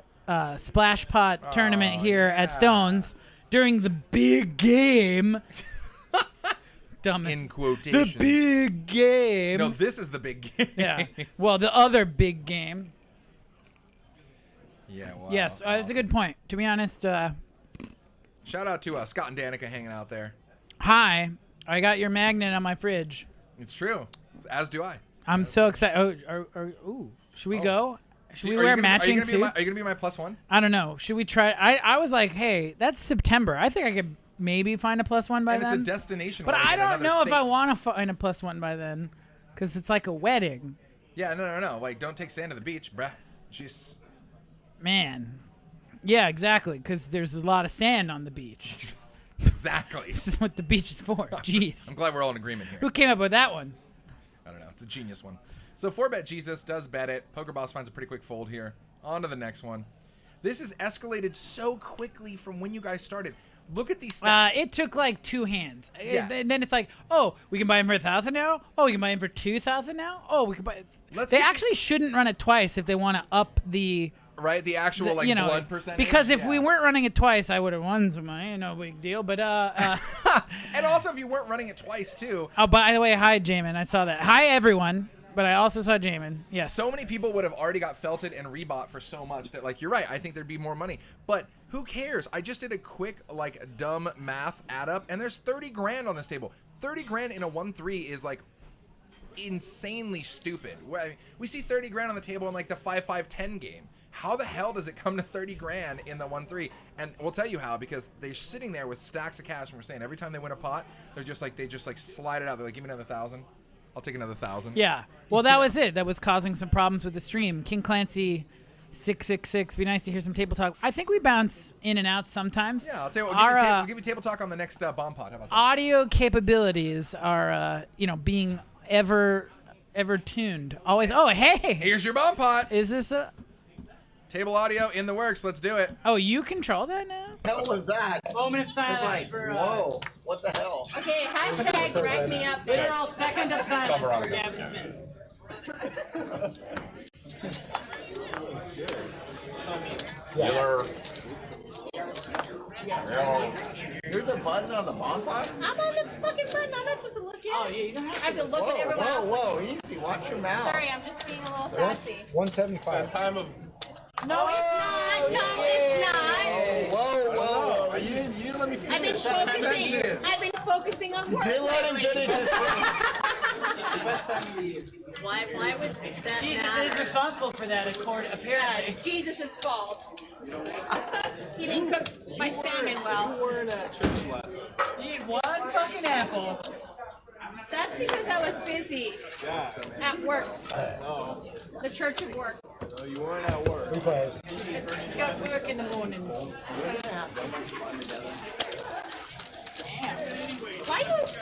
Splash Pot tournament here at Stones during the big game. Dumbest. In quotation. The big game. No, this is the big game. Yeah. Well, the other big game. Yeah, wow. Yes, it's a good point. To be honest. Shout out to Scott and Danica hanging out there. Hi. I got your magnet on my fridge. It's true. As do I. I'm so excited. Should we go? Should we wear matching suits? Are you going to be my +1? I don't know. Should we try? I was like, hey, that's September. I think I could maybe find a +1 by then. And it's a destination. But I don't know if I state. want to find a +1 by then, because it's like a wedding. Yeah, no. Like, don't take sand to the beach, bruh. Jeez. Man. Yeah, exactly, because there's a lot of sand on the beach. Exactly. This is what the beach is for. Jeez. I'm glad we're all in agreement here. Who came up with that one? I don't know. It's a genius one. So 4Bet Jesus does bet it. Poker Boss finds a pretty quick fold here. On to the next one. This has escalated so quickly from when you guys started. Look at these stats. It took like 2 hands. Yeah. And then it's like, oh, we can buy him for 1,000 now? Oh, we can buy him for 2,000 now? Oh, we can buy... They actually shouldn't run it twice if they want to up the... Right, the actual blood percentage. Because if we weren't running it twice, I would have won some money. No big deal. But and also, if you weren't running it twice too. Oh, by the way, hi Jamin. I saw that. Hi everyone. But I also saw Jamin. Yes. So many people would have already got felted and rebought for so much that, like, you're right. I think there'd be more money. But who cares? I just did a quick, like, dumb math add up, and there's 30 grand on this table. 30 grand in a 1-3 is like insanely stupid. We see 30 grand on the table in like the 5-5-10 game. How the hell does it come to 30 grand in the 1-3? And we'll tell you how, because they're sitting there with stacks of cash, and we're saying every time they win a pot, they just slide it out. They're like, give me another 1,000. I'll take another 1,000. Yeah. Well, that was it. That was causing some problems with the stream. King Clancy 666. Be nice to hear some table talk. I think we bounce in and out sometimes. Yeah, I'll tell you what, we'll give you table talk on the next bomb pot. How about that? Audio capabilities are being ever tuned. Always. Oh, hey. Here's your bomb pot. Is this a table audio in the works? Let's do it. Oh, you control that now? Hell was that? Moment of silence like, for whoa, what the hell? Okay, hashtag rack me up. literal second of silence for Gavin Smith. You're the button on the bomb pot? I'm on the fucking button. I'm not supposed to look yet. Oh, yeah, you don't have to. I have to look at everyone else. Whoa, easy. Watch your mouth. Sorry, I'm just being a little sassy. 175. Time of. No, it's not. No, it's not. Whoa. You didn't let me finish. I've been focusing on work. Didn't let him finish his Best time of the year. Why would that Jesus matter? is responsible for that, apparently. Yeah, it's Jesus' fault. He didn't cook my salmon well. You weren't at church last night. You eat one fucking apple. That's because I was busy Yeah. at work. No. The church of work. No, you weren't at work. She's got work in the morning.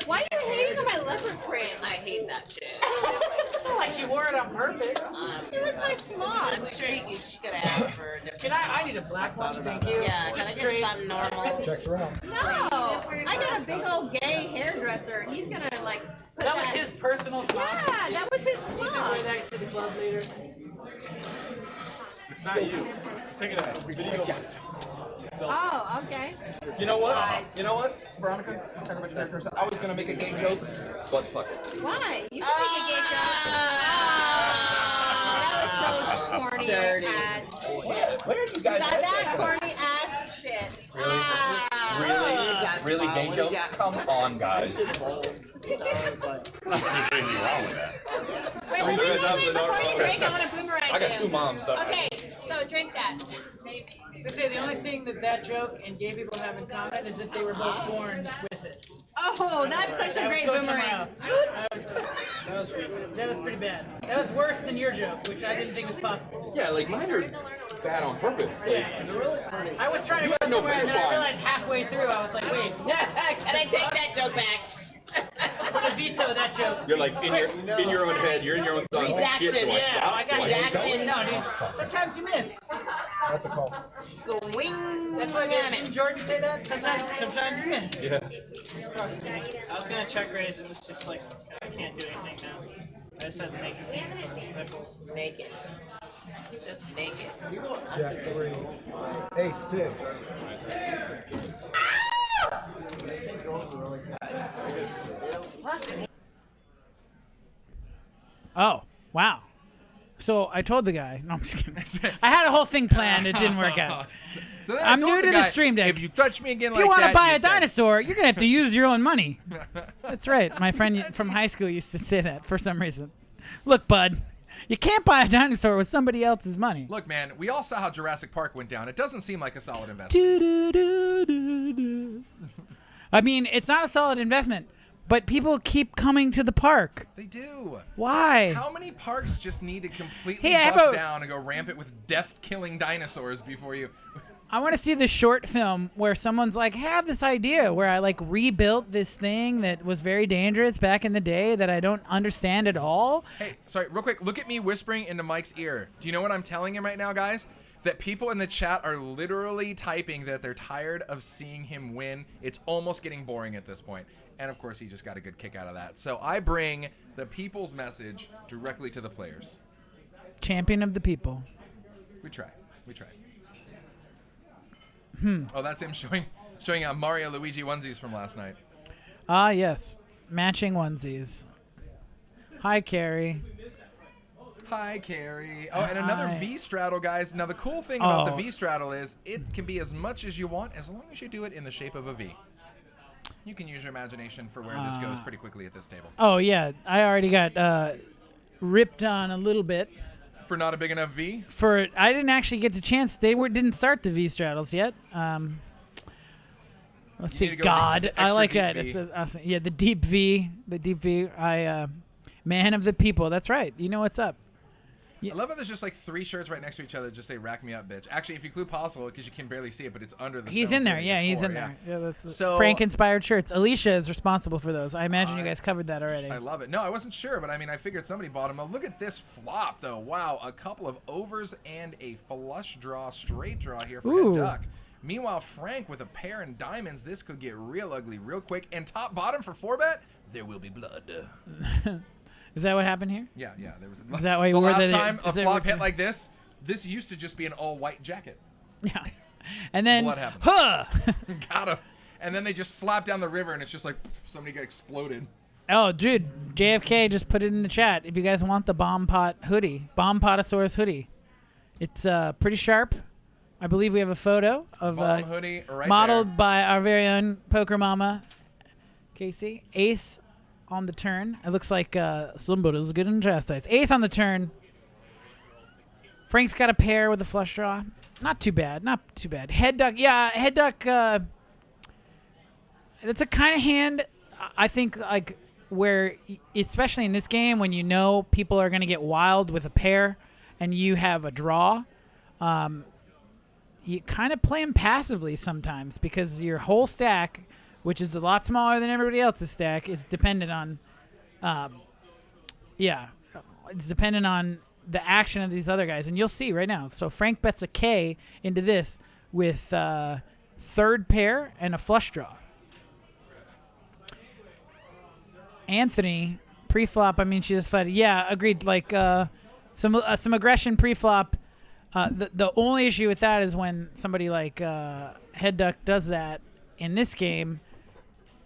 Why are you hating on my leopard print? I hate that shit. Like she wore it on purpose. It was my small. I'm sure she could have asked for a different. Can I need a black one, thank you. Yeah, can I get something normal? Checks around. No, I got a big old gay hairdresser, and he's gonna like. Put That was his personal small. Yeah, that was his He's gonna small. wear that to the club later. It's not you. Take it out. Video. Yes. Oh, okay. You know what? Veronica, talk about your character. I was gonna make a gay joke, but fuck it. Why? You can make a gay joke. That was so corny Dirty. ass shit. Where are you guys at? That corny ass shit. Really gay jokes? Come on, guys. Wait, before you drink, I want a boomerang. I got two moms. So Okay, so drink that. They say the only thing that joke and gay people have in common is that they were both born with it. Oh, that's such a great boomerang. That was pretty bad. That was worse than your joke, which I didn't think was possible. yeah, like mine are bad on purpose. Like, I was trying to You go have no somewhere, and then I finish line. realized halfway through, I was like, wait, Can I take that joke back? I'm gonna veto that joke. You're like in your own head. You're in your own thoughts. Redaction, Shit, so like, yeah. stop. I got Like, redaction. No, dude. Sometimes you miss. That's a call. Swing. That's why didn't Jordan say that? Sometimes you miss. Yeah. I was gonna check raise and it's just like I can't do anything now. I just had naked. Naked. Just naked. Jack 3. Ace 6. Oh, wow. So I told the guy. No, I'm just kidding. I had a whole thing planned. It didn't work out. So then I I'm told new to guy, the stream deck. If you touch me again If like you want to that, buy you're a dead. dinosaur, you're gonna have to use your own money. That's right. My friend from high school used to say that for some reason. Look, bud, you can't buy a dinosaur with somebody else's money. Look, man, we all saw how Jurassic Park went down. It doesn't seem like a solid investment. Do-do-do-do-do. I mean, it's not a solid investment, but people keep coming to the park. They do. Why? How many parks just need to completely Hey, I have bust a- down and go rampant with death-killing dinosaurs before you... I want to see the short film where someone's like, hey, I have this idea where I like rebuilt this thing that was very dangerous back in the day that I don't understand at all. Hey, sorry, real quick, look at me whispering into Mike's ear. Do you know what I'm telling him right now, guys? That people in the chat are literally typing that they're tired of seeing him win. It's almost getting boring at this point. And of course, he just got a good kick out of that. So I bring the people's message directly to the players. Champion of the people. We try. We try. Oh, that's him showing Mario Luigi onesies from last night. Ah, yes. Matching onesies. Hi, Carrie. Hi, Carrie. Oh, and another Hi. V-straddle, guys. Now, the cool thing about the Oh. V-straddle is it can be as much as you want as long as you do it in the shape of a V. You can use your imagination for where this goes pretty quickly at this table. Oh, yeah. I already got ripped on a little bit. For not a big enough V? I didn't actually get the chance. They didn't start the V straddles yet. Let's see. need to go God, the I extra like deep that. V. It's yeah, the deep V. The deep V. Man of the people. That's right. You know what's up. I love how there's just like 3 shirts right next to each other just say "Rack me up, bitch." Actually, if you include Possible, because you can barely see it, but it's under the. He's Stone in there. City, Yeah, it's he's 4, in there. Yeah, that's So Frank-inspired shirts. Alicia is responsible for those. I imagine you guys covered that already. I love it. No, I wasn't sure, but I mean, I figured somebody bought them. Oh, look at this flop, though. Wow, a couple of overs and a flush draw, straight draw here for Ooh. Head Duck. Meanwhile, Frank with a pair and diamonds. This could get real ugly real quick. And top bottom for 4-bet, there will be blood. Is that what happened here? Yeah, yeah. There was. Is that why you the wore last the? time a is it- flop hit like this used to just be an all-white jacket. Yeah. And then, Blood happens. huh! Got him. And then they just slap down the river, and it's just like somebody got exploded. Oh, dude, JFK just put it in the chat. If you guys want the Bomb Pot hoodie, Bomb Potosaurus hoodie, it's pretty sharp. I believe we have a photo of Bomb hoodie right modeled there. by our very own poker mama, Casey. Ace on the turn. It looks like somebody's getting chastised. Ace on the turn. Frank's got a pair with a flush draw. Not too bad. Not too bad. Head Duck. Yeah, Head Duck. It's a kind of hand, I think, like where, especially in this game, when you know people are going to get wild with a pair and you have a draw, you kind of play them passively sometimes because your whole stack, which is a lot smaller than everybody else's stack, is dependent on, it's dependent on the action of these other guys. And you'll see right now. So Frank bets a K into this with third pair and a flush draw. Anthony, pre-flop, I mean, she just fighting. Yeah, agreed. Like some aggression pre-flop. The only issue with that is when somebody like Head Duck does that in this game,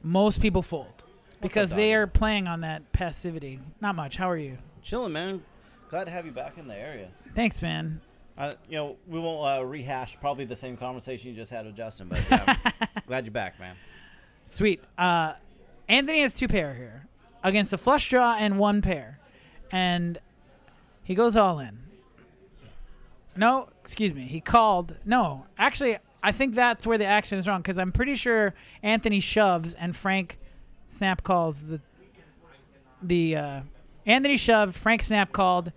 most people fold because they are playing on that passivity. Not much. How are you? Chilling, man. Glad to have you back in the area. Thanks, man. We won't rehash probably the same conversation you just had with Justin, but yeah, glad you're back, man. Sweet. Anthony has 2 pair here against a flush draw and 1 pair, and he goes all in. No, excuse me. He called. No, actually, I think that's where the action is wrong because I'm pretty sure Anthony shoves and Frank snap calls Anthony shoved, Frank snap called,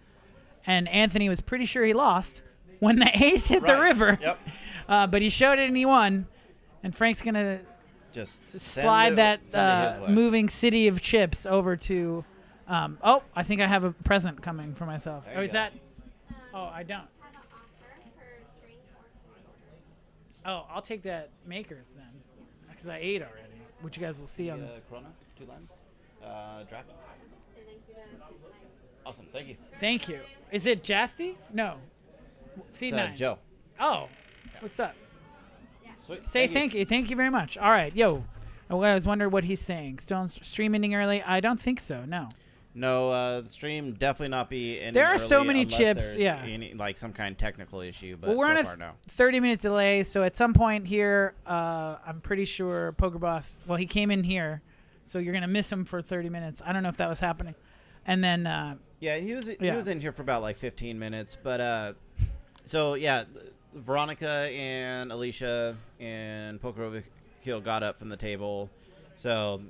and Anthony was pretty sure he lost when the ace hit the Right. river. Yep. But he showed it and he won. And Frank's going to Just slide send it his way. moving city of chips over to. I think I have a present coming for myself. There you Is go. that? Oh, I don't. Oh, I'll take that Makers then, because I ate already, which you guys will see on. Corona, 2 limes, draft. Awesome, thank you. Thank you. Is it Jasty? No. C9. Joe. Oh, what's up? Sweet. Say thank you. Thank you very much. All right, yo. I was wondering what he's saying. Stone's stream ending early? I don't think so. No. No, the stream definitely not be ending There are so early many unless chips, there's yeah. any, like some kind of technical issue, but Well, we're so on far a no. 30-minute delay, so at some point here, I'm pretty sure Poker Boss. Well, he came in here, so you're gonna miss him for 30 minutes. I don't know if that was happening, and then Yeah, he was in here for about like 15 minutes, but so yeah, Veronica and Alicia and Poker Overkill got up from the table, so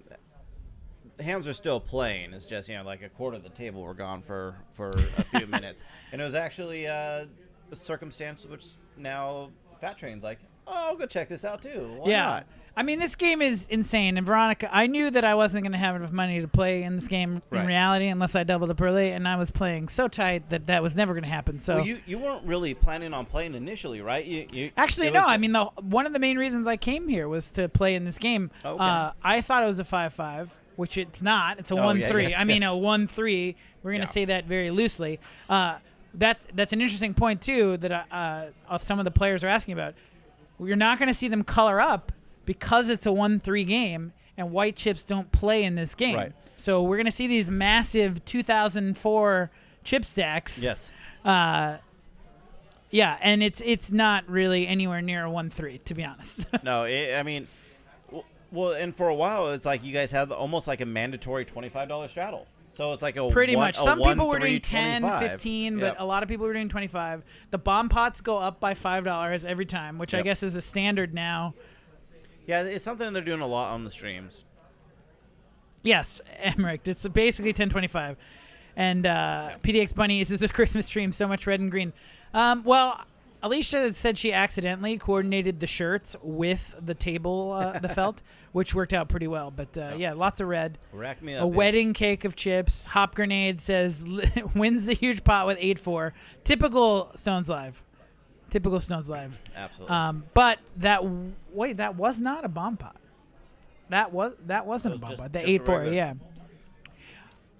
the hands are still playing. It's just like a quarter of the table were gone for a few minutes, and it was actually a circumstance which now Fat Train's like, oh, I'll go check this out too. Why not? I mean, this game is insane. And Veronica, I knew that I wasn't going to have enough money to play in this game in reality unless I doubled up early, and I was playing so tight that was never going to happen. So well, you weren't really planning on playing initially, right? Actually, no. I mean, one of the main reasons I came here was to play in this game. Okay. I thought it was a 5-5, which it's not. It's a 1-3. yes, I mean, a 1-3. We're going to say that very loosely. That's an interesting point, too, that some of the players are asking about. You're not going to see them color up because it's a 1-3 game and white chips don't play in this game. Right. So we're going to see these massive 2004 chip stacks. Yes. Yeah, and it's not really anywhere near a 1-3, to be honest. No, I mean, well, and for a while, it's like you guys had almost like a mandatory $25 straddle. So it's like a Pretty one, much. a Some people were 1-3, doing 10, 25. 15, Yep. but a lot of people were doing 25. The bomb pots go up by $5 every time, which I Yep. guess is a standard now. Yeah, it's something they're doing a lot on the streams. Yes, Emmerich. It's basically 10.25. And PDX Bunny, is this a Christmas stream? So much red and green. Well, Alicia said she accidentally coordinated the shirts with the table, the felt, which worked out pretty well. But yeah, lots of red. Rack me A up, bitch. wedding cake of chips. Hop Grenade says wins the huge pot with 8-4. Typical Stones Live. Typical Stones Live. Absolutely. But that was not a bomb pot. That wasn't a bomb pot. The 8-4, yeah.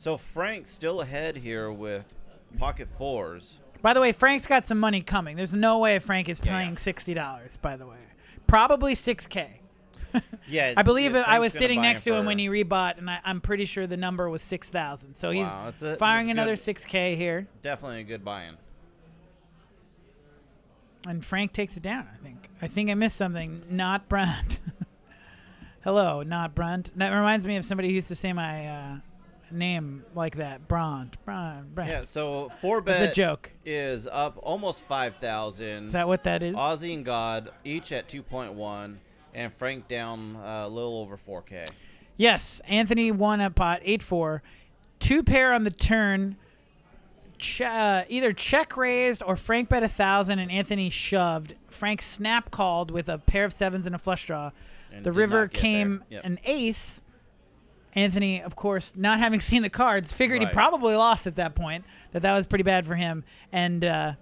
So Frank's still ahead here with pocket fours. By the way, Frank's got some money coming. There's no way Frank is playing $60, by the way. Probably $6K. Yeah, I believe yeah, I was Frank's gonna sitting buy next him to him for- when he rebought, and I'm pretty sure the number was 6,000. So he's Wow, that's firing a another good- 6K here. Definitely a good buy-in. And Frank takes it down, I think. I think I missed something. Not Brunt. Hello, not Brunt. That reminds me of somebody who used to say my name like that. Brunt. Yeah, so 4-bet It's a joke. is up almost 5,000. Is that what that is? Ozzy and God each at 2.1, and Frank down a little over 4K. Yes, Anthony won a pot, 8-4. 2 pair on the turn. Either check raised or Frank bet 1,000 and Anthony shoved. Frank snap called with a pair of 7s and a flush draw. And The did river not get came there. Yep. an ace. Anthony, of course, not having seen the cards, figured he Right. probably lost at that point. That was pretty bad for him. And Well,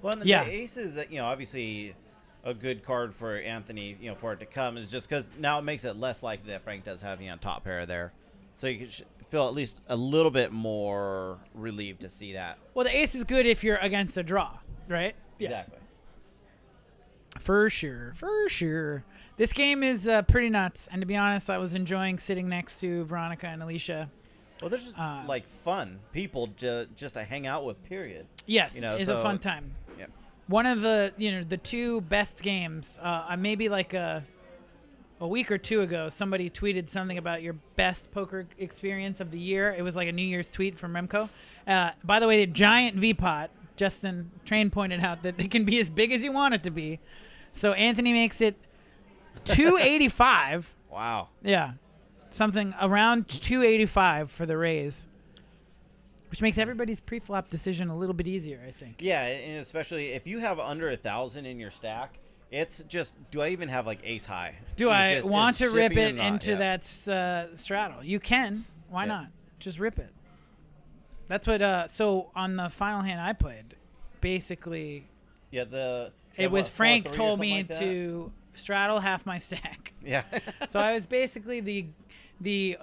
and yeah, the ace is, obviously a good card for Anthony, for it to come, is just because now it makes it less likely that Frank does have you on top pair there. So you can feel at least a little bit more relieved to see that. well, the ace is good if you're against a draw, right? Yeah. Exactly. For sure. This game is pretty nuts, and to be honest, I was enjoying sitting next to Veronica and Alicia. Well, there's just like fun people just to hang out with. Period. Yes, it's a fun time. Yep. One of the the 2 best games. Maybe like a week or 2 ago, somebody tweeted something about your best poker experience of the year. It was like a New Year's tweet from Remco. By the way, the giant V-pot. Justin Train pointed out that they can be as big as you want it to be. So Anthony makes it 285. Wow. Yeah. Something around 285 for the raise. which makes everybody's pre-flop decision a little bit easier, I think. Yeah, and especially if you have under 1,000 in your stack, it's just, do I even have like ace high? Do I want to rip it not? into that straddle? You can. Why not? Just rip it. That's what. So on the final hand I played, basically. Yeah, it was Frank 4-3 or told something me like that? to straddle half my stack. Yeah. So I was basically the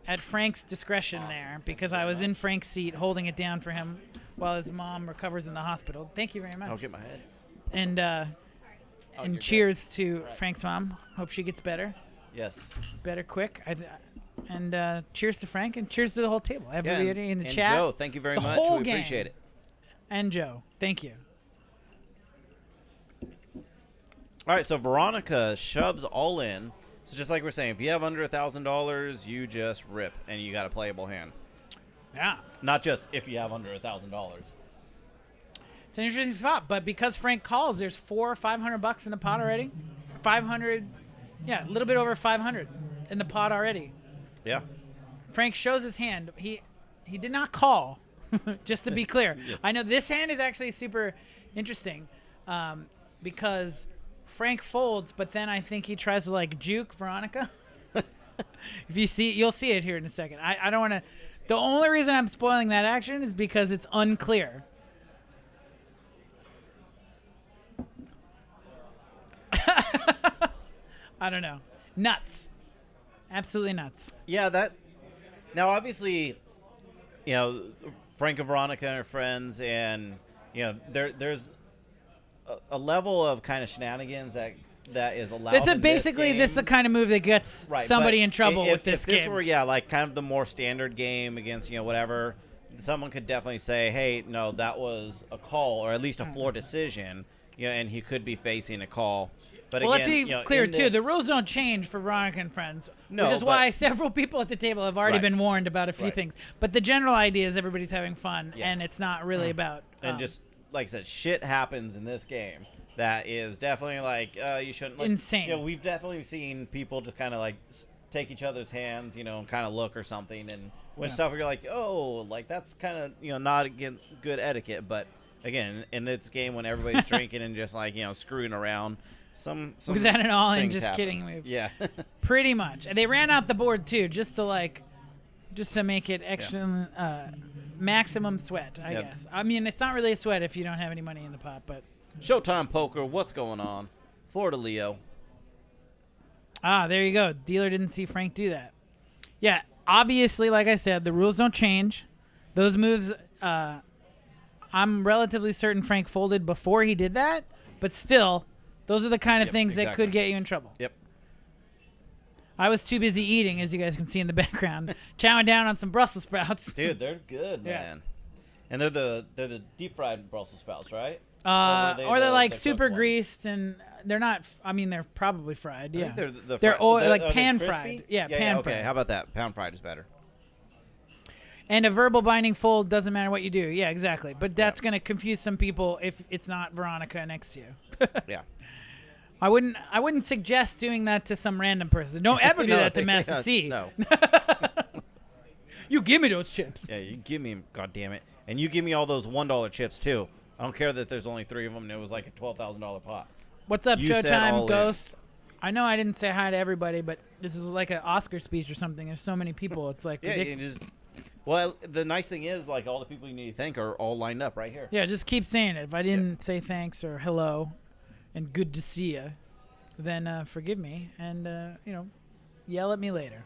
at Frank's discretion there because I was in Frank's seat holding it down for him while his mom recovers in the hospital. Thank you very much. I'll get my head. And cheers to Frank's mom. Hope she gets better. Yes. Better quick. And cheers to Frank and cheers to the whole table. Everybody in the chat. And Joe, thank you very much. Whole We gang. appreciate it. And Joe, thank you. All right, so Veronica shoves all in. So just like we're saying, if you have under $1,000, you just rip, and you got a playable hand. Yeah. Not just if you have under $1,000. It's an interesting spot, but because Frank calls, there's $400 or $500 in the pot already. 500, yeah, a little bit over 500 in the pot already. Yeah. Frank shows his hand. He did not call, just to be clear. Yes. I know this hand is actually super interesting because Frank folds, but then I think he tries to like juke Veronica. If you see, you'll see it here in a second. I don't want to. The only reason I'm spoiling that action is because it's unclear. I don't know. Nuts. Absolutely nuts. Yeah, that. Now, obviously, you know, Frank and Veronica are friends, and you know, there's a level of kind of shenanigans that is allowed. This is basically this is the kind of move that gets somebody in trouble with this game. If this were like kind of the more standard game against whatever, someone could definitely say, hey, no, that was a call or at least a floor decision, and he could be facing a call. But well, again, let's be clear too. The rules don't change for Veronica and Friends, which is why several people at the table have already been warned about a few things. But the general idea is everybody's having fun, and it's not really about. And just like I said, shit happens in this game that is definitely like you shouldn't. Like, insane. We've definitely seen people just kind of like take each other's hands, and kind of look or something, and when stuff where you're like, oh, like that's kind of not again good etiquette. But again, in this game when everybody's drinking and just like screwing around. Some was that an all-in? Just happen. Kidding move. Yeah, pretty much. And they ran out the board too, just to make it extra maximum sweat. I guess. I mean, it's not really a sweat if you don't have any money in the pot, but. Showtime poker. What's going on? Florida Leo. Ah, there you go. Dealer didn't see Frank do that. Yeah, obviously, like I said, the rules don't change. Those moves, I'm relatively certain Frank folded before he did that, but still. Those are the kind of things that could get you in trouble. Yep. I was too busy eating, as you guys can see in the background, chowing down on some Brussels sprouts. Dude, they're good, man. And they're the deep fried Brussels sprouts, right? Or they're like super greased, and they're not. I mean, they're probably fried. Yeah. They're like pan fried. Yeah, pan fried. Okay, how about that? Pan fried is better. And a verbal binding fold doesn't matter what you do. Yeah, exactly. But that's going to confuse some people if it's not Veronica next to you. Yeah. I wouldn't suggest doing that to some random person. Don't ever do that to Master C. No. You give me those chips. Yeah, you give me, God damn it. And you give me all those $1 chips, too. I don't care that there's only 3 of them and it was like a $12,000 pot. What's up, Showtime Ghost? I know I didn't say hi to everybody, but this is like an Oscar speech or something. There's so many people. It's like ridiculous. Well, the nice thing is, like, all the people you need to thank are all lined up right here. Yeah, just keep saying it. If I didn't say thanks or hello and good to see you, then forgive me and, yell at me later.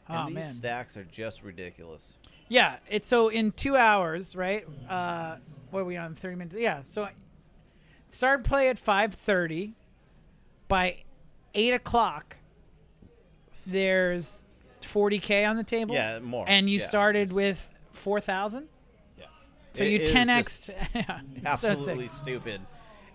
And these stacks are just ridiculous. Yeah, it's so in 2 hours, right? What are we on, 30 minutes? Yeah, so start play at 5:30. By 8 o'clock, there's 40K on the table. Yeah, more. And you started with 4,000? Yeah. So you 10x. Absolutely stupid.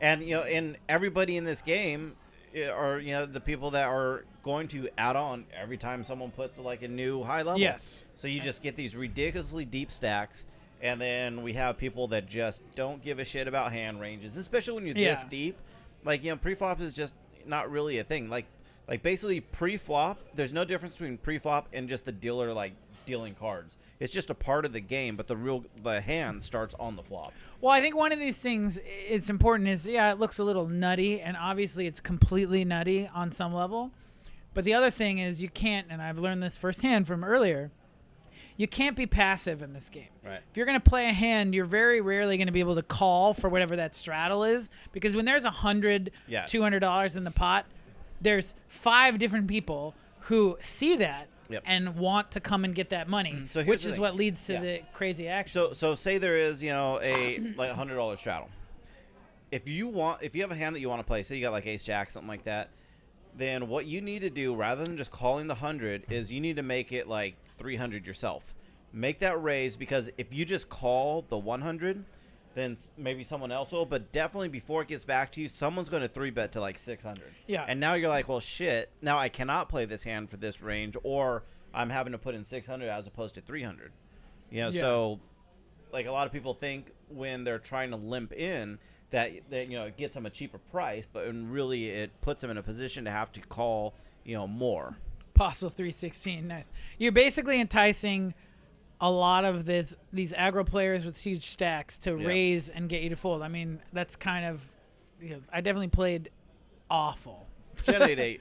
And, and everybody in this game are, the people that are going to add on every time someone puts, like, a new high level. Yes. So you just get these ridiculously deep stacks, and then we have people that just don't give a shit about hand ranges, especially when you're this deep. Like, pre-flop is just not really a thing. Like basically pre-flop, there's no difference between pre-flop and just the dealer, like, dealing cards. It's just a part of the game, but the hand starts on the flop. Well, I think one of these things it's important is, yeah, it looks a little nutty, and obviously it's completely nutty on some level. But the other thing is you can't, and I've learned this firsthand from earlier, you can't be passive in this game. Right. If you're going to play a hand, you're very rarely going to be able to call for whatever that straddle is, because when there's $100, $200 in the pot, there's 5 different people who see that and want to come and get that money, So here's which the is thing. what leads to the crazy action. So say there is, a like $100 straddle. If you have a hand that you want to play, say you got like ace jack, something like that, then what you need to do rather than just calling the 100 is you need to make it like 300 yourself. Make that raise, because if you just call the 100, then maybe someone else will, but definitely before it gets back to you, someone's going to 3-bet to like 600. Yeah. And now you're like, well, shit, now I cannot play this hand for this range, or I'm having to put in 600 as opposed to 300. So like a lot of people think when they're trying to limp in that it gets them a cheaper price, but really it puts them in a position to have to call, more. Apostle 316, nice. You're basically enticing a lot of these aggro players with huge stacks to raise and get you to fold. I mean, that's kind of, I definitely played awful. Jet 8-8.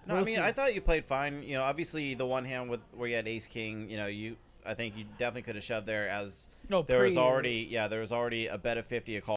No, We'll I mean, see. I thought you played fine. Obviously the one hand where you had ace king, I think you definitely could have shoved there as there was already a bet of 50, a call